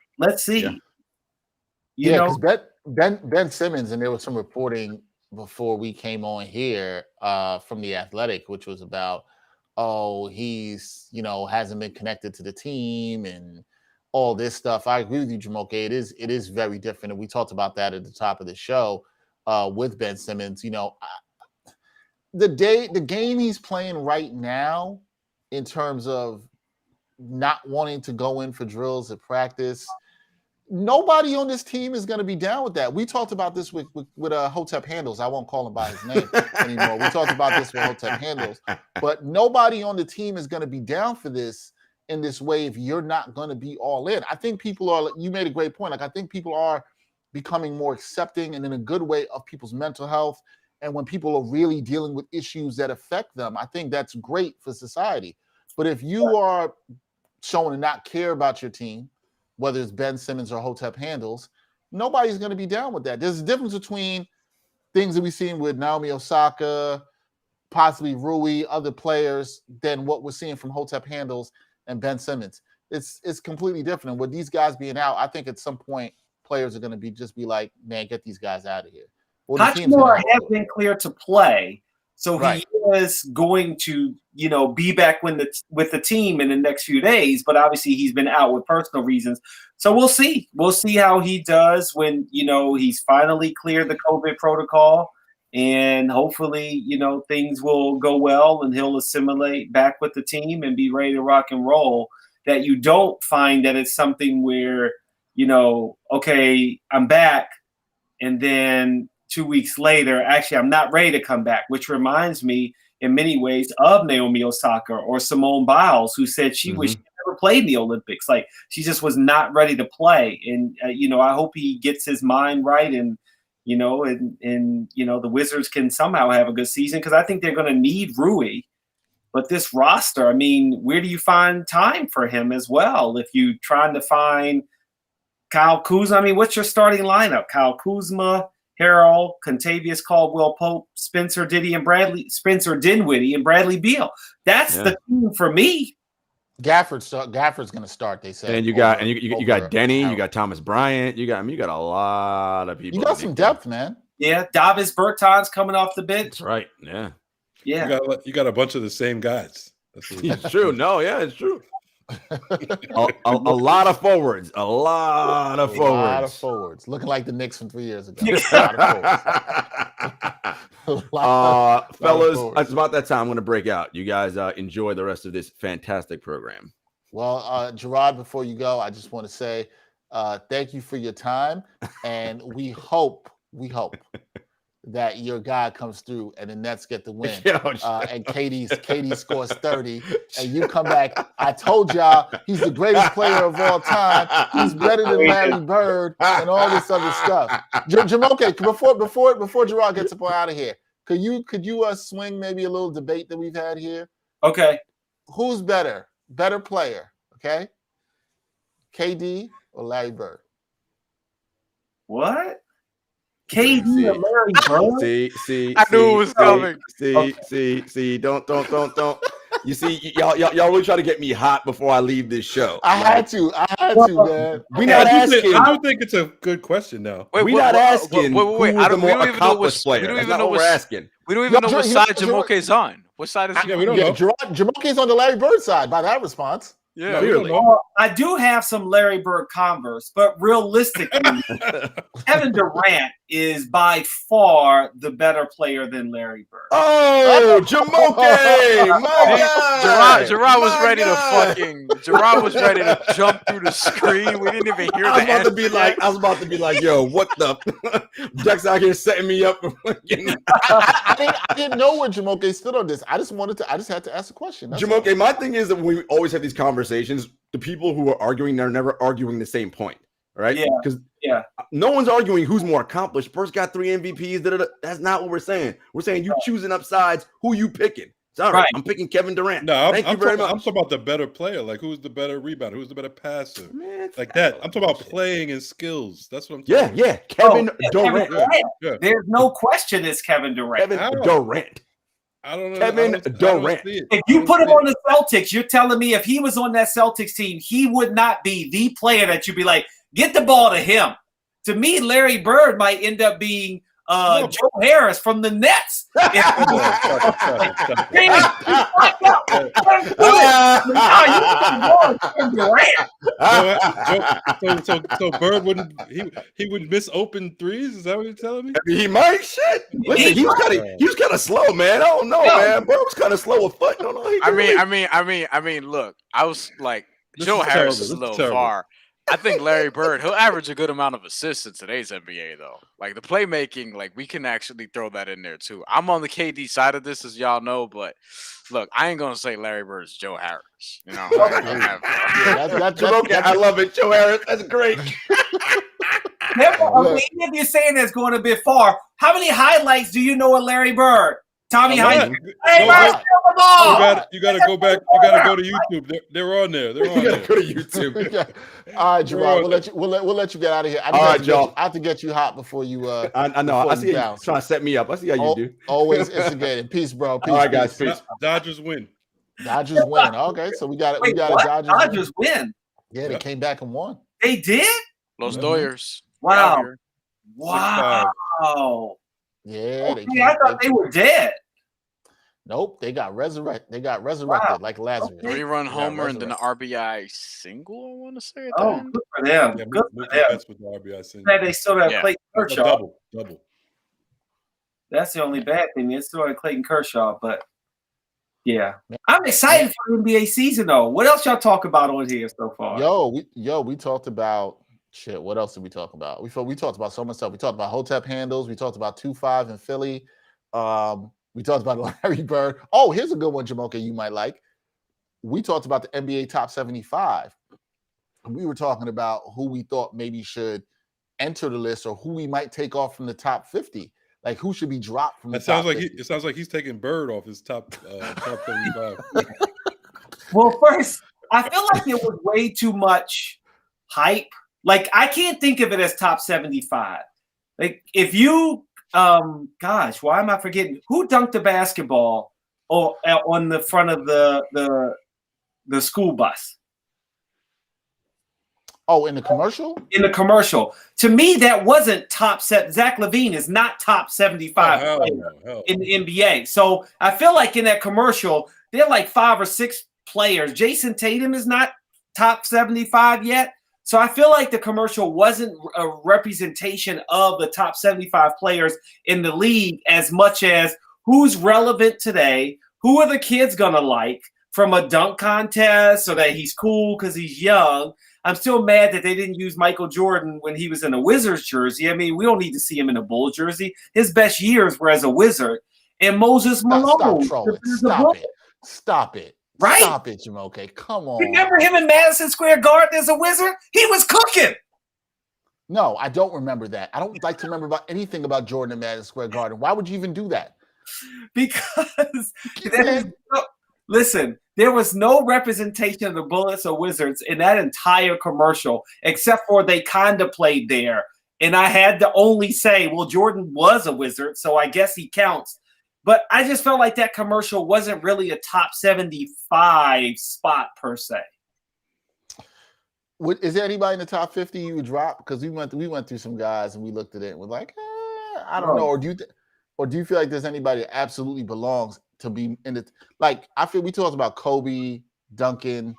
You know, because Ben Simmons, and there was some reporting before we came on here from The Athletic, which was about, he's, hasn't been connected to the team and all this stuff. I agree with you, Jamoke. It is very different. And we talked about that at the top of the show with Ben Simmons. The game he's playing right now, in terms of not wanting to go in for drills at practice. Nobody on this team is going to be down with that. We talked about this with Hotep Handles. I won't call him by his name anymore. We talked about this with Hotep Handles. But nobody on the team is going to be down for this in this way if you're not going to be all in. I think people are, you made a great point. Like, I think people are becoming more accepting and in a good way of people's mental health. And when people are really dealing with issues that affect them, I think that's great for society. But if you are showing to not care about your team, whether it's Ben Simmons or Hotep Handles, nobody's going to be down with that. There's a difference between things that we've seen with Naomi Osaka, possibly Rui, other players, than what we're seeing from Hotep Handles and Ben Simmons. It's completely different. And with these guys being out, I think at some point players are going to be like, man, get these guys out of here. Well, Hachimura has been clear to play, so right. He is going to, be back with the team in the next few days. But obviously, he's been out with personal reasons. So we'll see. We'll see how he does when he's finally cleared the COVID protocol, and hopefully, things will go well and he'll assimilate back with the team and be ready to rock and roll. That you don't find that it's something where okay, I'm back, and then 2 weeks later, actually, I'm not ready to come back, which reminds me in many ways of Naomi Osaka or Simone Biles, who said she wished she never played in the Olympics. Like, she just was not ready to play. And, I hope he gets his mind right and, the Wizards can somehow have a good season, because I think they're going to need Rui. But this roster, I mean, where do you find time for him as well? If you're trying to find Kyle Kuzma, I mean, what's your starting lineup? Kyle Kuzma, Harrell, Contavious Caldwell-Pope, Spencer Dinwiddie, and Bradley Beal. That's the team for me. Gafford's going to start, they said. And you got Denny, you got Thomas Bryant, you got a lot of people. You got some depth, man. Yeah, Davis Bertans coming off the bench. That's right. Yeah. Yeah. You got a bunch of the same guys. It's true. No, yeah, it's true. a lot of forwards. A lot of forwards. Looking like the Knicks from 3 years ago. Fellas, it's about that time. I'm going to break out. You guys enjoy the rest of this fantastic program. Well, Jarod, before you go, I just want to say thank you for your time. And we hope that your guy comes through and the Nets get the win. And KD scores 30 and you come back. I told y'all he's the greatest player of all time. He's better than Larry Bird and all this other stuff. Jamoke, before Jarod gets up out of here, could you swing maybe a little debate that we've had here? Okay. Who's better player? Okay. KD or Larry Bird? What? KD and Larry Bird. See. I knew it was coming. See. Don't. You see, y'all really try to get me hot before I leave this show. I had to, man. I do think it's a good question now. We're not asking. Wait. I don't even know what player. That's not what we're asking. We don't even know what side Jamoke's on. What side is he on? We don't know. Jamoke's on the Larry Bird side by that response. Yeah, I do have some Larry Bird Converse, but realistically, Kevin Durant is by far the better player than Larry Bird. Oh, Jamoke! Jarod was ready to jump through the screen. We didn't even hear I was about to be like, yo, what the? Dex out here setting me up. I didn't know where Jamoke stood on this. I just had to ask a question. Jamoke, my thing is that we always have these conversations. The people who are arguing, they're never arguing the same point, right? Yeah. Because no one's arguing who's more accomplished. First got 3 MVPs. That's not what we're saying. We're saying you choosing up sides. Who you picking? It's all right. I'm picking Kevin Durant. No, Thank you very much. I'm talking about the better player. Like, who's the better rebounder? Who's the better passer? Like that. I'm talking about playing and skills. That's what I'm talking about. Yeah. Kevin Durant. Yeah. There's no question it's Kevin Durant. Kevin Durant. I don't know. Kevin Durant. If you put him on the Celtics, you're telling me if he was on that Celtics team, he would not be the player that you'd be like, get the ball to him. To me, Larry Bird might end up being Joe Harris from the Nets. So Bird wouldn't he would miss open threes? Is that what you're telling me? I mean, he might. Shit. Listen, he was kind of slow, man. I don't know, man. Bird was kind of slow with foot. I don't know. I mean, look, I was like, Joe Harris is a little far. I think Larry Bird, he'll average a good amount of assists in today's NBA, though. Like the playmaking, like we can actually throw that in there too. I'm on the KD side of this, as y'all know, but look, I ain't gonna say Larry Bird's Joe Harris. You know, I love it, Joe Harris. That's great. Even if you're saying that's going a bit far, how many highlights do you know of Larry Bird? Tommy Heinz. Hey, Bird, you gotta go back. You gotta go to YouTube. They're on there. They're on there. Go to YouTube. All right, Jarod, we'll let you get out of here. I have to get you hot before you. I know. I see you trying to set me up. I see how you do. Always instigating. Peace, bro. Peace, all right, guys. Peace. Dodgers win. Dodgers win. Okay, so we got it. We got a Dodgers win. Yeah, they came back and won. They did. Los Doyers. Wow. Yeah, I thought they were dead. Nope, they got resurrected. Like Lazarus. 3-run homer and then an RBI single. I want to say. Good for them. Yeah, good for them. That's with the RBI single. They still have Clayton Kershaw. Double. That's the only bad thing. They still have Clayton Kershaw, but yeah, I'm excited for the NBA season though. What else y'all talk about on here so far? We talked about shit. What else did we talk about? We talked about so much stuff. We talked about Hotep handles. We talked about 2-5 in Philly. We talked about Larry Bird. Oh, here's a good one, Jamoke, you might like. We talked about the NBA top 75. We were talking about who we thought maybe should enter the list or who we might take off from the top 50. Like who should be dropped from the top 50. It sounds like he's taking Bird off his top 75. Well, first, I feel like it was way too much hype. Like I can't think of it as top 75. Like if you gosh, why am I forgetting who dunked the basketball on the front of the school bus? Oh, in the commercial? In the commercial. To me, that wasn't top set. Zach LaVine is not top 75 in the NBA. So I feel like in that commercial, they're like 5 or 6 players. Jason Tatum is not top 75 yet. So I feel like the commercial wasn't a representation of the top 75 players in the league as much as who's relevant today, who are the kids going to like from a dunk contest so that he's cool because he's young. I'm still mad that they didn't use Michael Jordan when he was in a Wizards jersey. I mean, we don't need to see him in a Bull jersey. His best years were as a Wizard. And Moses Malone. Stop trolling. Stop it. Right? Stop it, Jamoke. Come on. Remember him in Madison Square Garden as a Wizard? He was cooking. No, I don't remember that. I don't like to remember about anything about Jordan in Madison Square Garden. Why would you even do that? Because listen, there was no representation of the Bullets or Wizards in that entire commercial, except for they kind of played there. And I had to only say, well, Jordan was a Wizard, so I guess he counts. But I just felt like that commercial wasn't really a top 75 spot per se. Is there anybody in the top 50 you would drop? Because we went through some guys and we looked at it and we're like, I don't know. Or do you feel like there's anybody that absolutely belongs to be in the like? I feel we talked about Kobe, Duncan,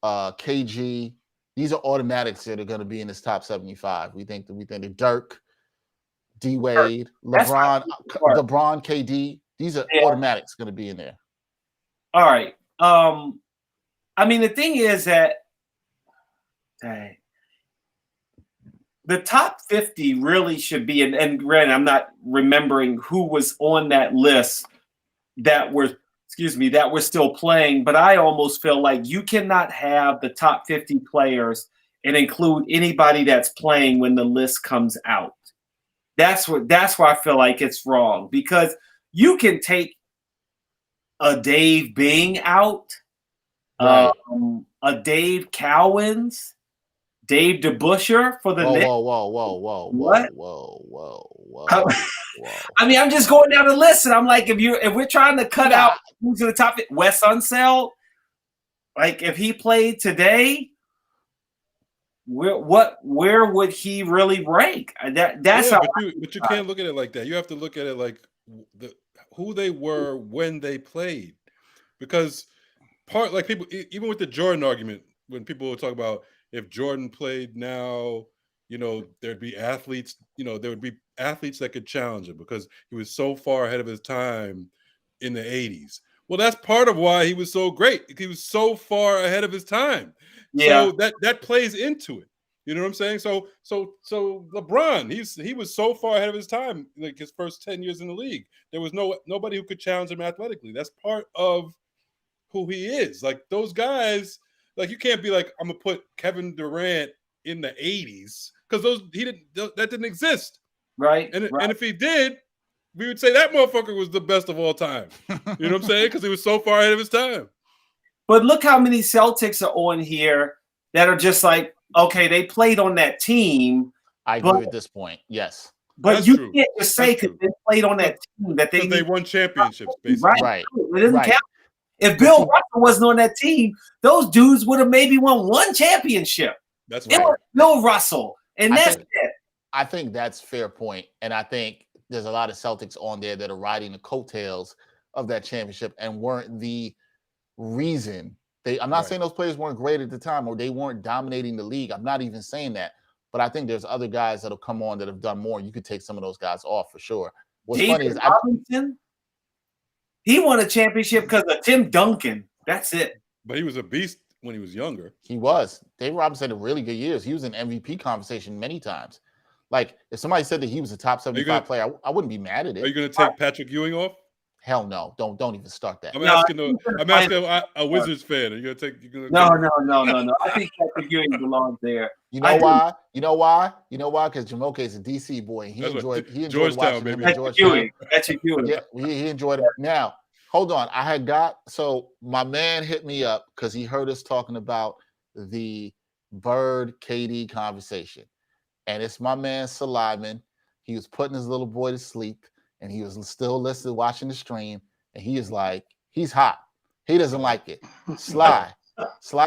KG. These are automatics that are going to be in this top 75. We think that Dirk, D Wade, LeBron, KD. These are automatics going to be in there. All right. I mean, the thing is that the top 50 really should be, and granted, I'm not remembering who was on that list that were still playing, but I almost feel like you cannot have the top 50 players and include anybody that's playing when the list comes out. That's why I feel like it's wrong, because you can take a Dave Bing out, Right. A Dave Cowens, Dave DeBuscher for the Knicks. Whoa. I mean, I'm just going down the list, and I'm like, if we're trying to cut out who's in the top, Wes Unseld, like if he played today, where would he really rank? That's how. But you can't look at it like that. You have to look at it like who they were when they played, because people even with the Jordan argument, when people talk about if Jordan played now, there'd be athletes, there would be athletes that could challenge him because he was so far ahead of his time in the 80s. Well, that's part of why he was so great. He was so far ahead of his time. Yeah. So that plays into it. You know what I'm saying? So LeBron, he was so far ahead of his time, like his first 10 years in the league. There was nobody who could challenge him athletically. That's part of who he is. Like those guys, like you can't be like, I'm gonna put Kevin Durant in the 80s because that didn't exist. Right. And if he did, we would say that motherfucker was the best of all time. You know what I'm saying? Because he was so far ahead of his time. But look how many Celtics are on here that are just like, okay, they played on that team. I agree at this point. Yes. But That's you true. can't just say because they played on that team that they won championships, basically. Right. It doesn't count. If Bill Russell wasn't on that team, those dudes would have maybe won one championship. That's It right. was Bill Russell. And that's it. I think that's a fair point. And I think there's a lot of Celtics on there that are riding the coattails of that championship and weren't the reason. I'm not saying those players weren't great at the time or they weren't dominating the league. I'm not even saying that. But I think there's other guys that'll come on that have done more. You could take some of those guys off for sure. What's funny is Robinson, he won a championship because of Tim Duncan. That's it. But he was a beast when he was younger. He was. Dave Robinson had really good years. He was in MVP conversation many times. Like, if somebody said that he was a top 75 player, I wouldn't be mad at it. Are you going to take Patrick Ewing off? Hell no. Don't even start that. I'm asking a Wizards fan. Are you going to take? No. I think Patrick Ewing belongs there. You know why? Because Jamoke is a DC boy. He enjoyed watching him in Georgetown. Patrick Ewing. Yeah, he enjoyed it. Now, hold on. So my man hit me up because he heard us talking about the Bird KD conversation. And it's my man Saliman. He was putting his little boy to sleep, and he was still listening, watching the stream. And he is like, he's hot. He doesn't like it. Sly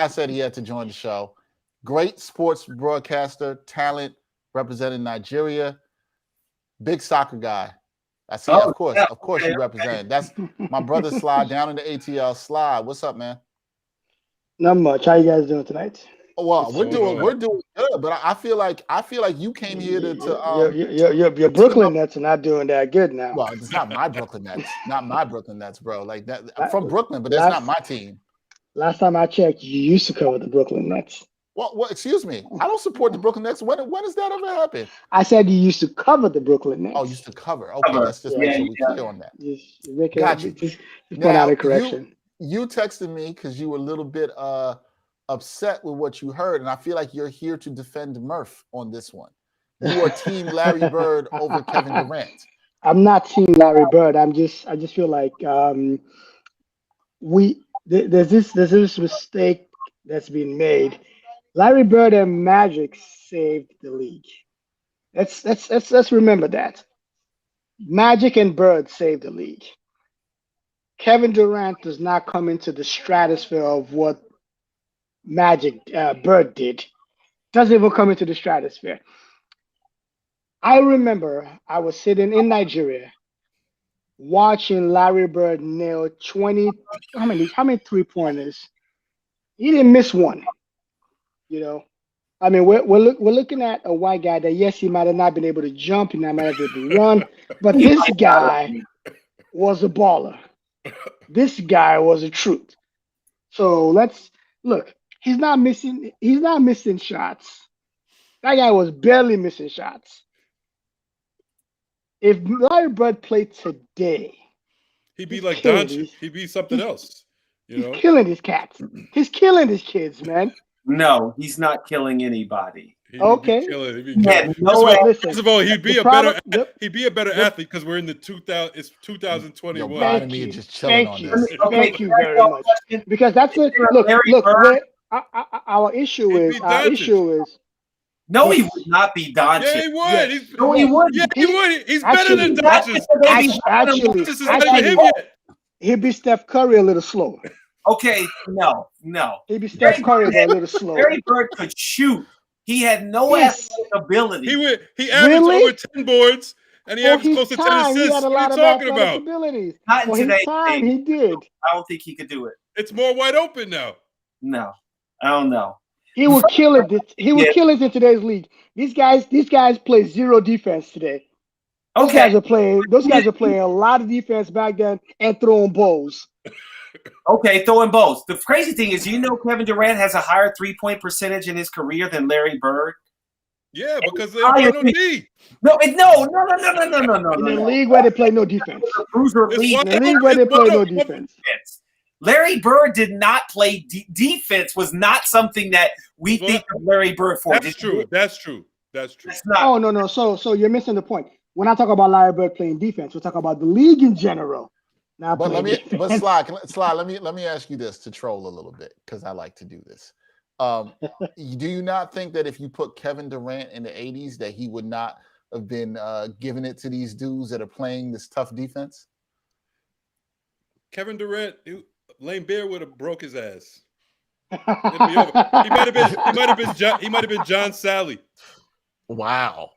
said he had to join the show. Great sports broadcaster, talent, representing Nigeria. Big soccer guy. I see. Of course, you represent. That's my brother Sly down in the ATL. Sly, what's up, man? Not much. How you guys doing tonight? Well, we're doing good, but I feel like you came here to your Brooklyn Nets are not doing that good now. Well, it's not my Brooklyn Nets, bro. Like that, I'm from Brooklyn, but that's not my team. Last time I checked, you used to cover the Brooklyn Nets. Well, excuse me, I don't support the Brooklyn Nets. When has that ever happened? I said you used to cover the Brooklyn Nets. Oh, used to cover. Okay, let's just make sure we're clear on that. Got you. Just put out a correction. You texted me because you were a little bit upset with what you heard, and I feel like you're here to defend Murph on this one. You are team Larry Bird over Kevin Durant. I'm not team Larry Bird. I just feel like there's this mistake that's been made. Larry Bird and Magic saved the league. Let's remember that. Magic and Bird saved the league. Kevin Durant does not come into the stratosphere of what Bird did. Doesn't even come into the stratosphere. I remember I was sitting in Nigeria watching Larry Bird nail 20. How many 3-pointers? He didn't miss one. I mean, we're looking at a white guy that, yes, he might have not been able to jump, he might have been able to run, but this guy was a baller. This guy was a truth. So let's look. He's not missing shots. That guy was barely missing shots. If Larry Bird played today, he'd be like Doncic. He'd be something else. He's killing his cats. He's killing his kids, man. No, he's not killing anybody. Okay. First of all, he'd be a better athlete because we're in the 2021. Thank you very much. Because that's it. Look. Our issue is. No, he would not be Doncic. Yeah, he would. Yes. No, he would. Yeah, he would. He's better than Doncic. Actually, he'd be Steph Curry a little slower. Okay, no. He'd be Steph Curry a little slower. Larry Bird could shoot He had no Yes. athletic ability. He averaged Really? over 10 boards and he For averaged his close to 10 time, he assists. had a What are lot you of talking athletic about? abilities. Not in For his today's time, game. he did. I don't think he could do it. It's more wide open now. No, I don't know. He would kill it. He would Yeah. kill it in today's league. These guys play zero defense today. Those Okay, guys are playing a lot of defense back then and throwing bows. okay, throwing both. The crazy thing is, Kevin Durant has a higher 3-point percentage in his career than Larry Bird. Yeah, because they don't play no D. No. In a league where they play no defense. Bruiser It's league. wide In a league where they It's play wide no open. defense. Larry Bird did not play defense. Was not something that we think of Larry Bird for. That's true. That's true. That's true. That's not. Oh no. So you're missing the point. When I talk about Larry Bird playing defense, we're talking about the league in general. Not But playing defense. Sly, let me ask you this to troll a little bit because I like to do this. Do you not think that if you put Kevin Durant in the 80s that he would not have been giving it to these dudes that are playing this tough defense? Kevin Durant, Lane Bear would have broke his ass. It'd be over. He might have been John Sally. Wow.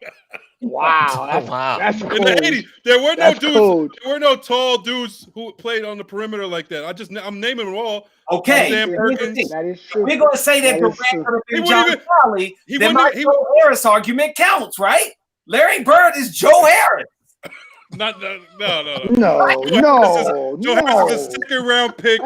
Wow, that's In cold. the 80s, there were no That's dudes. cold. There were no tall dudes who played on the perimeter like that. I'm naming them all. Okay, Sam Perkins. That is true. we're going to say that That Durant is true. could have He been wouldn't John even- Sally. he Then wouldn't my even- Joe Harris argument counts, right? Larry Bird is Joe Harris. No. No. Joe Harris is a second round pick.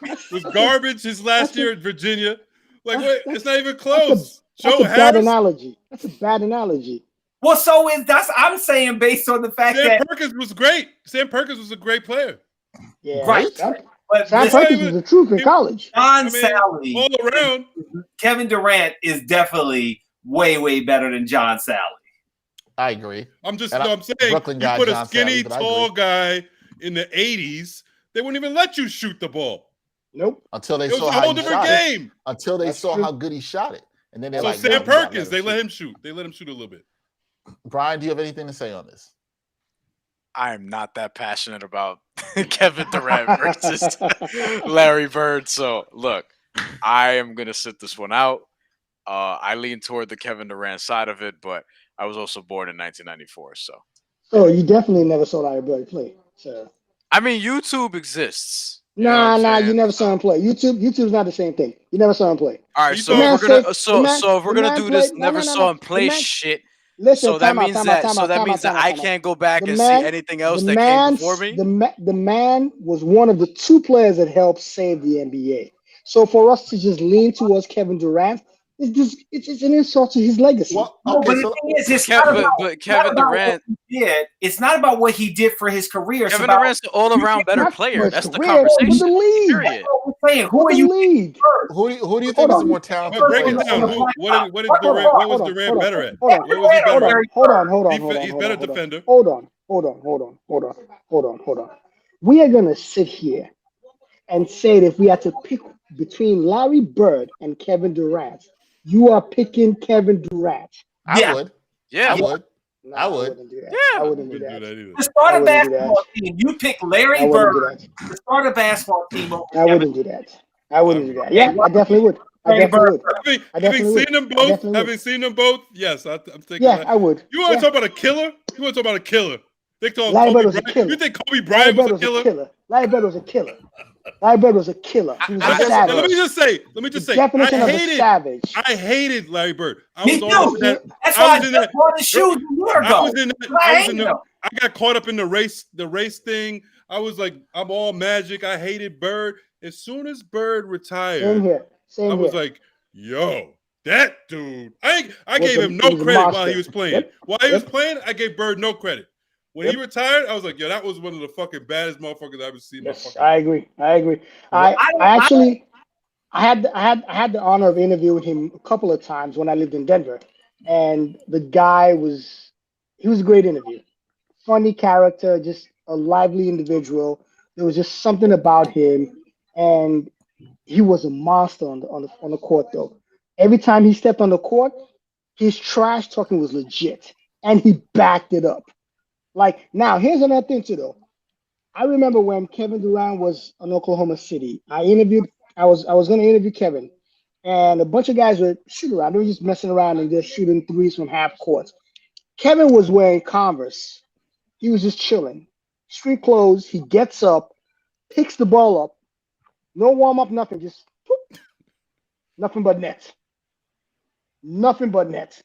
That's Was garbage his last that's year at Virginia. Like what? that's- It's not even a close. Joe bad Harris. analogy. That's a bad analogy. Well, so I'm saying based on the fact Sam that Perkins was great. Sam Perkins was a great player. Yeah, Right. Sam but Perkins listen, was the truth in college. John I mean, Sally, all around. Kevin Durant is definitely way better than John Sally. I agree. I'm saying Brooklyn you guy, put a John skinny, Sally, but I tall agree. guy in the 80s, they wouldn't even let you shoot the ball. Nope. Until they It was saw a how whole he different shot it. game. Until they That's saw true. how good he shot it. And then they're So like, Sam no, we gotta Perkins, let they him let shoot. him shoot. They let him shoot a little bit. Brian, do you have anything to say on this? I am not that passionate about Kevin Durant versus Larry Bird. So look, I am gonna sit this one out. I lean toward the Kevin Durant side of it, but I was also born in 1994. So Oh, you definitely never saw Larry Bird play. So I mean, YouTube exists. You know what I'm nah, you saying? never saw him play. YouTube's not the same thing. You never saw him play. All right, You so thought- if we're gonna The so man- so if we're the gonna man do this, played- never no. saw him The play man- shit. Listen, So that means that I time can't go back The and man- see anything else The that man, came before me. the man was one of the two players that helped save the NBA. So for us to just lean towards Kevin Durant, it's an insult to his legacy. Well, No, okay, but the so thing is, it's not about, But Kevin not about Durant, what he did. It's not about what he did for his career. It's Kevin about Durant's an all-around better Not player. for his That's the career, but conversation. the league. Period. what we're saying. Who are The you league. first? who do you Hold think is on. the more talented But break player? it in down. this league? What was Durant better at? Hold on. What was he better at? Hold on. He's better defender. Hold on. We are gonna sit here and say that if we had to pick between Larry Bird and Kevin Durant, you are picking Kevin Durant. I Yeah. would. Yeah. I would. No, I would. wouldn't do that. Yeah. I wouldn't do Wouldn't do that. that either. To start I a wouldn't do basketball team, you pick Larry I wouldn't do Bird that. to start a basketball team. over I Kevin wouldn't do that. I wouldn't do that. Yeah, I definitely would. Having seen them both, yes, I'm thinking. Yeah, that. I would. You want to Yeah. talk about a killer? You want to talk about a killer? They call Larry Bird Kobe was a Bryant. killer. You think Kobe Larry Bryant Bird was a killer? Larry Bird was a killer. Larry Bird was a killer. He was a Now, savage. let me just say, Definition I of a hated, savage. I hated Larry Bird. I Me was all too. in that. That's I why I was in just that- bought his shoes a year ago. I was in that. I I was hate in him. the. I got caught up in the race thing. I was like, I'm all Magic. I hated Bird. As soon as Bird retired, Same here. I was here. like, yo, that dude. I Was gave a- him he no was a credit while monster. he was playing. Yep. While he was Yep. playing, I gave Bird no credit. When he retired, I was like, yo, that was one of the fucking baddest motherfuckers I've ever seen. Yes, My fucking I agree. I had the honor of interviewing him a couple of times when I lived in Denver, and the guy was a great interview. Funny character, just a lively individual. There was just something about him, and he was a monster on the court though. Every time he stepped on the court, his trash talking was legit, and he backed it up. Like now, here's another thing too though. I remember when Kevin Durant was in Oklahoma City. I was going to interview Kevin, and a bunch of guys were shooting around. They were just messing around and just shooting threes from half court. Kevin was wearing Converse. He was just chilling. Street clothes. He gets up, picks the ball up. No warm up, nothing. Just whoop, nothing but net. Nothing but net.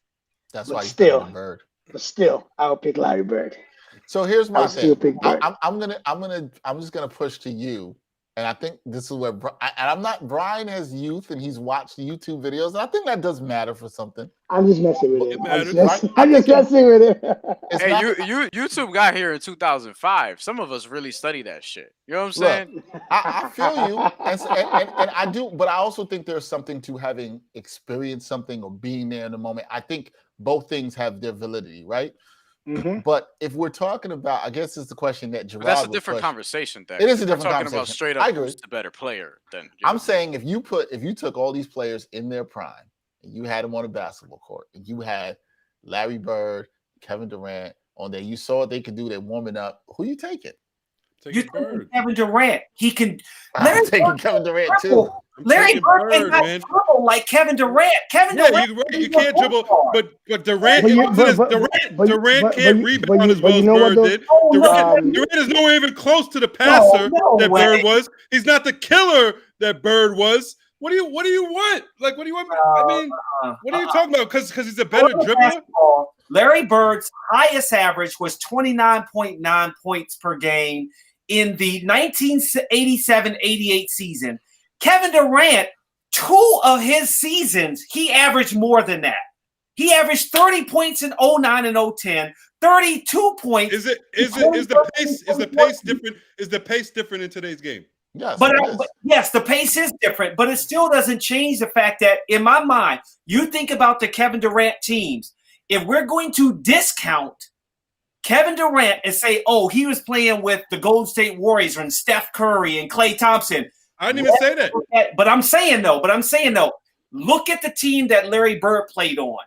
That's But why you still, picked Bird. But still, I would pick Larry Bird. So here's my I'll still thing. pick Bird. I'm just gonna push to you, and I think this is where and I'm not. Brian has youth, and he's watched YouTube videos, and I think that does matter for something. I'm just messing with It him. matters, I'm just messing with him. It's Hey, not- YouTube got here in 2005. Some of us really study that shit. You know what I'm saying? I feel you, and I do, but I also think there's something to having experienced something or being there in the moment. I think both things have their validity, right? Mhm. But if we're talking about, I guess it's the question that Jarod But that's a was different pushing. conversation. Then It is a We're different talking conversation. about straight I up agree. who's the better player. Then I'm saying if you took all these players in their prime and you had them on a basketball court and you had Larry Bird, Kevin Durant on there, you saw what they could do. They're warming up. Who you taking? Take You're a taking Bird. Kevin Durant. He can. I'm taking Kevin Durant too. Dribble. I'm Larry taking Bird Bird, cannot man. dribble like Kevin Durant. Kevin Yeah, Durant. you're right. You is a can't dribble, point guard. but Durant, But you- it wasn't as- but- Durant, but- Durant but- can't but- rebound but as well you as know what, Bird though? did. Oh, no, Durant is no even close to the passer no that way. Bird was. He's not the killer that Bird was. What do you want? Like, what do you want? I mean, what are you talking about? Because he's a better dribbler. Basketball, Larry Bird's highest average was 29.9 points per game in the 1987-88 season. Kevin Durant, 2 of his seasons, he averaged more than that. He averaged 30 points in 09 and 010, 32 points. Is the pace different? Is the pace different in today's game? Yes, But, it is. but yes, the pace is different, but it still doesn't change the fact that, in my mind, you think about the Kevin Durant teams. If we're going to discount Kevin Durant and say, oh, he was playing with the Golden State Warriors and Steph Curry and Klay Thompson. I didn't even say that. But I'm saying though, look at the team that Larry Bird played on.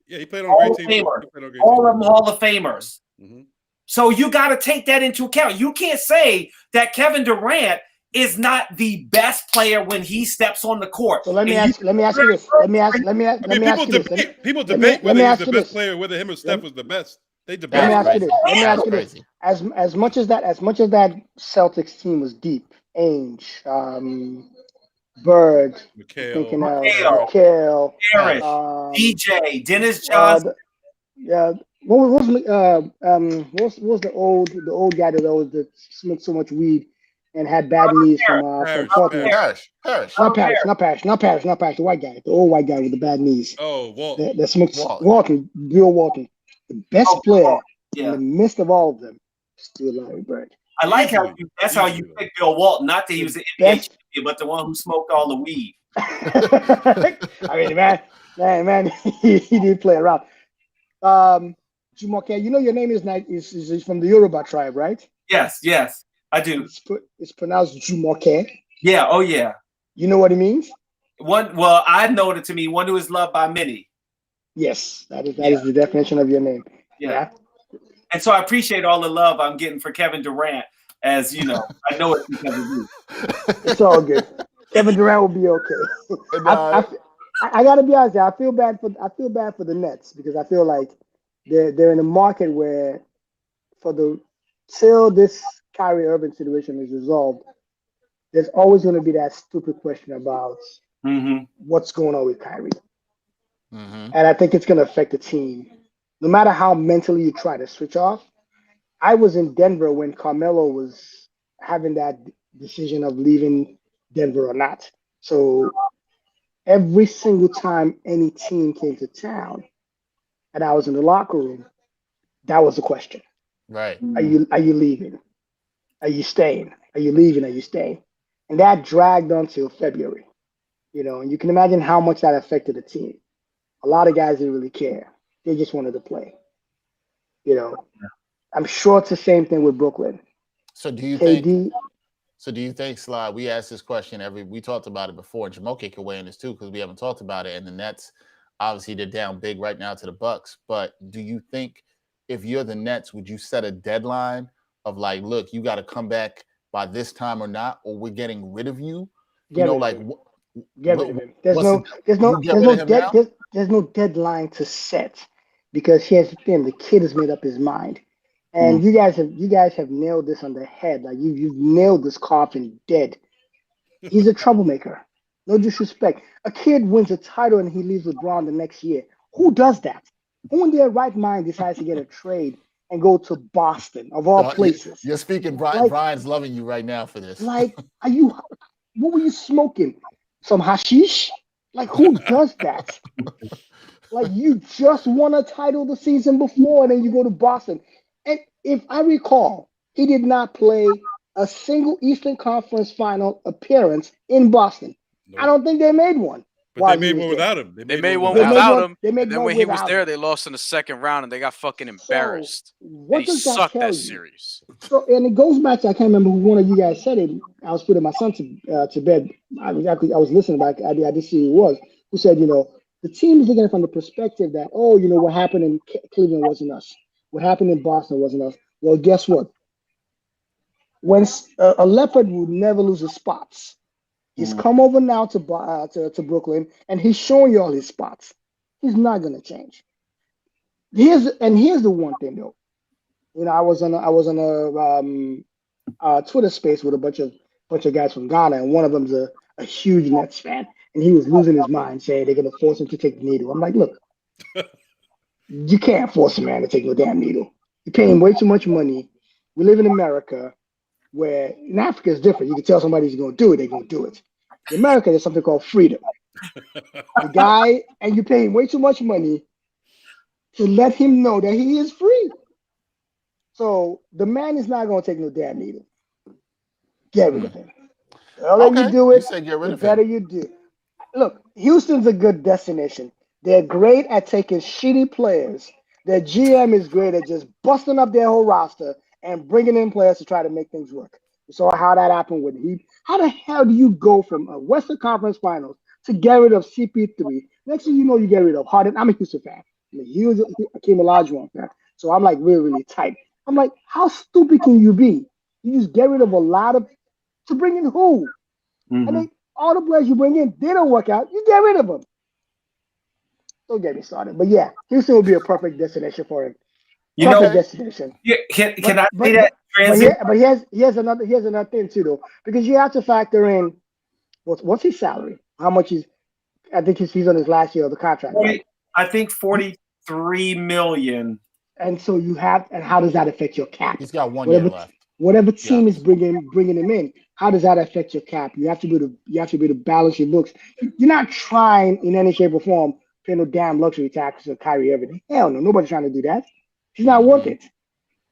Yeah, he played on Hall a of great team. Famer. All of them Hall of Famers. Mm-hmm. So you got to take that into account. You can't say that Kevin Durant is not the best player when he steps on the court. So let me ask you this. People debate whether he's the best player, whether him or Steph was the best. They debate. Let me ask you this. As much as that Celtics team was deep, Ainge, Bird, McHale, Harris, DJ, Dennis Johnson. What was the old guy that smoked so much weed and had bad knees from Portland? Parrish. Not Parrish. The white guy, the old white guy with the bad knees. Oh, Walton. That smoked Walton, Bill Walton, the best player in the midst of all of them, still Larry Bird. I like how you picked Bill Walton, not that he was the NBA champion, but the one who smoked all the weed. I mean, man, he did play around. Jumoke, you know your name is from the Yoruba tribe, right? Yes, I do. It's pronounced Jumoke. Yeah, oh yeah. You know what it means? I know it to mean one who is loved by many. Yes, that is the definition of your name. Yeah. And so I appreciate all the love I'm getting for Kevin Durant. As you know, I know it's because of you. It's all good. Kevin Durant will be okay. I gotta be honest. I feel bad for the Nets because I feel like they're in a market where till this Kyrie Irving situation is resolved, there's always going to be that stupid question about what's going on with Kyrie. And I think it's going to affect the team. No matter how mentally you try to switch off. I was in Denver when Carmelo was having that decision of leaving Denver or not. So every single time any team came to town and I was in the locker room, that was the question. Right. Are you leaving? Are you staying? Are you leaving? Are you staying? And that dragged on till February. And you can imagine how much that affected the team. A lot of guys didn't really care. They just wanted to play. I'm sure it's the same thing with Brooklyn. So do you think, Sly, we asked this question we talked about it before, and Jamoke can weigh in this too, because we haven't talked about it. And the Nets, obviously they're down big right now to the Bucks. But do you think if you're the Nets, would you set a deadline of like, look, you got to come back by this time or not, or we're getting rid of you? Get rid of him. There's what's no, the- there's no, you get there's rid no, of him dead, now? there's no deadline to set because here's the thing: the kid has made up his mind, and you guys have nailed this on the head. Like you've nailed this coffin dead. He's a troublemaker. No disrespect. A kid wins a title and he leaves LeBron the next year. Who does that? Who in their right mind decides to get a trade and go to Boston of all places? You're speaking. Brian, Like- Brian's loving you right now for this. Like, are you? What were you smoking? Some hashish? Like, who does that? Like, you just won a title the season before, and then you go to Boston. And if I recall, he did not play a single Eastern Conference Final appearance in Boston. Nope. I don't think they made one. But while they he made was one there. without him. They made one They made without one- him. they made And then one when he was without there, him. they lost in the second round and they got fucking So, embarrassed. what And he does that sucked tell that you? series. So, and it goes back to, I can't remember who one of you guys said it. I was putting my son to bed. I was listening, but I did see who it was, who said, the team is looking at it from the perspective that, what happened in Cleveland wasn't us. What happened in Boston wasn't us. Well, guess what? When a leopard would never lose his spots. He's come over now to Brooklyn, and he's showing you all his spots. He's not going to change. Here's the one thing though. I was on a Twitter space with a bunch of guys from Ghana, and one of them's a huge Nets fan, and he was losing his mind, saying they're going to force him to take the needle. I'm like, look, you can't force a man to take no damn needle. You're paying way too much money. We live in America, where in Africa it's different. You can tell somebody's going to do it, they're going to do it. In America, there's something called freedom. The guy, and you're paying way too much money to let him know that he is free. So the man is not going to take no damn needle. Get rid of him. The earlier you do You it, said get rid the of better him. you do. Look, Houston's a good destination. They're great at taking shitty players. Their GM is great at just busting up their whole roster and bringing in players to try to make things work. We saw how that happened with Heat. How the hell do you go from a Western Conference Finals to get rid of CP3? Next thing you know, you get rid of Harden. I'm a Houston fan. I'm a huge Hakeem Olajuwon fan. So I'm like really, really tight. I'm like, how stupid can you be? You just get rid of a lot of to bring in who? I mean, all the players you bring in, they don't work out. You get rid of them. Don't get me started. But yeah, Houston would be a perfect destination for him. Perfect destination. Yeah, can I But- say that? But here's another thing too, though, because you have to factor in what's his salary, how much I think he's on his last year of the contract, right? I think 43 million. And so how does that affect your cap? He's got 1 year left. Whatever team is bringing him in, how does that affect your cap? You have to be able to balance your books. You're not trying in any shape or form pay no damn luxury taxes or Kyrie Irving. Hell no, nobody's trying to do that. He's not worth it.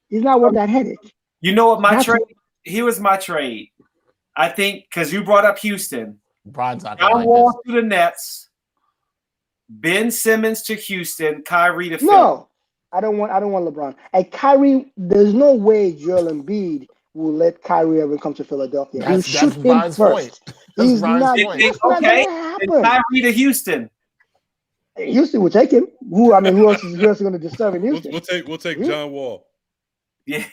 He's not worth that headache. You know what my trade? Here was my trade. I think because you brought up Houston. Brian's not John gonna like Wall to the Nets. Ben Simmons to Houston. Kyrie to Philly. No, I don't want LeBron. And Kyrie, there's no way Joel Embiid will let Kyrie ever come to Philadelphia. That's shoot him Brian's first. point. That's He's Brian's not. point. It's not Okay, gonna and happen. Kyrie to Houston. Houston will take him. Who else is going to disturb in Houston? We'll take John Wall. Yeah.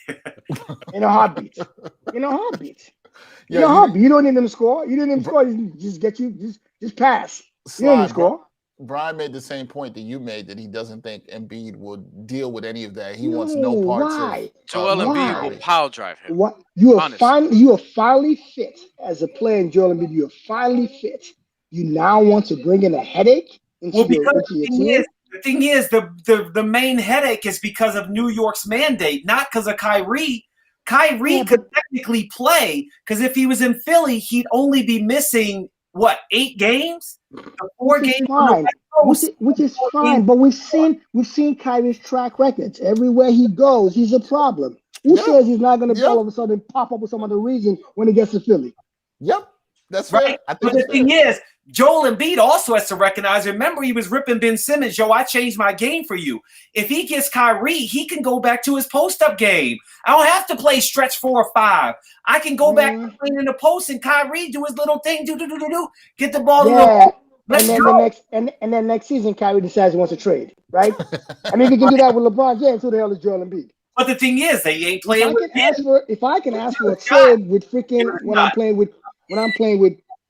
In a heartbeat. In a heartbeat. Yeah, In a heartbeat. You don't need him to score. You don't need him to score. Just pass. You don't need to score. Brian made the same point that you made, that he doesn't think Embiid would deal with any of that. He wants no parts why? of Joel Embiid why? will power drive him. What you are Honestly. finally fit as a player in Joel Embiid. You are finally fit. You now want to bring in a headache into Well, your because team. the thing is, the main headache is because of New York's mandate, not because of Kyrie. Kyrie could technically play because if he was in Philly, he'd only be missing 8 games? 4 games. Fine. Which is fine, but we've seen Kyrie's track records. Everywhere he goes, he's a problem. Who says he's not going to all of a sudden pop up with some other reason when he gets to Philly? Yep, that's Right. fair. I think But the thing is, Joel Embiid also has to recognize, remember, he was ripping Ben Simmons. Yo, I changed my game for you. If he gets Kyrie, he can go back to his post-up game. I don't have to play stretch 4 or 5. I can go back to playing in the post and Kyrie do his little thing, get the ball. Let's go. And then next season, Kyrie decides he wants to trade, right? I mean, if he can do that with LeBron James, who the hell is Joel Embiid? But the thing is, they ain't playing with If I can ask for a trade with freaking when I'm playing with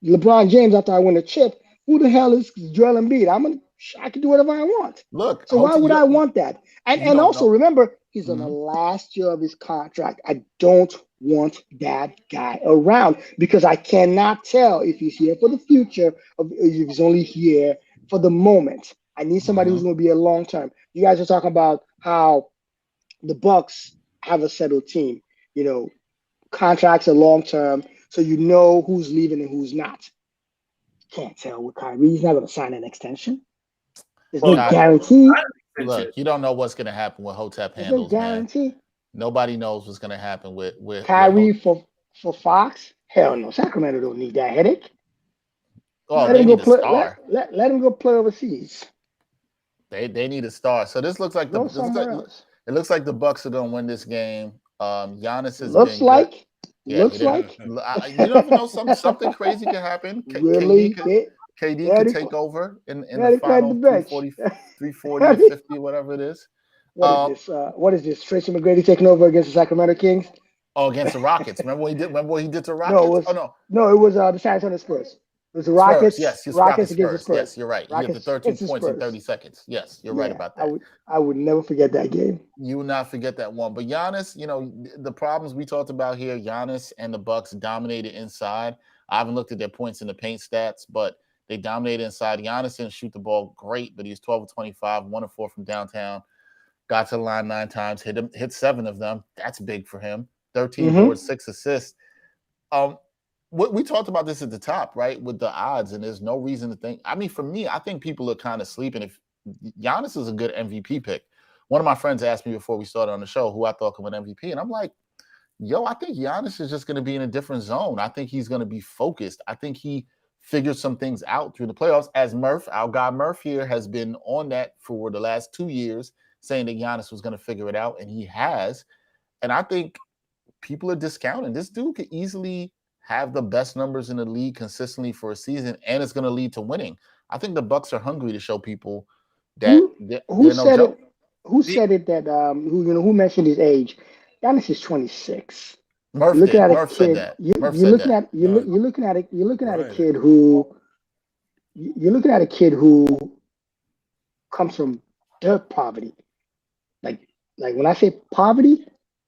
LeBron James after I win a chip. Who the hell is Joel Embiid? I can do whatever I want. Look, So why would I want that? And also remember, he's on the last year of his contract. I don't want that guy around because I cannot tell if he's here for the future or if he's only here for the moment. I need somebody who's going to be a long term. You guys are talking about how the Bucks have a settled team. You know, contracts are long term, so you know who's leaving and who's not. Can't tell with Kyrie. He's not going to sign an extension. There's no guarantee. Look, you don't know what's going to happen with Hotep handles, no guarantee. Man. Nobody knows what's going to happen with Kyrie for Fox. Hell no, Sacramento don't need that headache. Oh, let him go play. Let him go play overseas. They need a star. So this looks like it looks like the Bucks are going to win this game. Giannis is looks like. Yeah, looks like. You never know. Something crazy can happen. Really? KD could take over in the final 340 to 50, whatever it is. What is this? Tracy McGrady taking over against the Sacramento Kings? Oh, against the Rockets. Remember what he did to Rockets? No, it was the San Antonio Spurs. It was the Rockets. Spurs. Yes, Rockets against the Spurs. Yes, you're right. He hit the 13 points in 30 seconds. Yes, you're right about that. I would never forget that game. You will not forget that one. But Giannis, the problems we talked about here, Giannis and the Bucks dominated inside. I haven't looked at their points in the paint stats, but they dominated inside. Giannis didn't shoot the ball great, but he was 12 of 25, 1 of 4 from downtown. Got to the line 9 times, hit 7 of them. That's big for him. 13 boards, 6 assists. We talked about this at the top, right, with the odds, and there's no reason to think. I mean, for me, I think people are kind of sleeping. If Giannis is a good MVP pick. One of my friends asked me before we started on the show who I thought could win MVP, and I'm like, I think Giannis is just going to be in a different zone. I think he's going to be focused. I think he figured some things out through the playoffs, as our guy Murph here has been on that for the last 2 years, saying that Giannis was going to figure it out, and he has. And I think people are discounting. This dude could easily have the best numbers in the league consistently for a season, and it's going to lead to winning. I think the Bucks are hungry to show people that who said it that who mentioned his age. Giannis is 26. Murph said that. You're looking at a kid who comes from dirt poverty. Like when I say poverty,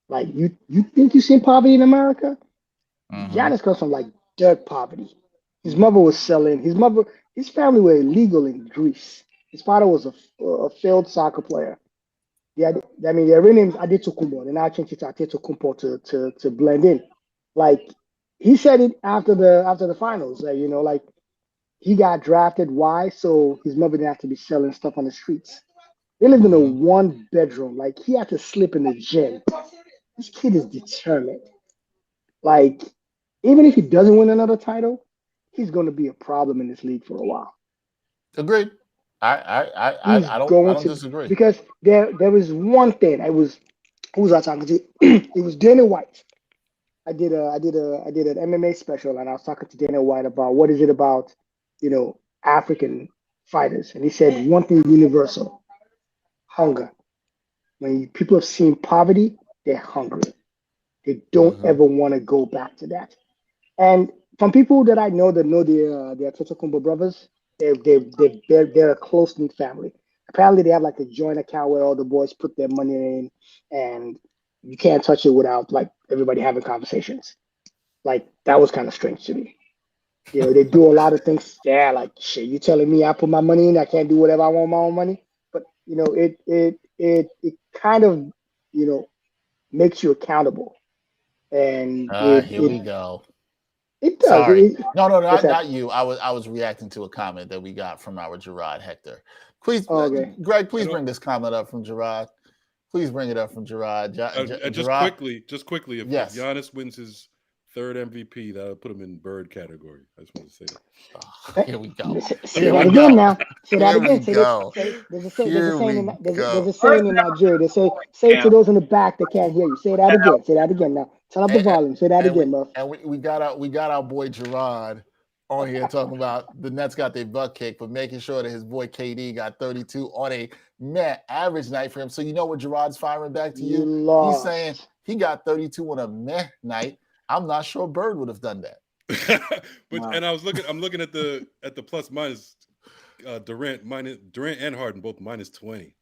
like you think you've seen poverty in America? Giannis comes from like dirt poverty. His mother was selling. His family were illegal in Greece. His father was a failed soccer player. Yeah, I mean, their real name is Adetokunbo. They now changed it to Adetokunbo to blend in. Like he said it after the finals. Like he got drafted. Why? So his mother didn't have to be selling stuff on the streets. They lived in a 1-bedroom. Like he had to sleep in the gym. This kid is determined. Like even if he doesn't win another title, he's going to be a problem in this league for a while. Agreed. I don't disagree. Because there was one thing. Who was I talking to? It was Dana White. I did an MMA special, and I was talking to Dana White about what is it about, African fighters, and he said one thing universal: hunger. When people have seen poverty, they're hungry. They don't ever want to go back to that. And from people that I know that know their Totokumbo brothers, they're a close-knit family. Apparently, they have like a joint account where all the boys put their money in, and you can't touch it without like everybody having conversations. Like that was kind of strange to me. They do a lot of things. Yeah, like shit. You telling me I put my money in, I can't do whatever I want with my own money. But it kind of makes you accountable. And here we go. It does. Sorry. No, not you. I was reacting to a comment that we got from our Jarod Hector. Please, Greg, please bring this comment up from Jarod. Please bring it up from Jarod. Just quickly, if Giannis wins his third MVP, that'll put him in bird category. I just want to say that. Here we go. Say that again now. Say that again. There's a saying in Nigeria. They say it to those in the back that can't hear you. Say that again. Say that again now. Turn up the volume. Say that again, Murph. And we got our boy Jarod on here talking about the Nets got their butt kicked, but making sure that his boy KD got 32 on a average night for him. So you know what Jarod's firing back to you? He's saying he got 32 on a night. I'm not sure Bird would have done that. And I'm looking at the plus minus. Durant and Harden both minus 20.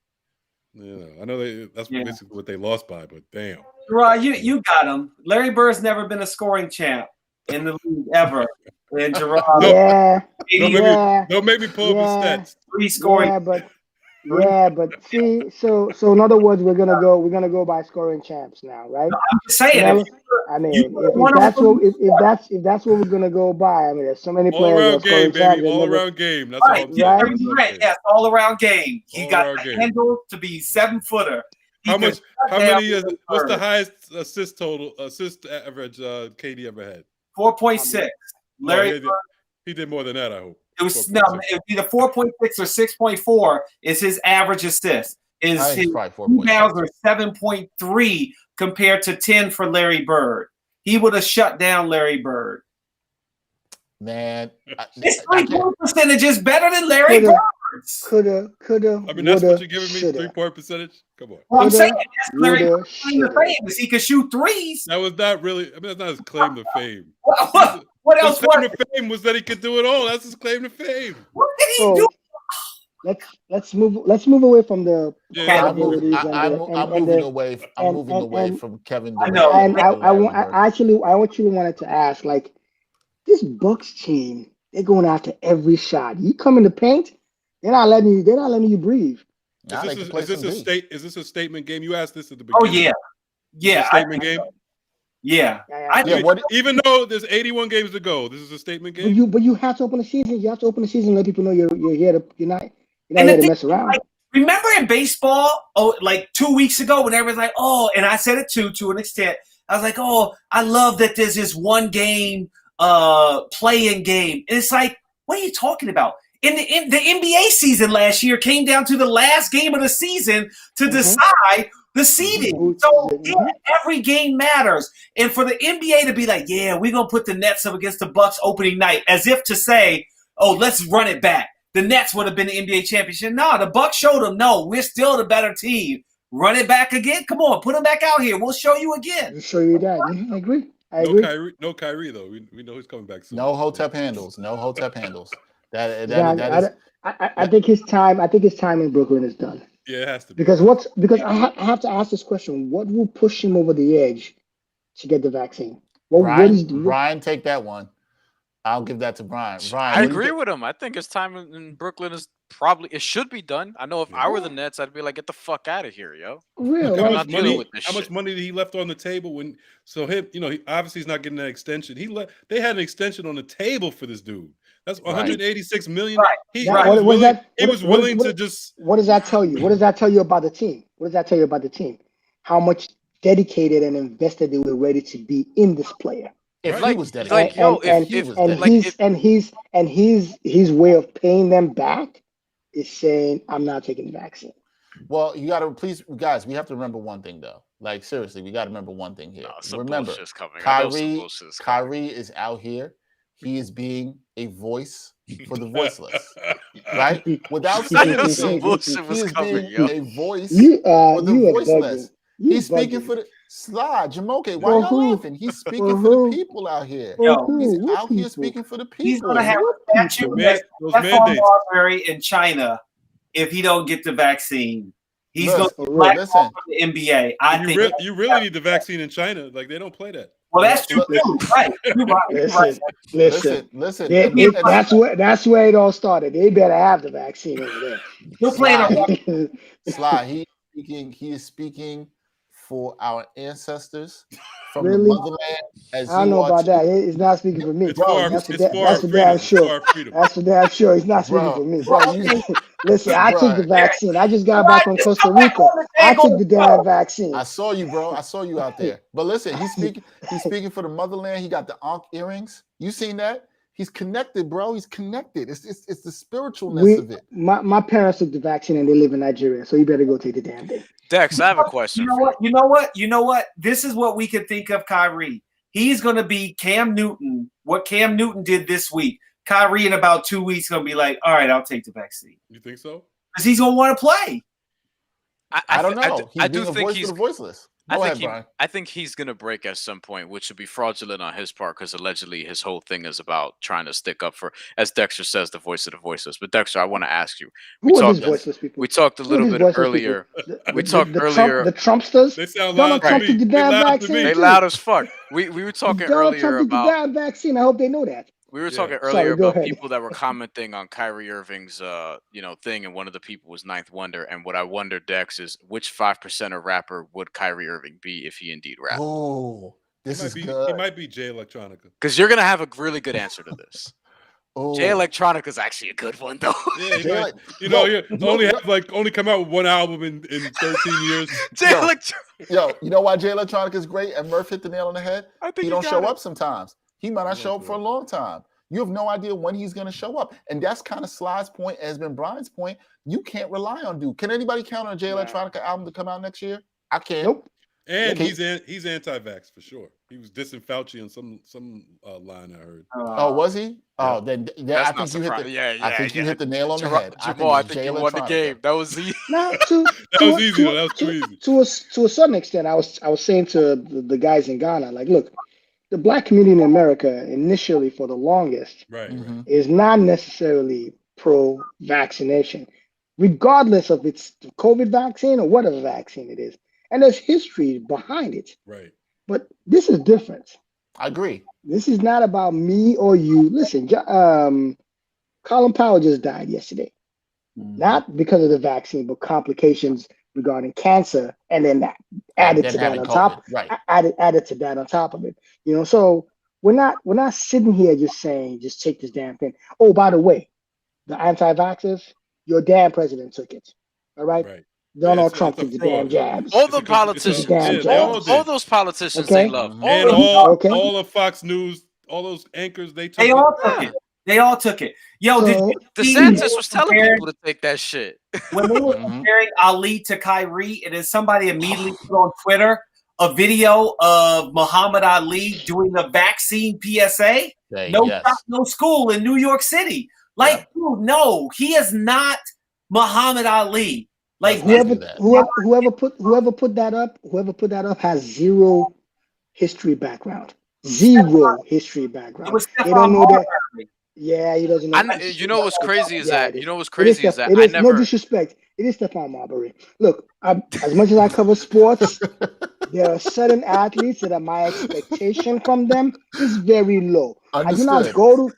Yeah, I know that's basically what they lost by, but damn. Right, you got him. Larry Bird's never been a scoring champ in the league ever. And Jarod, don't make me pull up his stats. 3 scoring. But see, so in other words, we're gonna go by scoring champs now, right? I'm just saying. I mean, if that's what we're gonna go by, I mean, there's so many players. All around game, baby. All around game. That's right. Yes, all around game. He got the handle to be 7-footer. How many? What's the highest assist average KD ever had? 4.6. Larry. He did more than that, I hope. It was it'd be the 4.6 or 6.4 is his average assist. His rebounds are 7.3 compared to 10 for Larry Bird. He would have shut down Larry Bird. Man, his 3-point percentage is better than Larry Bird's. Coulda. I mean, that's what you're giving me, 3-point percentage? Come on. Well, I'm saying that's Larry Bird's claim to fame is he could shoot threes. That was not really. I mean, that's not his claim to fame. What else? His claim to fame was that he could do it all. That's his claim to fame. What did he do? Let's move away from the. I'm moving away from Kevin Durant. I want you to ask, like, this Bucks team, they're going after every shot. You come in the paint, they're not letting you breathe. Is this a statement game? You asked this at the beginning. Oh yeah. Statement game. Yeah. Even though there's 81 games to go, this is a statement game. But you have to open the season. You have to open the season and let people know you're here. You're not here to mess around. Remember in baseball, like 2 weeks ago, when everyone's like, "Oh," and I said it too, to an extent. I was like, "Oh, I love that there's this one game, playing game." And it's like, what are you talking about? In the NBA season last year came down to the last game of the season to decide the seeding. So every game matters. And for the NBA to be like, yeah, we're going to put the Nets up against the Bucks opening night, as if to say, oh, let's run it back. The Nets would have been the NBA championship. No, the Bucks showed them, no, we're still the better team. Run it back again? Come on, put them back out here. We'll show you again. We'll show you that. I agree. No Kyrie, though. We know he's coming back soon. No Hotep handles. I think his time in Brooklyn is done. Yeah, it has to be. Because I have to ask this question: what will push him over the edge to get the vaccine? Bryan, take that one. I'll give that to Bryan. I agree with him. I think his time in Brooklyn is it should be done. I know if I were the Nets, I'd be like, get the fuck out of here, yo. Real. How much money did he left on the table when? So he obviously he's not getting that extension. They had an extension on the table for this dude. That's 186 million. Right. He was willing to just. What does that tell you? What does that tell you about the team? How much dedicated and invested they were ready to be in this player. If he was dedicated, his way of paying them back is saying, "I'm not taking the vaccine." Well, you got to please, guys. We have to remember one thing, though. Like seriously, we got to remember one thing here. Remember, Kyrie is out here. He is being a voice for the voiceless, right? Without saying anything, he is being a voice for the voiceless. He's speaking for the Jamoke. Why y'all laughing? He's speaking for the people out here. He's out here speaking for the people. He's gonna have a statue of Marbury in China if he don't get the vaccine. He's going to blackball for the NBA. I think you really need the vaccine in China. Like they don't play that. Well, that's true too. Right. Listen. That's where it all started. They better have the vaccine over there. He'll play Sly, he is speaking for our ancestors from the motherland. I don't know about that. He's not speaking for me. That's for damn sure. That's for damn sure. He's not speaking for me. Listen, I took the vaccine. I just got back from Costa Rica. I took the damn vaccine. I saw you, bro. I saw you out there. But listen, he's speaking for the motherland. He got the Ankh earrings. You seen that? He's connected, bro. He's connected. It's the spiritualness of it. My parents took the vaccine and they live in Nigeria, so you better go take the damn thing. Dex, I have a question. You know what? This is what we could think of Kyrie. He's going to be Cam Newton. What Cam Newton did this week. Kyrie in about 2 weeks going to be like, all right, I'll take the vaccine. You think so? Because he's going to want to play. I don't know. He's I being do a think voice for the voiceless. Go ahead, Brian. I think he's gonna break at some point, which would be fraudulent on his part because allegedly his whole thing is about trying to stick up for, as Dexter says, the voice of the voiceless. But Dexter, I want to ask you. Who are these voiceless people? We talked a Who are little these bit voiceless earlier. people? We talked earlier. The Trumpsters. They sound Donald loud Trump to took me. the They damn loud to vaccine. me. They too. loud as fuck. We were talking Donald Trump earlier took the about. damn vaccine. I hope they know that. We were Yeah. talking Sorry, earlier go about ahead. people that were commenting on Kyrie Irving's thing, and one of the people was Ninth Wonder. And what I wonder, Dex, is which 5% of rapper would Kyrie Irving be if he indeed rapped? Oh, this is He good. might be Jay Electronica. Because you're gonna have a really good answer to this. Oh, Jay Electronica is actually a good one, though. Yeah, he Jay might, Elec- only come out with one album in 13 years. Jay Yo. Electronica. Yo, you know why Jay Electronica is great? And Murph hit the nail on the head. I think He don't got show it. up sometimes. He might not show up for a long time. You have no idea when he's going to show up. And that's kind of Sly's point, as been Brian's point. You can't rely on dude. Can anybody count on a Jay Electronica album to come out next year? I can't. Nope. And Okay. he's anti-vax for sure. He was dissing Fauci on some line I heard. Oh, was he? Yeah. Oh, then I That's think not you hit the. surprising. I think you hit the nail on the head. Jamal, I it's think Jay you won the Electronica. game. That was easy. Now, That was easy. That was too easy. To a certain extent, I was saying to the guys in Ghana, like, look, the black community in America initially for the longest Right. Mhm. is not necessarily pro-vaccination, regardless of it's the COVID vaccine or whatever vaccine it is. And there's history behind it. Right. But this is different. I agree. This is not about me or you. Listen, Colin Powell just died yesterday. Not because of the vaccine, but complications regarding cancer, and then that added then to that having on COVID, top. right. Added to that on top of it. You know, so we're not sitting here just saying, just take this damn thing. Oh, by the way, the anti-vaxxers, your damn president took it. All right. Right. Donald it's Trump a took the fraud. damn jabs. All It's the a- politicians, Damn yeah, they all jabs. did. all those politicians Okay. they love. Mhm. All And of them. all of Fox News, all those anchors, they took They it. all took it. They all took it. Yo, did So- you see DeSantis was telling comparing- people to take that shit. when they were Mhm. comparing Ali to Kyrie, and then somebody immediately put on Twitter a video of Muhammad Ali doing the vaccine PSA. Hey, No yes. shop, no school in New York City. Like, Yep. dude, no, he is not Muhammad Ali. Like, Let's not Whoever do that. whoever put that up has zero history background. Zero history it background. was They Stephon don't know that. Marbury. Yeah, he doesn't know. You know what's crazy is Yeah, that it you know what's It crazy is that I no never. disrespect. It is Stephon Marbury. Look, as much as I cover sports, there are certain athletes that my expectation from them is very low. I do not Understood. go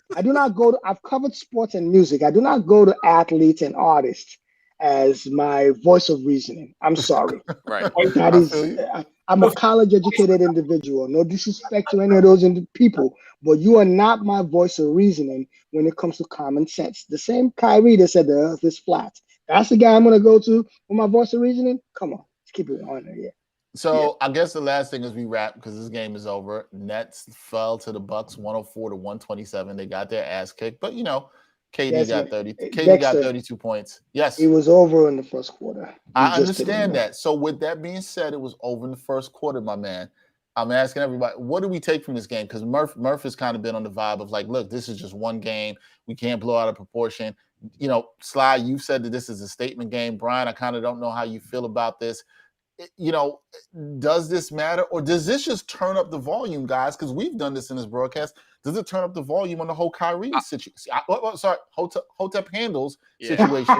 to. I've covered sports and music. I do not go to athletes and artists as my voice of reasoning. I'm sorry. Right. That I is, feel you. I'm a college educated individual. No disrespect to any of those people, but you are not my voice of reasoning when it comes to common sense. The same Kyrie that said the earth is flat. That's the guy I'm going to go to for my voice of reasoning. Come on, let's keep it on there. Yeah. So I guess the last thing is we wrap because this game is over. Nets fell to the Bucks 104-127. They got their ass kicked, but you know, KD Yes, got man. 30. KD got Dexter, 32 points. Yes, It was over in the first quarter. I We just didn't understand know. that. So with that being said, it was over in the first quarter, my man. I'm asking everybody, what do we take from this game? Because Murph has kind of been on the vibe of like, look, this is just one game. We can't blow out of proportion. You know, Sly, you said that this is a statement game. Brian, I kind of don't know how you feel about this. You know, does this matter, or does this just turn up the volume, guys? Because we've done this in this broadcast. Does it turn up the volume on the whole Kyrie situation? Sorry, Hotep Handles Yeah. situation.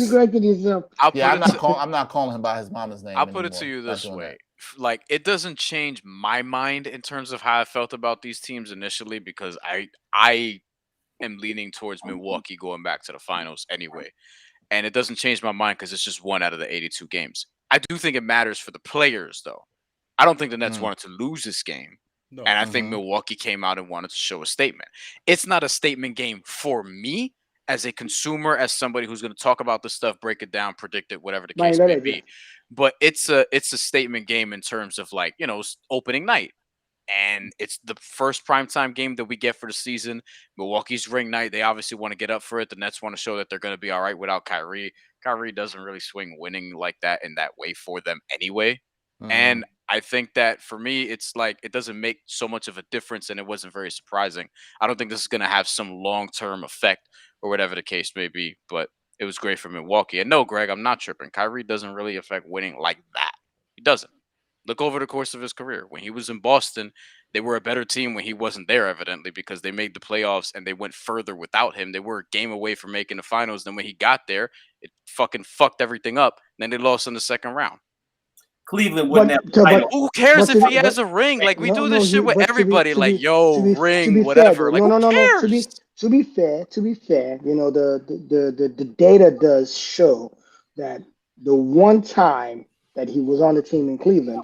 You corrected yourself. I'm not calling him by his mama's name. I'll put it to anymore. you Not this doing way. that. Like, it doesn't change my mind in terms of how I felt about these teams initially because I am leaning towards Milwaukee going back to the finals anyway. And it doesn't change my mind because it's just one out of the 82 games. I do think it matters for the players, though. I don't think the Nets wanted to lose this game. No. And I think Milwaukee came out and wanted to show a statement. It's not a statement game for me as a consumer, as somebody who's going to talk about this stuff, break it down, predict it, whatever the case may be. But it's a statement game in terms of, like, you know, opening night. And it's the first primetime game that we get for the season. Milwaukee's ring night. They obviously want to get up for it. The Nets want to show that they're going to be all right without Kyrie. Kyrie doesn't really swing winning like that in that way for them anyway. And I think that for me, it's like it doesn't make so much of a difference, and it wasn't very surprising. I don't think this is going to have some long-term effect or whatever the case may be. But it was great for Milwaukee. And no, Greg, I'm not tripping. Kyrie doesn't really affect winning like that. He doesn't. Look over the course of his career. When he was in Boston, they were a better team when he wasn't there, evidently, because they made the playoffs and they went further without him. They were a game away from making the finals. Then when he got there, it fucking fucked everything up. And then they lost in the second round. Cleveland wouldn't have. Who cares if he has a ring? Like, we do this shit with everybody. Like, yo, ring, whatever. Like, who cares? To be fair, the data does show that the one time that he was on the team in Cleveland,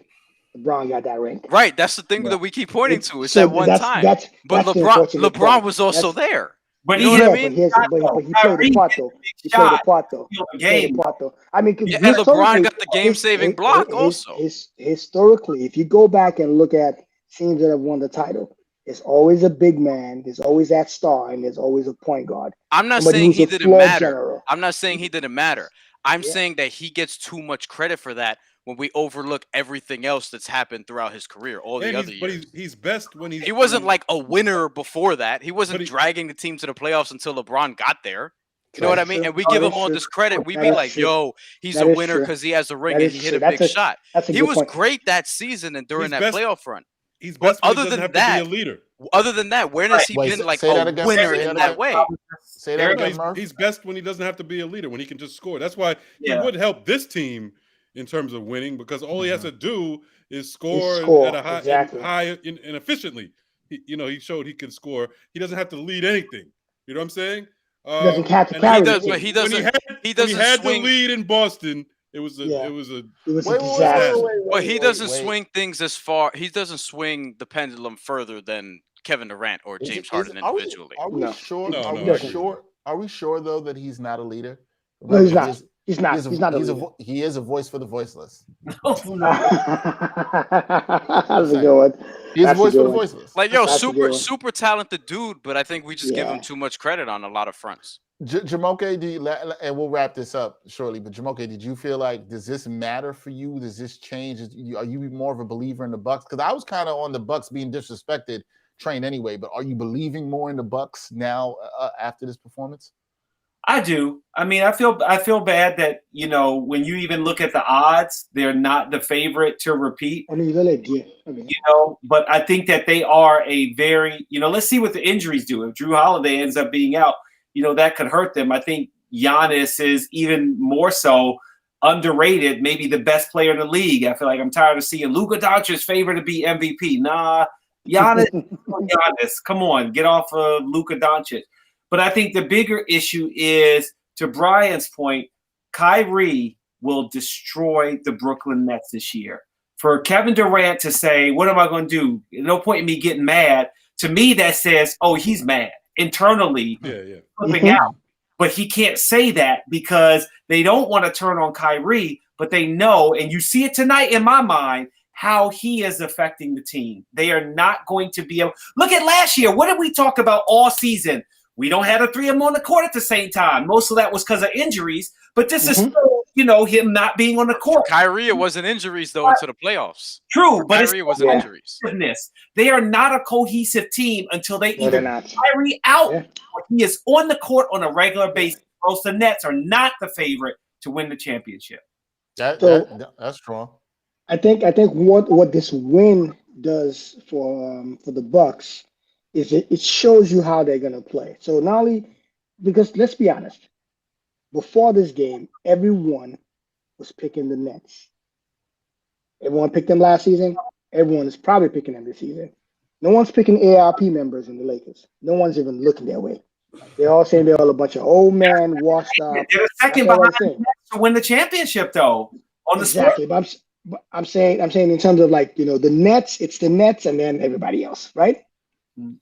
LeBron got that ring. Right, that's the thing that we keep pointing to. It's that one time. But LeBron was also there. But you know what I mean? But he played the part though. He played the part though. I mean, and LeBron got the game-saving block also. Historically, if you go back and look at teams that have won the title, there's always a big man, there's always that star, and there's always a point guard. I'm not saying he didn't matter. I'm not saying he didn't matter. I'm saying that he gets too much credit for that when we overlook everything else that's happened throughout his career, all the other years. But he's best when he wasn't like a winner before that. He wasn't dragging the team to the playoffs until LeBron got there. You know what I mean? And we give him all this credit. We be like, yo, he's a winner because he has a ring and he hit a big shot. He was great that season and during that playoff run. He's best other than that, to be a leader. Other than that, when has he been like a winner in that way? Say that again, Murph. He's best when he doesn't have to be a leader, when he can just score. That's why he would help this team in terms of winning, because all he has to do is score at a high and efficiently. He showed he can score. He doesn't have to lead anything. You know what I'm saying? He doesn't have to carry. He doesn't. He had the lead in Boston. It was a disaster. But he doesn't swing things as far. He doesn't swing the pendulum further than Kevin Durant or James Harden individually. Are we sure? Are we sure though that he's not a leader? No, he's not. He's not. He is a voice for the voiceless. That's a good one. He's a voice for the voiceless. Like, yo, super talented dude, but I think we just give him too much credit on a lot of fronts. Jamoke, and we'll wrap this up shortly, but Jamoke, did you feel like, does this matter for you? Does this change? Are you more of a believer in the Bucks? Because I was kind of on the Bucks being disrespected train anyway, but are you believing more in the Bucks now after this performance? I do. I mean, I feel bad that, when you even look at the odds, they're not the favorite to repeat. I mean, really do. But I think that they are a very, let's see what the injuries do. If Drew Holiday ends up being out, that could hurt them. I think Giannis is even more so underrated, maybe the best player in the league. I feel like I'm tired of seeing Luka Doncic's favorite to be MVP. Nah, Giannis, come on, get off of Luka Doncic. But I think the bigger issue is, to Brian's point, Kyrie will destroy the Brooklyn Nets this year. For Kevin Durant to say, what am I going to do? No point in me getting mad. To me, that says, oh, he's mad internally, flipping out. But he can't say that because they don't want to turn on Kyrie, but they know, and you see it tonight in my mind, how he is affecting the team. They are not going to be able – look at last year. What did we talk about all season? We don't have the three of them on the court at the same time. Most of that was because of injuries, but this is still, him not being on the court. Kyrie, it wasn't injuries, though, into the playoffs. True, but Kyrie wasn't injuries. They are not a cohesive team until they either get Kyrie out or he is on the court on a regular basis. Most the Nets are not the favorite to win the championship. That's strong. I think what this win does for the Bucks is it shows you how they're going to play. So not only, because let's be honest, before this game, everyone was picking the Nets. Everyone picked them last season. Everyone is probably picking them this season. No one's picking ARP members in the Lakers. No one's even looking their way. They're all saying they're all a bunch of old men, washed up. They're second behind the Nets to win the championship, though. Exactly. But I'm saying in terms of the Nets, it's the Nets and then everybody else, right?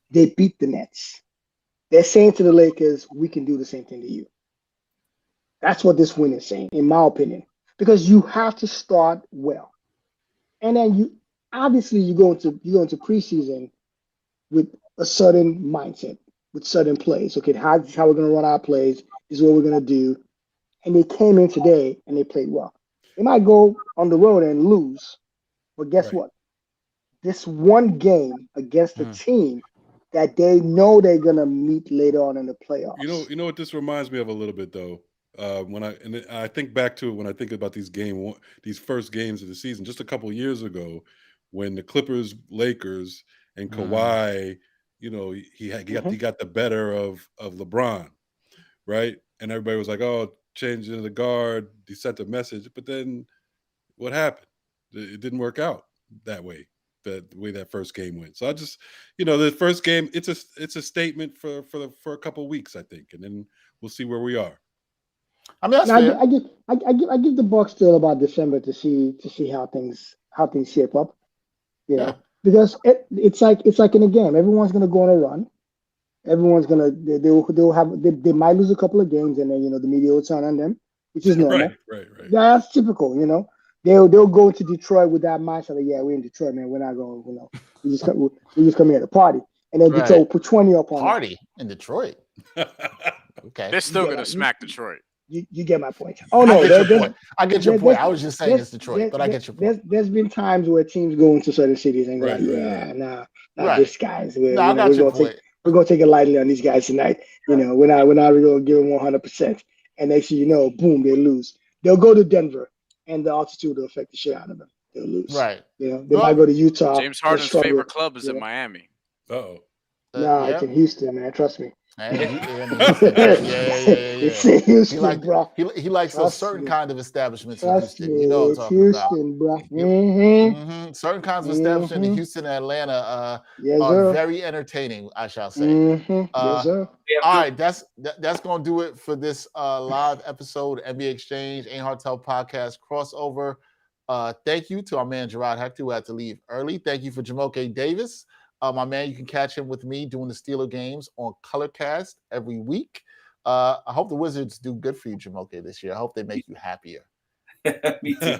They beat the Nets. They're saying to the Lakers, we can do the same thing to you. That's what this win is saying, in my opinion. Because you have to start well. And then you go into preseason with a certain mindset, with certain plays. Okay, how we're gonna run our plays, this is what we're gonna do. And they came in today and they played well. They might go on the road and lose, but guess what? This one game against a team that they know they're gonna meet later on in the playoffs. You know what this reminds me of a little bit though. When I think back to when I think about these first games of the season, just a couple of years ago, when the Clippers, Lakers, and Kawhi, he got the better of LeBron, right? And everybody was like, "Oh, changing the guard, he sent a message," but then what happened? It didn't work out that way. The way that first game went. So I just, the first game, it's a statement for a couple of weeks, I think, and then we'll see where we are. I mean, that's And fair. I give the Bucks till about December to see how things shape up. Yeah. Because it's like in a game. Everyone's gonna go on a run. Everyone's gonna they might lose a couple of games, and then the media will turn on them, which is normal. Right. That's typical. They'll go to Detroit with that mindset of, yeah, we're in Detroit, man. We're not going. We just come here to party, and then Detroit put 20 up on party in Detroit. Okay, they're still gonna smack Detroit. You get my point. Oh no, I get your point. I was just saying it's Detroit, but I get your point. There's been times where teams go into certain cities and go, this guy's. We're gonna take it lightly on these guys tonight. We're not gonna give them 100%. And next thing you know, boom, they lose. They'll go to Denver, and the altitude will affect the shit out of them. They'll lose. Right. They might go to Utah. James Harden's favorite club is in Miami. Uh-oh. It's in Houston, man. Trust me. It's in Houston, bro. He likes those certain kind of establishments in Trust Houston. me, You know what I'm it's talking Houston, about. bro. Certain kinds of establishments in Houston and Atlanta Yes, are sir. very entertaining, I shall say. Yes, sir. All right, that's gonna do it for this live episode NBA Exchange Ain't Hard to Tell podcast crossover. Thank you to our man Jarod Hector, who had to leave early. Thank you for Jamoke Davis. My man, you can catch him with me doing the Steeler games on Colorcast every week. I hope the Wizards do good for you, Jamoke, this year. I hope they make you happier. Me too.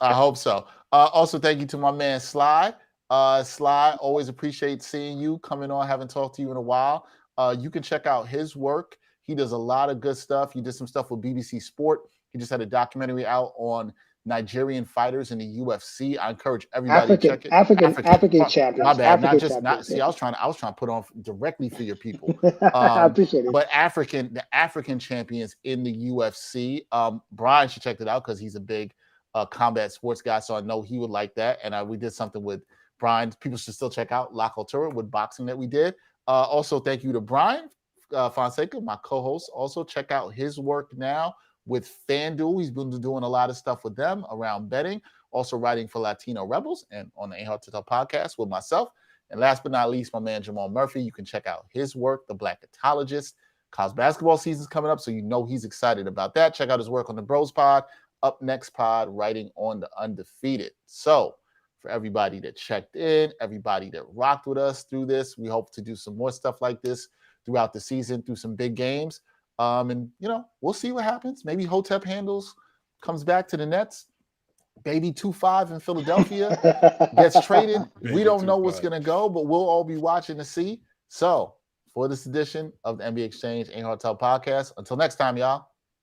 I hope so. Also, thank you to my man Sly. Sly, always appreciate seeing you coming on. Haven't talked to you in a while. You can check out his work. He does a lot of good stuff. He did some stuff with BBC Sport. He just had a documentary out on Nigerian fighters in the UFC. I encourage everybody to check it. African champions. My bad. African I was trying to put on directly for your people. I appreciate it. But the African champions in the UFC. Brian should check it out because he's a big combat sports guy, so I know he would like that. And we did something with Brian. People should still check out La Cultura with boxing that we did. Also, thank you to Bryan Fonseca, my co-host. Also, check out his work now with FanDuel. He's been doing a lot of stuff with them around betting, also writing for Latino Rebels and on the Ain't Hard to Tell podcast with myself. And last but not least, my man Jamal Murphy. You can check out his work, The Blackatologist. College basketball season's coming up, so he's excited about that. Check out his work on the Bros Pod, Up Next Pod, writing on the Undefeated. So for everybody that checked in, everybody that rocked with us through this, we hope to do some more stuff like this throughout the season, through some big games. And we'll see what happens. Maybe Hotep Handles comes back to the Nets. Baby 2-5 in Philadelphia gets traded. We don't know what's going to go, but we'll all be watching to see. So for this edition of the NBA Exchange Ain't Hard to Tell podcast, until next time, y'all.